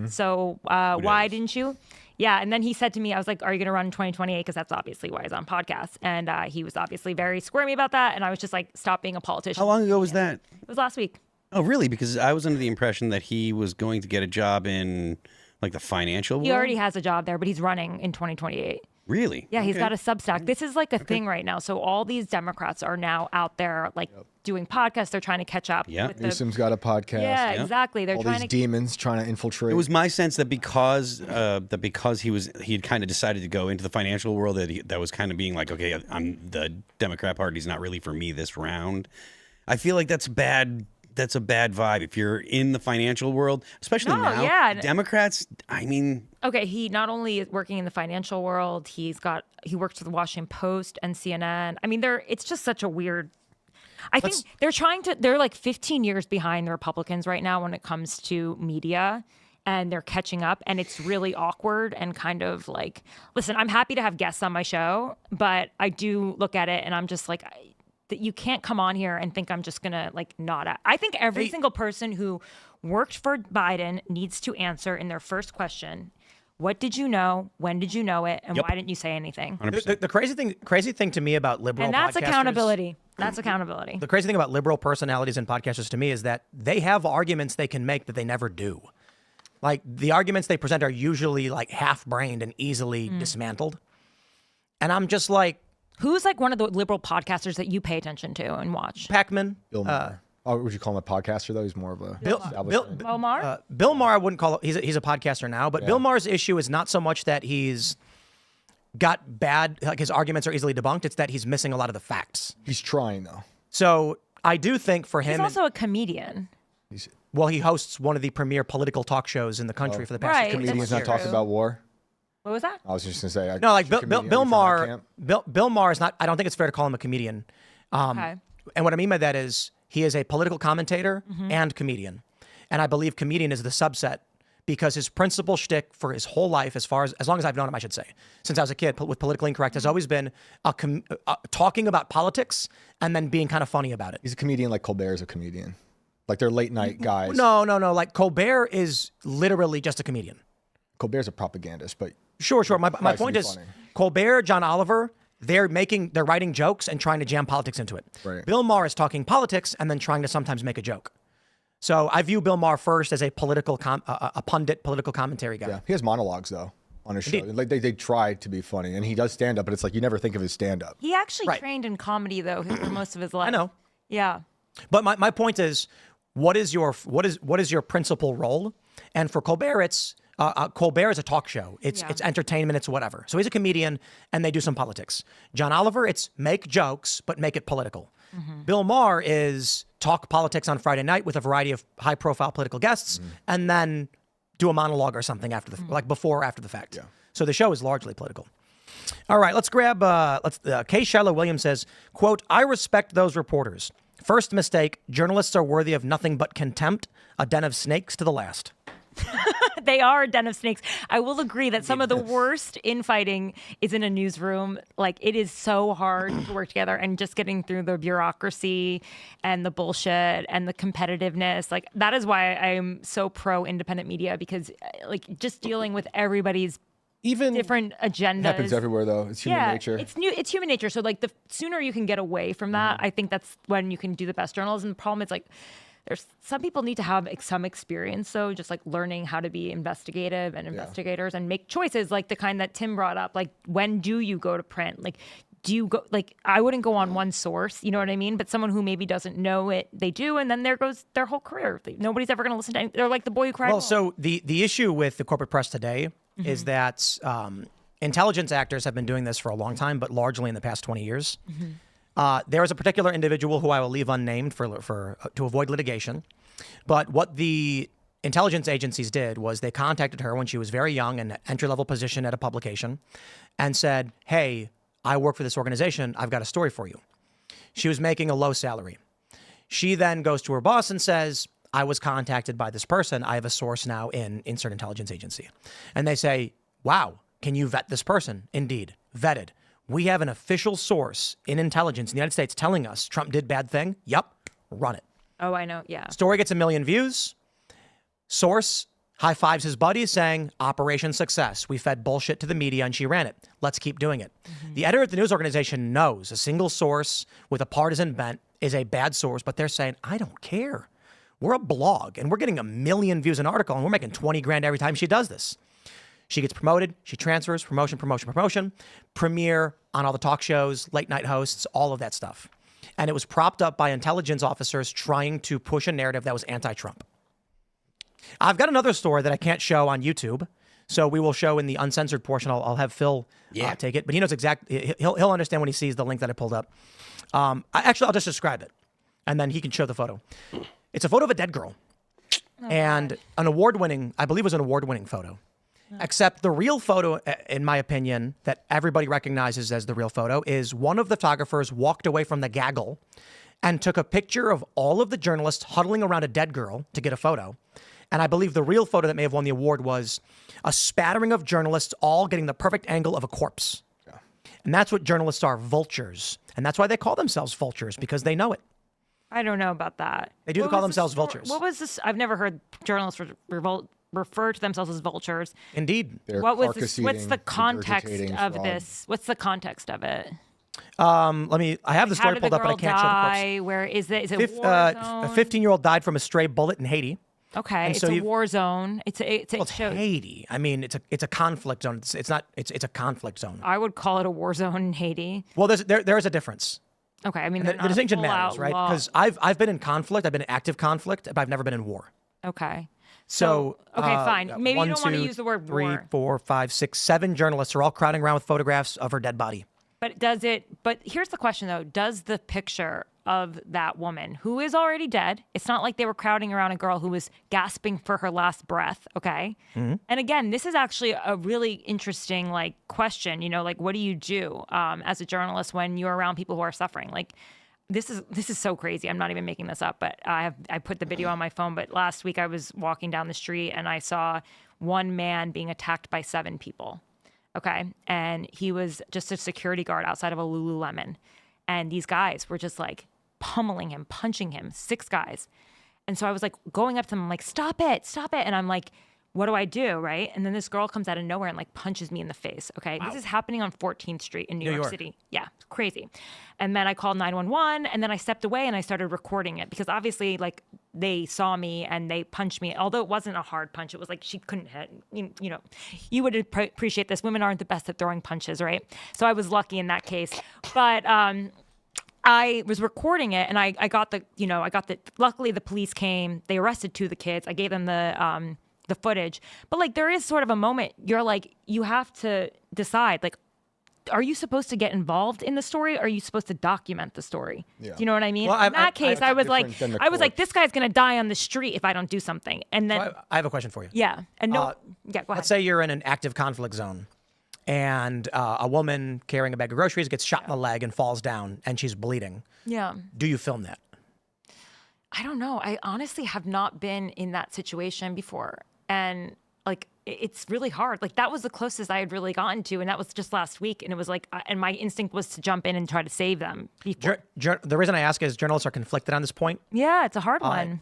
So why didn't you? Yeah. And then he said to me, I was like, are you going to run in 2028? Because that's obviously why he's on podcasts. And he was obviously very squirmy about that. And I was just like, stop being a politician. How long ago was that? It was last week. Oh, really? Because I was under the impression that he was going to get a job in like the financial world. He already has a job there, but he's running in 2028. Really? Yeah, he's Okay. got a Substack. This is like a thing right now. So all these Democrats are now out there like doing podcasts. They're trying to catch up. Yeah. with the- Newsom's got a podcast. Yeah, exactly. They're All trying these to. demons trying to infiltrate. It was my sense that because he had kind of decided to go into the financial world, that was kind of being like, okay, the Democrat Party's not really for me this round. I feel like that's bad. That's a bad vibe if you're in the financial world, especially No, now. yeah. Democrats. I mean, Okay, he not only is working in the financial world, he works for the Washington Post and CNN. I mean, it's just such a weird. I think they're like 15 years behind the Republicans right now when it comes to media, and they're catching up, and it's really awkward and kind of like, listen, I'm happy to have guests on my show, but I do look at it and I'm just like, that you can't come on here and think I'm just gonna like nod at. I think every single person who worked for Biden needs to answer in their first question, what did you know? When did you know it? And why didn't you say anything? The crazy thing to me about liberal And that's podcasters- accountability. That's accountability. The crazy thing about liberal personalities and podcasters to me is that they have arguments they can make that they never do. Like the arguments they present are usually like half-brained and easily dismantled. And I'm just like, Who's like one of the liberal podcasters that you pay attention to and watch? Pac-Man. Bill Maher. Would you call him a podcaster though? He's more of a Bill Maher? Bill Maher, I wouldn't call it. He's a podcaster now, but Bill Maher's issue is not so much that he's got bad, like his arguments are easily debunked. It's that he's missing a lot of the facts. He's trying though. So I do think for him, He's also a comedian. well, he hosts one of the premier political talk shows in the country for the past Right. 50 Comedians That's not true. talk about war. What was that? I was just gonna say. No, like Bill comedian, Bill are you from my Maher. camp? Bill Maher is not. I don't think it's fair to call him a comedian. Okay. And what I mean by that is he is a political commentator and comedian. And I believe comedian is the subset because his principal shtick for his whole life, as long as I've known him, I should say, since I was a kid, with Politically Incorrect, has always been talking about politics and then being kind of funny about it. He's a comedian like Colbert's a comedian. Like they're late night guys. No. Like Colbert is literally just a comedian. Colbert's a propagandist, but Sure. My point is funny. Colbert, John Oliver, they're writing jokes and trying to jam politics into it. Right. Bill Maher is talking politics and then trying to sometimes make a joke. So I view Bill Maher first as a a pundit, political commentary guy. yeah, he has monologues though on his show. Indeed. Like they try to be funny, and he does stand up, but it's like you never think of his stand up. He actually Right. trained in comedy though for most of his life. I know. Yeah. But my point is, what is your principal role? And for Colbert, it's Colbert is a talk show. It's entertainment. It's whatever. So he's a comedian, and they do some politics. John Oliver, it's make jokes but make it political. Bill Maher is talk politics on Friday night with a variety of high-profile political guests, and then do a monologue or something after like before or after the fact. Yeah. So the show is largely political. All right, let's grab. Kay Shiloh Williams says, "Quote: I respect those reporters. First mistake: journalists are worthy of nothing but contempt. A den of snakes to the last." They are a den of snakes. I will agree that some of the worst infighting is in a newsroom. Like, it is so hard to work together, and just getting through the bureaucracy and the bullshit and the competitiveness. Like, that is why I'm so pro independent media, because like just dealing with everybody's Even different agendas. Happens everywhere though. It's human nature. It's human nature. So like the sooner you can get away from that, I think that's when you can do the best journalism. The problem is like, there's some people need to have some experience, so just like learning how to be investigative and investigators and make choices like the kind that Tim brought up. Like, when do you go to print? Like, do you go, like, I wouldn't go on one source, you know what I mean? But someone who maybe doesn't know it, they do, and then there goes their whole career. Nobody's ever going to listen to they're like the boy who cried. Well, so the issue with the corporate press today is that intelligence actors have been doing this for a long time, but largely in the past 20 years. There is a particular individual who I will leave unnamed to avoid litigation. But what the intelligence agencies did was they contacted her when she was very young, in an entry-level position at a publication, and said, "Hey, I work for this organization. I've got a story for you." She was making a low salary. She then goes to her boss and says, "I was contacted by this person. I have a source now in insert intelligence agency." And they say, "Wow, can you vet this person?" Indeed, vetted. "We have an official source in intelligence in the United States telling us Trump did bad thing." Yup, run it. Oh, I know. Yeah. Story gets 1 million views. Source high fives his buddies saying, "Operation success. We fed bullshit to the media and she ran it. Let's keep doing it." The editor at the news organization knows a single source with a partisan bent is a bad source, but they're saying, "I don't care. We're a blog and we're getting 1 million views an article and we're making 20 grand every time she does this." She gets promoted, she transfers, promotion, premiere on all the talk shows, late night hosts, all of that stuff. And it was propped up by intelligence officers trying to push a narrative that was anti-Trump. I've got another story that I can't show on YouTube, so we will show in the uncensored portion. I'll have Phil take it, but he knows exactly, he'll understand when he sees the link that I pulled up. I'll just describe it, and then he can show the photo. It's a photo of a dead girl, and an award-winning, I believe it was an award-winning photo. Except the real photo, in my opinion, that everybody recognizes as the real photo is one of the photographers walked away from the gaggle and took a picture of all of the journalists huddling around a dead girl to get a photo. And I believe the real photo that may have won the award was a spattering of journalists all getting the perfect angle of a corpse. Yeah. And that's what journalists are, vultures. And that's why they call themselves vultures, because they know it. I don't know about that. They do call themselves vultures. What was this? I've never heard journalists refer to themselves as vultures. Indeed. What was this? What's the context of this? What's the context of it? I have the story pulled up, but I can't show the corpse. Where is it? Is it war zone? A 15-year-old died from a stray bullet in Haiti. Okay, and it's a war zone. It's Haiti. I mean, it's a conflict zone. It's a conflict zone. I would call it a war zone in Haiti. Well, there is a difference. Okay, I mean, the distinction matters, right? Because I've been in conflict. I've been in active conflict, but I've never been in war. Okay. So okay, fine. Maybe you don't want to use the word war. 3, 4, 5, 6, 7 journalists are all crowding around with photographs of her dead body. But here's the question though. Does the picture of that woman who is already dead, it's not like they were crowding around a girl who was gasping for her last breath, okay? Mm-hmm. And again, this is actually a really interesting question, like what do you do as a journalist when you're around people who are suffering? Like, this is so crazy. I'm not even making this up, but I put the video on my phone. But last week I was walking down the street and I saw one man being attacked by 7 people. Okay. And he was just a security guard outside of a Lululemon. And these guys were just like pummeling him, punching him, 6 guys. And so I was like going up to them, I'm like, stop it. And I'm like, what do I do? Right. And then this girl comes out of nowhere and like punches me in the face. Okay. Wow. This is happening on 14th Street in New York City. Yeah. Crazy. And then I called 911 and then I stepped away and I started recording it because obviously like they saw me and they punched me. Although it wasn't a hard punch. It was like she couldn't hit, you know, you would appreciate this. Women aren't the best at throwing punches. Right. So I was lucky in that case. But, I was recording it and I got the, luckily the police came, they arrested 2 of the kids. I gave them the footage, but like, there is sort of a moment you're like, you have to decide, like, are you supposed to get involved in the story? Or are you supposed to document the story? Yeah. Do you know what I mean? Well, in that case, I was like, this guy's going to die on the street if I don't do something. And then I have a question for you. Yeah. And go ahead. Let's say you're in an active conflict zone. And a woman carrying a bag of groceries gets shot in the leg and falls down and she's bleeding. Yeah. Do you film that? I don't know. I honestly have not been in that situation before. And like, it's really hard. Like that was the closest I had really gotten to. And that was just last week. And it was like, and my instinct was to jump in and try to save them. The reason I ask is journalists are conflicted on this point. Yeah, it's a hard one.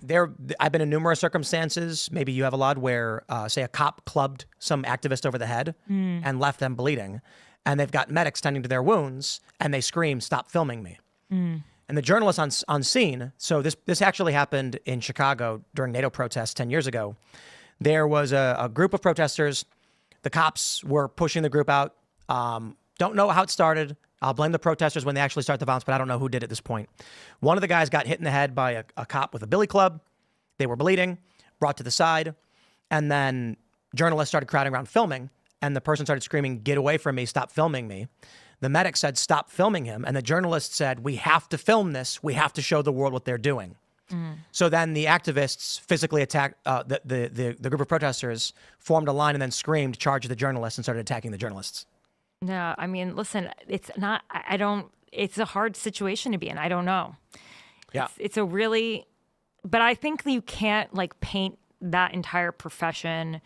I've been in numerous circumstances, maybe you have a lot, where say a cop clubbed some activist over the head and left them bleeding. And they've got medics tending to their wounds and they scream, "Stop filming me." And the journalist on scene, so this actually happened in Chicago during NATO protests 10 years ago. There was a group of protesters. The cops were pushing the group out. Don't know how it started. I'll blame the protesters when they actually start the violence, but I don't know who did at this point. One of the guys got hit in the head by a cop with a billy club. They were bleeding, brought to the side. And then journalists started crowding around filming. And the person started screaming, "Get away from me, stop filming me." The medic said, "Stop filming him." And the journalist said, "We have to film this. We have to show the world what they're doing." So then the activists physically attacked the group of protesters, formed a line and then screamed, "Charge the journalists," and started attacking the journalists. No, I mean, listen, it's a hard situation to be in. I don't know. Yeah. But I think you can't like paint that entire profession.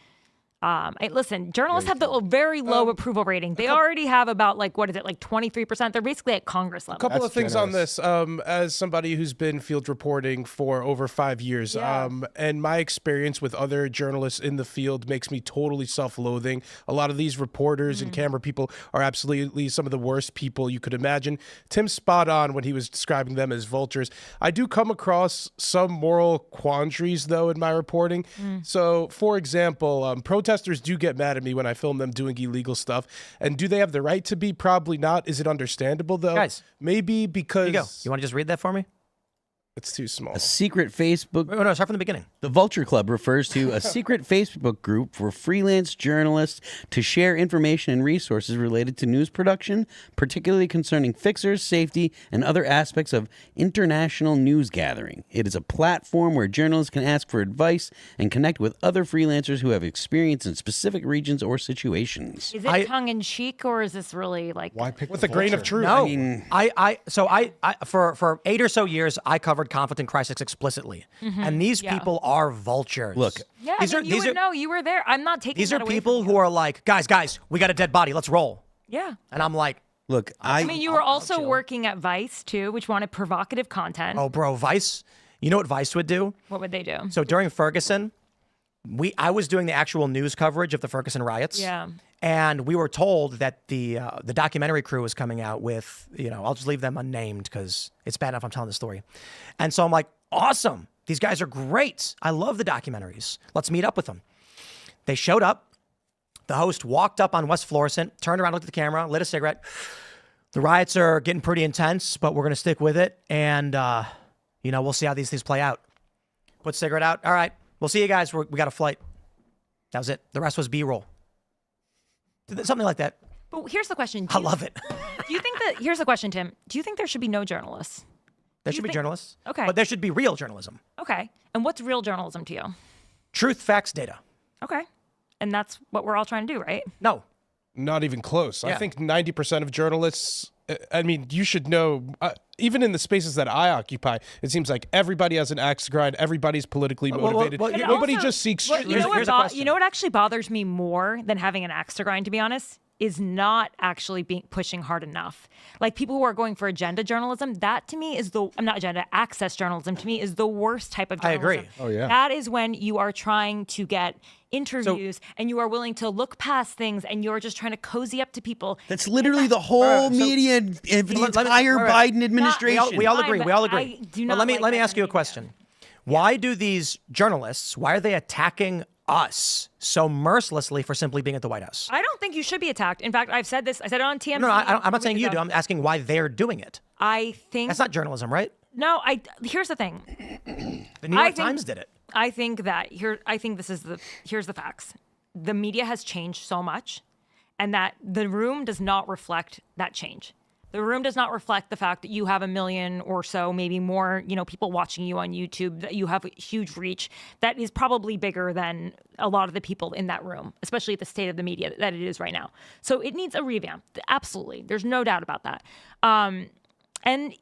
Listen, journalists have the very low approval rating. They already have about 23%. They're basically at Congress level. A couple of things on this. As somebody who's been field reporting for over 5 years, and my experience with other journalists in the field makes me totally self-loathing. A lot of these reporters and camera people are absolutely some of the worst people you could imagine. Tim's spot on when he was describing them as vultures. I do come across some moral quandaries, though, in my reporting. So, for example, protesters do get mad at me when I film them doing illegal stuff. And do they have the right to be? Probably not. Is it understandable, though? Guys, maybe because... Here you go. You want to just read that for me? It's too small. A secret Facebook... Oh, no, start from the beginning. The Vulture Club refers to a secret Facebook group for freelance journalists to share information and resources related to news production, particularly concerning fixers, safety, and other aspects of international news gathering. It is a platform where journalists can ask for advice and connect with other freelancers who have experience in specific regions or situations. Is it tongue-in-cheek, or is this really like... Why pick with a grain of truth? No. For 8 or so years, I covered conflict and crisis explicitly, and these people are vultures. Look, you were there. I'm not taking. These are people who are like, guys, we got a dead body. Let's roll. Yeah, and I'm like, look, I mean, you were also working at Vice too, which wanted provocative content. Oh, bro, Vice. You know what Vice would do? What would they do? So during Ferguson, I was doing the actual news coverage of the Ferguson riots. Yeah. And we were told that the documentary crew was coming out with, I'll just leave them unnamed because it's bad enough I'm telling the story. And so I'm like, awesome. These guys are great. I love the documentaries. Let's meet up with them. They showed up. The host walked up on West Florissant, turned around, looked at the camera, lit a cigarette. The riots are getting pretty intense, but we're going to stick with it. And, we'll see how these things play out. Put cigarette out. All right. We'll see you guys. We got a flight. That was it. The rest was B-roll. Something like that. But here's the question. I love it. Here's the question, Tim. Do you think there should be no journalists? There should be journalists. Okay. But there should be real journalism. Okay. And what's real journalism to you? Truth, facts, data. Okay. And that's what we're all trying to do, right? No. Not even close. Yeah. I think 90% of journalists I mean, you should know, even in the spaces that I occupy, it seems like everybody has an axe to grind. Everybody's politically motivated. Nobody just seeks. You know what actually bothers me more than having an axe to grind, to be honest, is not actually pushing hard enough. Like people who are going for agenda journalism, that to me is not agenda, access journalism to me is the worst type of journalism. I agree. Oh, yeah. That is when you are trying to get interviews and you are willing to look past things and you're just trying to cozy up to people. That's literally the whole media of the entire Biden administration. We all agree. We all agree. I do not let me like ask you a media. question. Why do these journalists, why are they attacking us so mercilessly for simply being at the White House? I don't think you should be attacked. In fact, I've said this. I said it on TMZ. No, I'm not saying you do. I'm asking why they're doing it. I think That's not journalism, right? No, here's the thing. The New York Times did it. I think that here's the facts. The media has changed so much, and that the room does not reflect that change. The room does not reflect the fact that you have 1 million or so, maybe more, people watching you on YouTube, that you have a huge reach that is probably bigger than a lot of the people in that room, especially at the state of the media that it is right now. So it needs a revamp. Absolutely. There's no doubt about that. And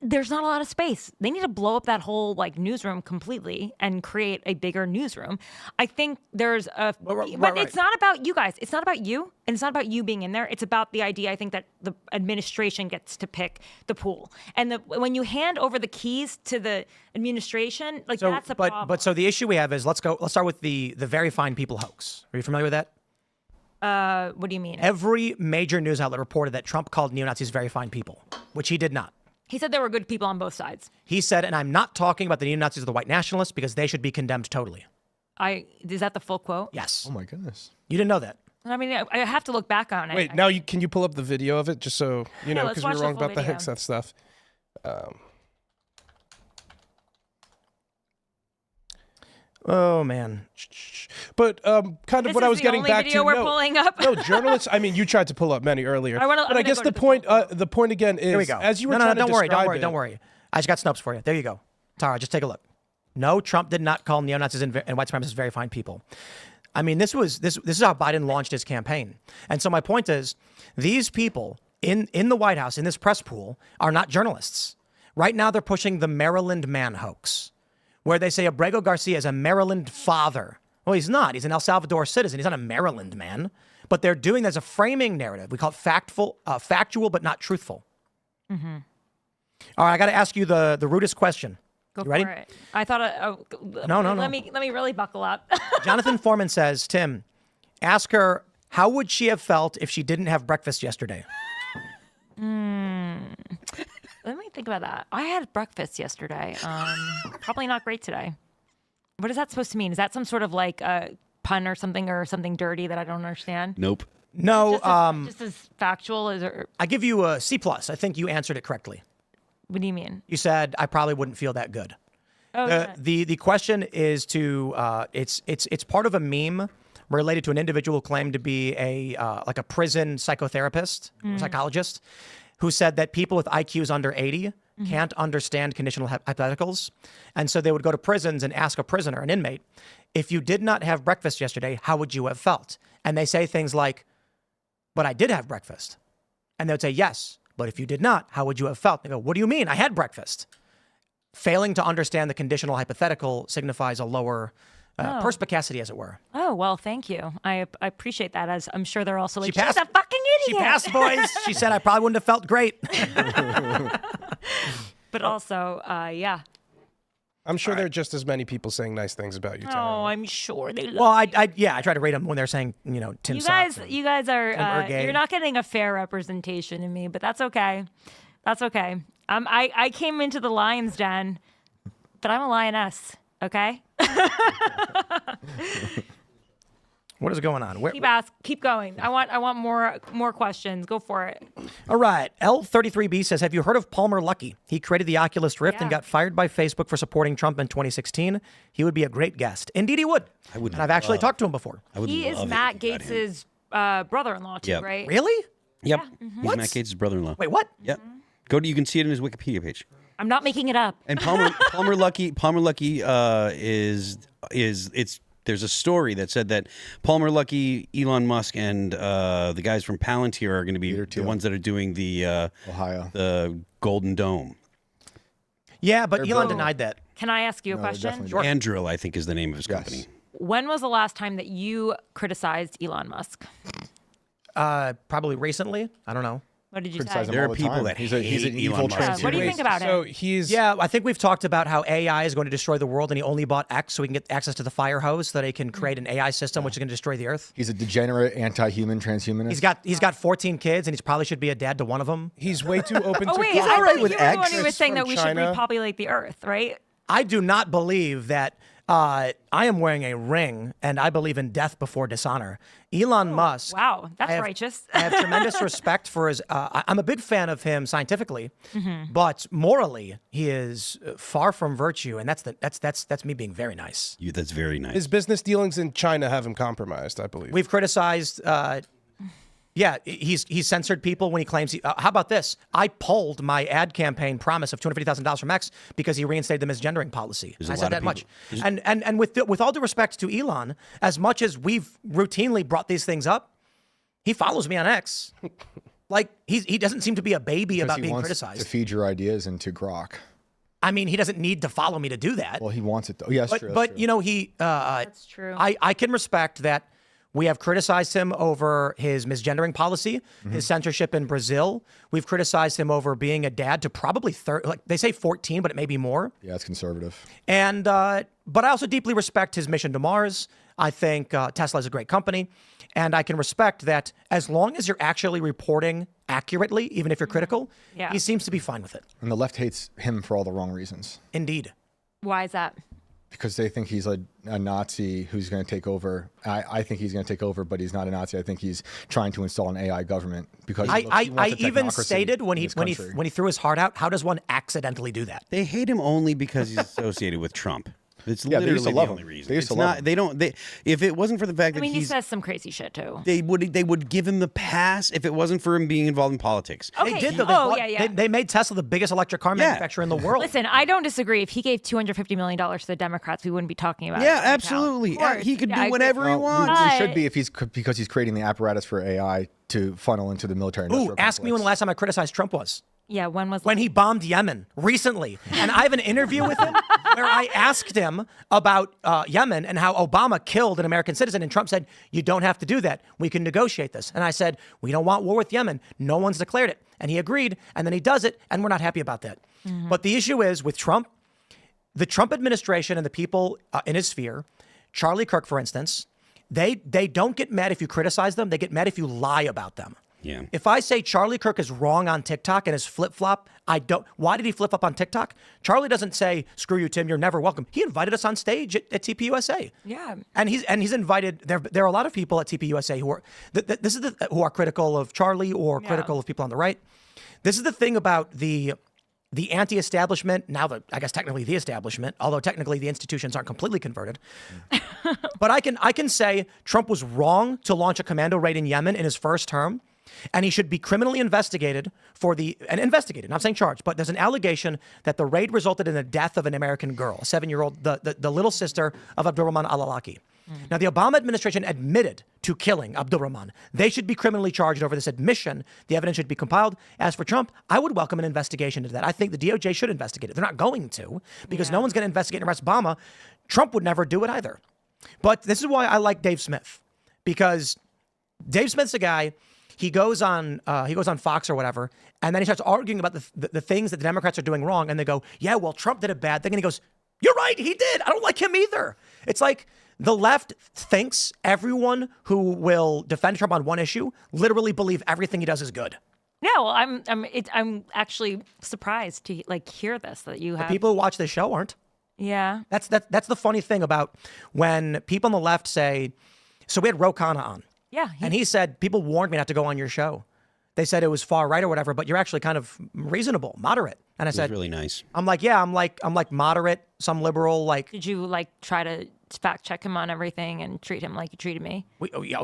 there's not a lot of space. They need to blow up that whole newsroom completely and create a bigger newsroom. I think there's but it's not about you guys. It's not about you, and it's not about you being in there. It's about the idea. I think that the administration gets to pick the pool, and when you hand over the keys to the administration, that's the problem. But so the issue we have is let's start with the very fine people hoax. Are you familiar with that? What do you mean? Every major news outlet reported that Trump called neo-Nazis very fine people, which he did not. He said there were good people on both sides. He said, and I'm not talking about the neo-Nazis or the white nationalists because they should be condemned totally. Is that the full quote? Yes. Oh my goodness. You didn't know that. I mean, I have to look back on it. Wait, can you pull up the video of it just so you know, because we're wrong about the Hickseth stuff. Oh man. But kind of what I was getting back to. This is the only video we're pulling up. No, journalists. I mean, you tried to pull up many earlier. But I guess the point again is, Here we go. as you were no, trying to describe it. Don't worry. I just got snopes for you. There you go. Tara, just take a look. No, Trump did not call neo-Nazis and white supremacists very fine people. I mean, this is how Biden launched his campaign. And so my point is, these people in the White House, in this press pool, are not journalists. Right now, they're pushing the Maryland man hoax, where they say Abrego Garcia is a Maryland father. Well, he's not. He's an El Salvador citizen. He's not a Maryland man. But they're doing there's a framing narrative. We call it factual, but not truthful. Mm-hmm. All right, I got to ask you the rudest question. Go you ready? for it. I thought. No. Let me really buckle up. Jonathan Foreman says, Tim, ask her, how would she have felt if she didn't have breakfast yesterday? Let me think about that. I had breakfast yesterday. Probably not great today. What is that supposed to mean? Is that some sort of a pun or something dirty that I don't understand? Nope. No. Just as factual as. I give you a C+. I think you answered it correctly. What do you mean? You said I probably wouldn't feel that good. Oh, yeah. The question is to it's part of a meme related to an individual who claimed to be a prison psychotherapist, psychologist, who said that people with IQs under 80 can't understand conditional hypotheticals. And so they would go to prisons and ask a prisoner, an inmate, if you did not have breakfast yesterday, how would you have felt? And they say things like, but I did have breakfast. And they would say, yes, but if you did not, how would you have felt? They go, what do you mean? I had breakfast. Failing to understand the conditional hypothetical signifies a lower perspicacity, as it were. Oh, well, thank you. I appreciate that, as I'm sure they're also like, She passed- she's a fucking She idiot. passed, boys. She said I probably wouldn't have felt great. But also, yeah. I'm sure there are just as many people saying nice things about you, Tara. Oh, I'm sure they love Well, I try to rate them when they're saying, Tim you Socks. guys. You guys are, or gay. you're not getting a fair representation in me, but that's okay. That's okay. I came into the lion's den, but I'm a lioness, okay? What is going on? Keep going. I want more questions. Go for it. All right. L33B says, have you heard of Palmer Luckey? He created the Oculus Rift and got fired by Facebook for supporting Trump in 2016. He would be a great guest. Indeed, he would. And I've actually talked to him before. He is Matt Gaetz's brother-in-law too, right? Really? Yep. Yeah. He's Matt Gaetz's brother-in-law. Wait, what? Yep. You can see it in his Wikipedia page. I'm not making it up. And Palmer Luckey is there's a story that said that Palmer Luckey, Elon Musk, and the guys from Palantir are going to be the ones that are doing the Ohio, the Golden Dome. Yeah, but Elon denied that. Can I ask you a question? Sure. Anduril, I think, is the name of his company. When was the last time that you criticized Elon Musk? Probably recently. I don't know. What did you Criticize say? him There all are the people time. that he's an hate evil Elon Musk. transhumanist. What do you think about So it? he's Yeah, I think we've talked about how AI is going to destroy the world, and he only bought X so he can get access to the fire hose so that he can create an AI system which is going to destroy the Earth. He's a degenerate, anti-human transhumanist. He's got 14 kids, and he probably should be a dad to one of them. he's way too open Oh to. wait, He's I all right thought with you were the one X who was saying that from we should China. repopulate the Earth, right? I do not believe that I am wearing a ring, and I believe in death before dishonor. Elon Musk. Wow, that's I have- righteous. I have tremendous respect for his. I'm a big fan of him scientifically, but morally, he is far from virtue, and that's me being very nice. That's very nice. His business dealings in China have him compromised, I believe. We've criticized. Yeah, he's censored people when he claims. How about this? I pulled my ad campaign promise of $250,000 from X because he reinstated the misgendering policy. There's a I lot said of that much. people- And with all due respect to Elon, as much as we've routinely brought these things up, he follows me on X. Like he doesn't seem to be a baby about he being wants criticized. to feed your ideas into Grok. I mean, he doesn't need to follow me to do that. Well, he wants it though. Yeah, that's true. But you know, he. That's true. I can respect that. We have criticized him over his misgendering policy, his censorship in Brazil. We've criticized him over being a dad to probably like they say 14, but it may be more. Yeah, it's conservative. And but I also deeply respect his mission to Mars. I think Tesla is a great company, and I can respect that as long as you're actually reporting accurately, even if you're critical. Yeah. He seems to be fine with it. And the left hates him for all the wrong reasons. Indeed. Why is that? Because they think he's a Nazi who's going to take over. I think he's going to take over, but he's not a Nazi. I think he's trying to install an AI government because he I wants a even technocracy stated when in he this when he country. when he threw his heart out, how does one accidentally do that? They hate him only because he's associated with Trump. It's Yeah, they literally used to the love only him. reason. They used to It's love not. him. They don't. If it wasn't for the fact I that mean, he he's, says some crazy shit too. they would give him the pass if it wasn't for him being involved in politics. Okay. They did though. They Oh, bought- yeah, yeah. They made Tesla the biggest electric car manufacturer in the world. Listen, I don't disagree. If he gave $250 million to the Democrats, we wouldn't be talking about it. Yeah, right now. absolutely. Of course. He could Yeah, I do agree. whatever he Well, wants. we should But- be if because he's creating the apparatus for AI to funnel into the military. Ooh, ask me when the last time I criticized Trump was. Yeah, when was When he bombed Yemen recently. And I have an interview with him where I asked him about Yemen and how Obama killed an American citizen. And Trump said, you don't have to do that. We can negotiate this. And I said, we don't want war with Yemen. No one's declared it. And he agreed. And then he does it. And we're not happy about that. But the issue is with Trump, the Trump administration and the people in his sphere, Charlie Kirk, for instance, they don't get mad if you criticize them. They get mad if you lie about them. Yeah. If I say Charlie Kirk is wrong on TikTok and his flip-flop, I don't. Why did he flip up on TikTok? Charlie doesn't say, screw you, Tim, you're never welcome. He invited us on stage at TPUSA. Yeah. And he's invited, there are a lot of people at TPUSA who are, who are critical of Charlie or critical of people on the right. This is the thing about the anti-establishment, now I guess technically the establishment, although technically the institutions aren't completely converted. But I can say Trump was wrong to launch a commando raid in Yemen in his first term. And he should be criminally investigated investigated, not saying charged, but there's an allegation that the raid resulted in the death of an American girl, a 7-year-old, the little sister of Abdurrahman al-Awlaki. Now, the Obama administration admitted to killing Abdurrahman. They should be criminally charged over this admission. The evidence should be compiled. As for Trump, I would welcome an investigation into that. I think the DOJ should investigate it. They're not going to because no one's going to investigate and arrest Obama. Trump would never do it either. But this is why I like Dave Smith, because Dave Smith's a guy. He goes on Fox or whatever, and then he starts arguing about the things that the Democrats are doing wrong, and they go, yeah, well, Trump did a bad thing, and he goes, you're right, he did. I don't like him either. It's like the left thinks everyone who will defend Trump on one issue literally believe everything he does is good. No, I'm actually surprised to hear this that you have. The people who watch this show aren't. Yeah. That's the funny thing about when people on the left say, so we had Ro Khanna on. Yeah. And he said, people warned me not to go on your show. They said it was far right or whatever, but you're actually kind of reasonable, moderate. And I said, really nice. I'm like moderate, some liberal, like. Did you try to fact check him on everything and treat him like you treated me?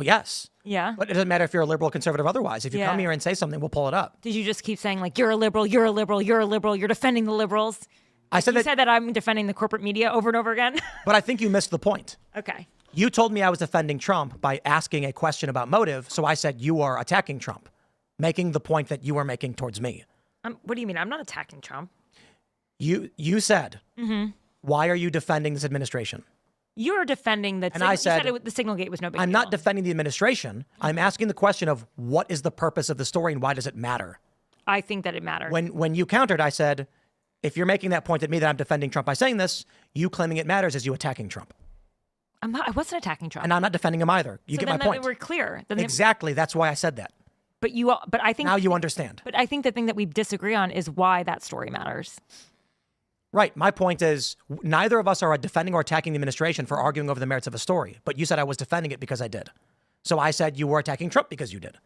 Yes. Yeah. But it doesn't matter if you're a liberal, conservative, otherwise. If you come here and say something, we'll pull it up. Did you just keep saying you're a liberal, you're a liberal, you're a liberal, you're defending the liberals? I said you said that I'm defending the corporate media over and over again. But I think you missed the point. Okay. You told me I was defending Trump by asking a question about motive, so I said you are attacking Trump, making the point that you are making towards me. What do you mean? I'm not attacking Trump. You said, why are you defending this administration? You're defending the. And I said, the signal gate was no big I'm deal. not defending the administration. I'm asking the question of what is the purpose of the story and why does it matter? I think that it matters. When you countered, I said, if you're making that point at me that I'm defending Trump by saying this, you claiming it matters is you attacking Trump. I wasn't attacking Trump. And I'm not defending him either. You get my point. We're clear. Exactly. That's why I said that. But I think now you understand. But I think the thing that we disagree on is why that story matters. Right. My point is neither of us are defending or attacking the administration for arguing over the merits of a story. But you said I was defending it because I did. So I said you were attacking Trump because you did,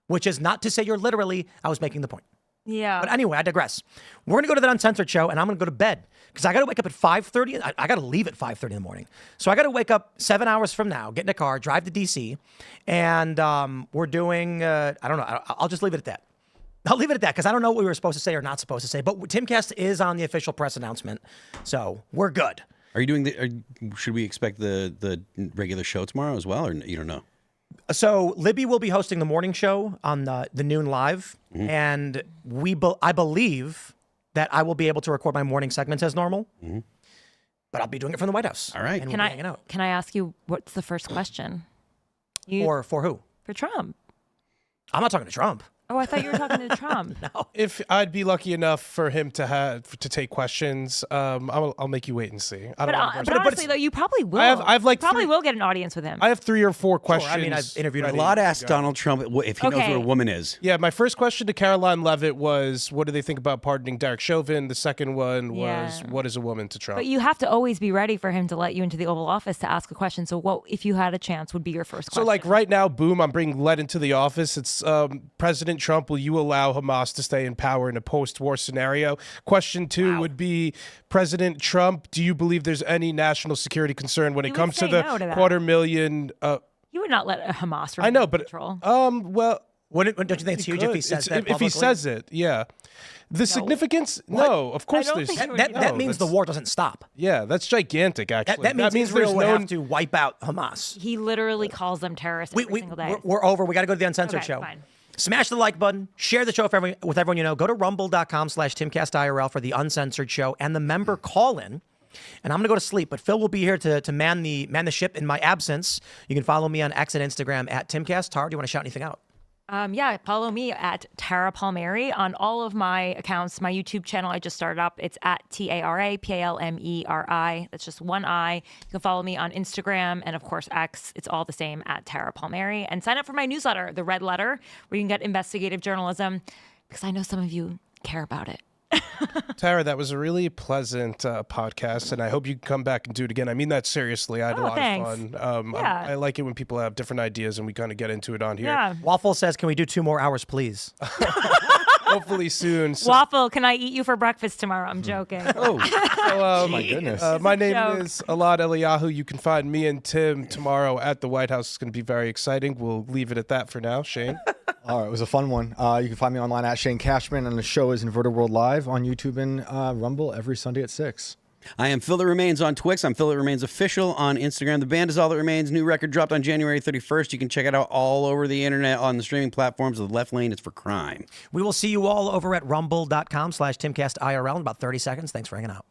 which is not to say you're literally, I was making the point. Yeah. But anyway, I digress. We're going to go to that Uncensored show and I'm going to go to bed because I got to wake up at 5:30. I got to leave at 5:30 in the morning. So I got to wake up 7 hours from now, get in a car, drive to DC. And we're doing, I don't know. I'll just leave it at that. I'll leave it at that because I don't know what we were supposed to say or not supposed to say. But Timcast is on the official press announcement. So we're good. Are you doing should we expect the regular show tomorrow as well? Or you don't know? So Libby will be hosting the morning show on the noon live. And I believe that I will be able to record my morning segments as normal. But I'll be doing it from the White House. All right. And we'll be hanging out. Can I ask you what's the first question? For who? For Trump. I'm not talking to Trump. Oh, I thought you were talking to Trump. No. If I'd be lucky enough for him to take questions, I'll make you wait and see. I don't know. But honestly, though, you probably will. I've like you probably three- will get an audience with him. I have 3 or 4 questions. I mean, I've interviewed A lot asked Donald Trump if he knows what a woman is. Yeah, my first question to Caroline Leavitt was, what do they think about pardoning Derek Chauvin? The second one was, what is a woman to Trump? But you have to always be ready for him to let you into the Oval Office to ask a question. So what, if you had a chance, would be your first question? So like right now, boom, I'm being led into the office. It's President Trump, will you allow Hamas to stay in power in a post-war scenario? Question 2 would be, President Trump, do you believe there's any national security concern when it comes to the 250,000? You would not let Hamas I know, but control. well, don't you think it's huge if he says that if he says it, yeah. The significance? No, of course there's. That means the war doesn't stop. Yeah, that's gigantic, actually. That means Israel would have to wipe out Hamas. He literally calls them terrorists every single day. We're over. We got to go to the Uncensored show. Fine. Smash the like button. Share the show with everyone you know. Go to rumble.com/Timcast IRL for the Uncensored show and the member call-in. And I'm going to go to sleep, but Phil will be here to man the ship in my absence. You can follow me on X and Instagram at Timcast. Tara, do you want to shout anything out? Yeah, follow me at Tara Palmeri on all of my accounts. My YouTube channel I just started up. It's at TARAPALMERI. That's just one I. You can follow me on Instagram and, of course, X. It's all the same at Tara Palmeri. And sign up for my newsletter, The Red Letter, where you can get investigative journalism, because I know some of you care about it. Tara, that was a really pleasant podcast, and I hope you can come back and do it again. I mean that seriously. I had a lot of fun. I like it when people have different ideas and we kind of get into it on here. Yeah. Waffle says, can we do 2 more hours, please? Hopefully soon. So, Waffle, can I eat you for breakfast tomorrow? I'm joking. oh my goodness. My name is Elad Eliyahu. You can find me and Tim tomorrow at the White House. It's going to be very exciting. We'll leave it at that for now. Shane? All right, it was a fun one. You can find me online at Shane Cashman, and the show is Inverted World Live on YouTube and Rumble every Sunday at 6. I am Phil That Remains on Twix. I'm Phil That Remains Official on Instagram. The band is All That Remains. New record dropped on January 31st. You can check it out all over the internet on the streaming platforms. The left lane is for crime. We will see you all over at rumble.com/Timcast IRL in about 30 seconds. Thanks for hanging out.